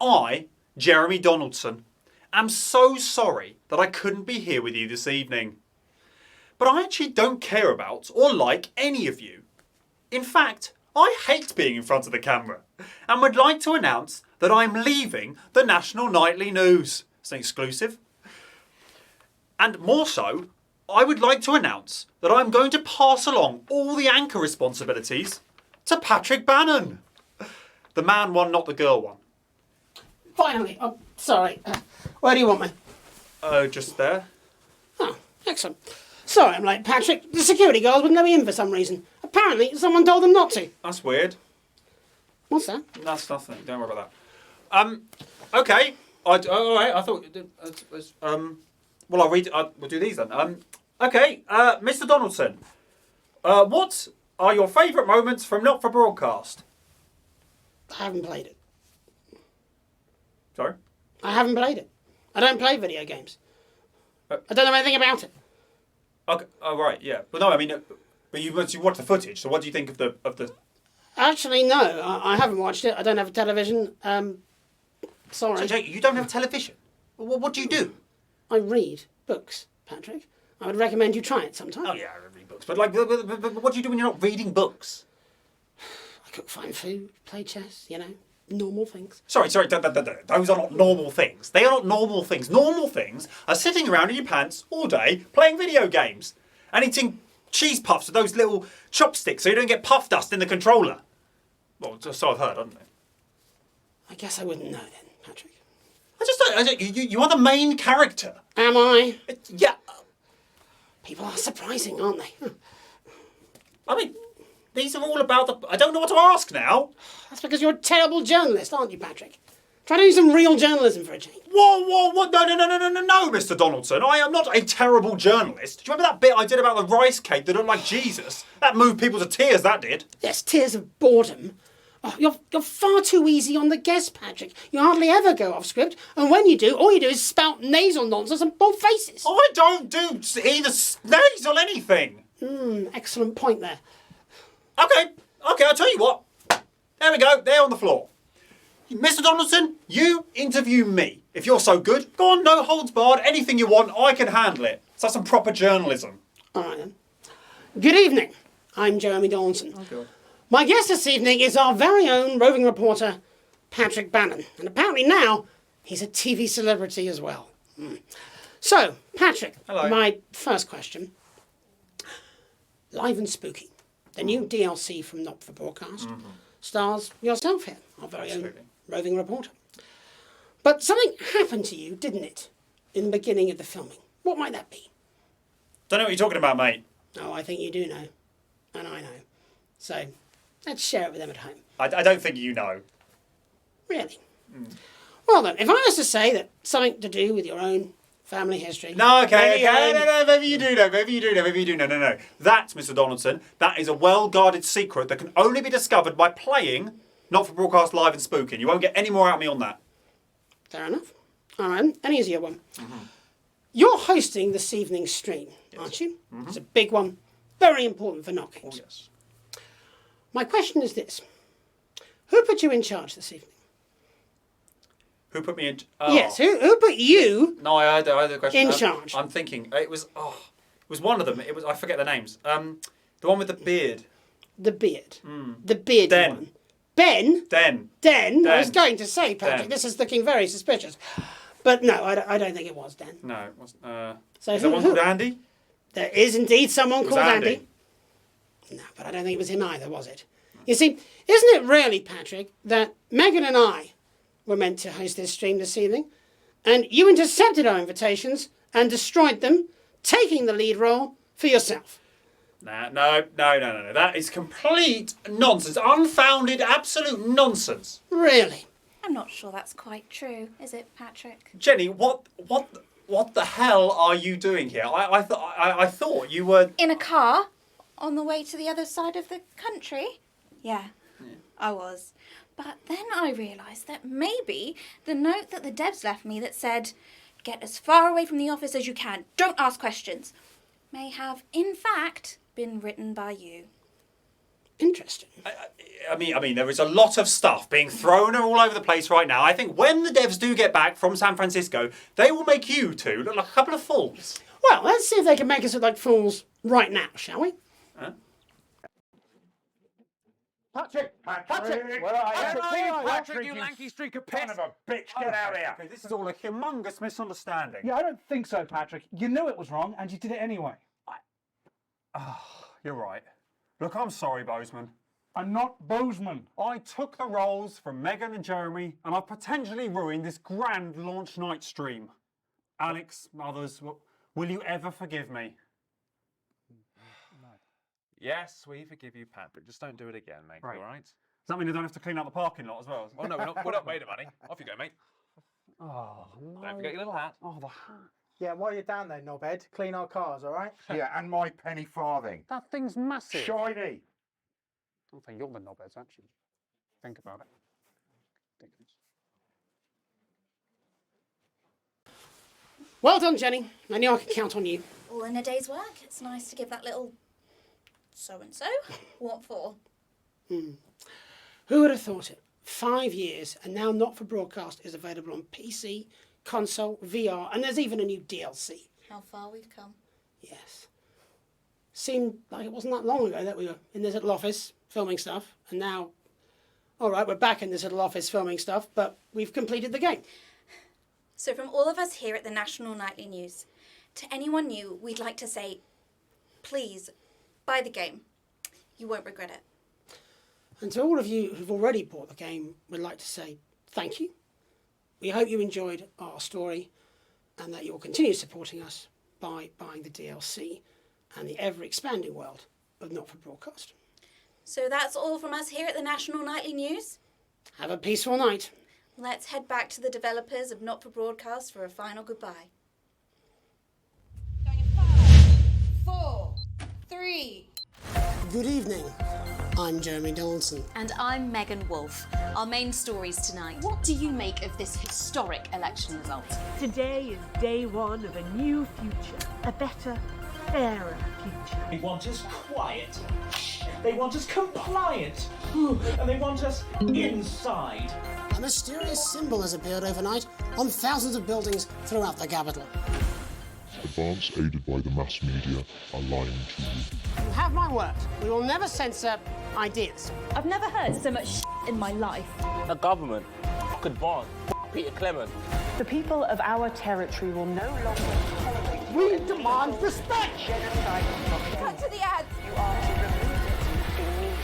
I, Jeremy Donaldson, am so sorry that I couldn't be here with you this evening. But I actually don't care about or like any of you. In fact, I hate being in front of the camera and would like to announce that I'm leaving the National Nightly News. It's an exclusive. And more so, I would like to announce that I'm going to pass along all the anchor responsibilities to Patrick Bannon. The man one, not the girl one. Finally. Oh, sorry. Where do you want me? Just there. Oh, excellent. Sorry I'm late, Patrick. The security guards wouldn't let me in for some reason. Apparently, someone told them not to. That's weird. What's that? That's nothing. Don't worry about that. Okay. All right. I thought. Well, I'll read. We'll do these then. Okay. Mr. Donaldson. What are your favourite moments from Not for Broadcast? I haven't played it. Sorry. I haven't played it. I don't play video games. I don't know anything about it. Okay. Oh, right. Yeah. But no, I mean, but you watched the footage. So what do you think of the? Actually, no. I haven't watched it. I don't have a television. Sorry. So you don't have television? What do you do? I read books, Patrick. I would recommend you try it sometime. Oh yeah, I read books. But like, but what do you do when you're not reading books? I cook fine food, play chess. You know, normal things. Sorry. Those are not normal things. They are not normal things. Normal things are sitting around in your pants all day playing video games and eating cheese puffs with those little chopsticks so you don't get puff dust in the controller. Well, so I've heard, haven't I? I guess I wouldn't know then, Patrick. You are the main character. Am I? Yeah. People are surprising, aren't they? I mean, these are all about the... I don't know what to ask now. That's because you're a terrible journalist, aren't you, Patrick? Try to do some real journalism for a change. Whoa. No, Mr. Donaldson. I am not a terrible journalist. Do you remember that bit I did about the rice cake that looked like Jesus? That moved people to tears, that did. Yes, tears of boredom. Oh, you're far too easy on the guess, Patrick. You hardly ever go off script, and when you do, all you do is spout nasal nonsense and pull faces. I don't do either nasal anything. Excellent point there. Okay, I'll tell you what. There we go, there on the floor. Mr. Donaldson, you interview me. If you're so good, go on, no holds barred, anything you want, I can handle it. So that's some proper journalism. All right then. Good evening. I'm Jeremy Donaldson. Oh, God. My guest this evening is our very own roving reporter, Patrick Bannon. And apparently now, he's a TV celebrity as well. So, Patrick, hello. My first question. Live and Spooky, the new DLC from Not for Broadcast, stars yourself here, our very own roving reporter. But something happened to you, didn't it, in the beginning of the filming? What might that be? Don't know what you're talking about, mate. Oh, I think you do know. And I know. So, let's share it with them at home. I don't think you know. Really? Well then, if I was to say that something to do with your own family history... No, okay. No, maybe you do know. No. That, Mr. Donaldson, that is a well-guarded secret that can only be discovered by playing Not for Broadcast Live and Spooking. You won't get any more out of me on that. Fair enough. All right, an easier one. You're hosting this evening's stream, aren't you? It's a big one, very important for NotGames. Oh, yes. My question is this. Who put you in charge this evening? Who put me in? Yes, who put you No, I had a question. in charge? I'm thinking, it was one of them. It was, I forget the names. The one with the beard. The beard. The bearded one. Ben? Den? I was going to say, Patrick, this is looking very suspicious. But no, I don't think it was Dan. No, it wasn't. So is there one called Andy? There is indeed someone called Andy. No, but I don't think it was him either, was it? You see, isn't it really, Patrick, that Megan and I were meant to host this stream this evening, and you intercepted our invitations and destroyed them, taking the lead role for yourself? No. That is complete nonsense. Unfounded, absolute nonsense. Really? I'm not sure that's quite true, is it, Patrick? Jenny, what the hell are you doing here? I thought you were... In a car? On the way to the other side of the country? Yeah, I was. But then I realised that maybe the note that the devs left me that said, get as far away from the office as you can, don't ask questions, may have, in fact, been written by you. Interesting. I mean, there is a lot of stuff being thrown all over the place right now. I think when the devs do get back from San Francisco, they will make you two look like a couple of fools. Well, let's see if they can make us look like fools right now, shall we? Huh? Patrick! Patrick! Where are you? Where are you, Patrick, you lanky streak of piss! Son of a bitch, get out here! Okay, this is all a humongous misunderstanding. Yeah, I don't think so, Patrick. You knew it was wrong, and you did it anyway. You're right. Look, I'm sorry, Bozeman. I'm not Bozeman. I took the roles from Megan and Jeremy, and I've potentially ruined this grand launch night stream. Alex, others, will you ever forgive me? Yes, we forgive you, Patrick. Just don't do it again, mate. Right. All right? Does that mean I don't have to clean out the parking lot as well? Oh no, we're not made of money. Off you go, mate. Oh, no. Don't forget your little hat. Oh, the hat. Yeah, while you're down there, knobhead, clean our cars, all right? Yeah, and my penny farthing. That thing's massive. Shiny. I think you're the knobheads, actually. Think about it. Ridiculous. Well done, Jenny. I knew I could count on you. All in a day's work. It's nice to give that little so-and-so. What for? Who would have thought it? 5 years, and now Not For Broadcast is available on PC, console, VR, and there's even a new DLC. How far we've come. Yes. Seemed like it wasn't that long ago that we were in this little office filming stuff, and now, all right, we're back in this little office filming stuff, but we've completed the game. So from all of us here at the National Nightly News, to anyone new, we'd like to say, please, buy the game. You won't regret it. And to all of you who've already bought the game, we'd like to say thank you. We hope you enjoyed our story and that you'll continue supporting us by buying the DLC and the ever-expanding world of Not For Broadcast. So that's all from us here at the National Nightly News. Have a peaceful night. Let's head back to the developers of Not For Broadcast for a final goodbye. Going in 5, 4, 3. Good evening. I'm Jeremy Donaldson. And I'm Megan Wolfe. Our main stories tonight. What do you make of this historic election result? Today is day one of a new future, a better, fairer future. They want us quiet. They want us compliant. And they want us inside. A mysterious symbol has appeared overnight on thousands of buildings throughout the capital. Advance aided by the mass media are lying to you. You have my word. We will never censor ideas. I've never heard so much in my life. The government. Good boss. Peter Clement. The people of our territory will no longer tolerate. We demand respect! Cut to the ads. You are to remove it immediately.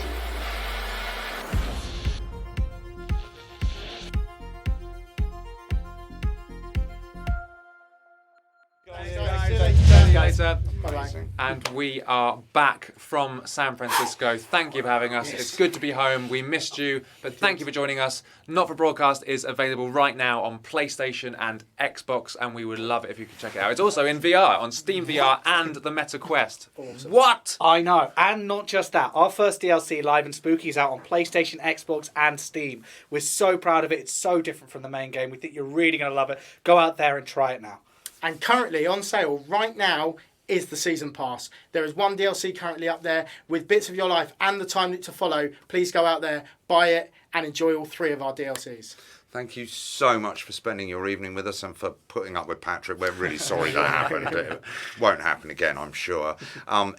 And we are back from San Francisco. Thank you for having us. It's good to be home. We missed you, but thank you for joining us. Not For Broadcast is available right now on PlayStation and Xbox, and we would love it if you could check it out. It's also in VR, on Steam VR and the Meta Quest. Awesome. What? I know. And not just that. Our first DLC, Live and Spooky, is out on PlayStation, Xbox, and Steam. We're so proud of it. It's so different from the main game. We think you're really going to love it. Go out there and try it now. And currently on sale right now is the Season Pass. There is one DLC currently up there with bits of your life and the time to follow. Please go out there, buy it, and enjoy all 3 of our DLCs. Thank you so much for spending your evening with us and for putting up with Patrick. We're really sorry that happened. It won't happen again, I'm sure.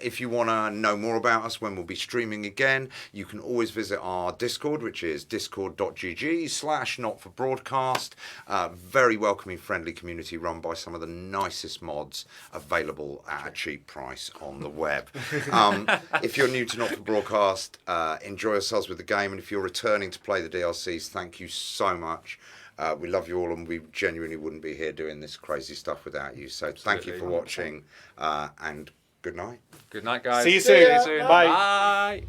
If you want to know more about us when we'll be streaming again, you can always visit our Discord, which is discord.gg/notforbroadcast. Very welcoming, friendly community run by some of the nicest mods available at a cheap price on the web. If you're new to Not For Broadcast, enjoy yourselves with the game. And if you're returning to play the DLCs, thank you so much. We love you all, and we genuinely wouldn't be here doing this crazy stuff without you. So thank you for watching, and good night. Good night, guys. See you soon. Bye. Bye.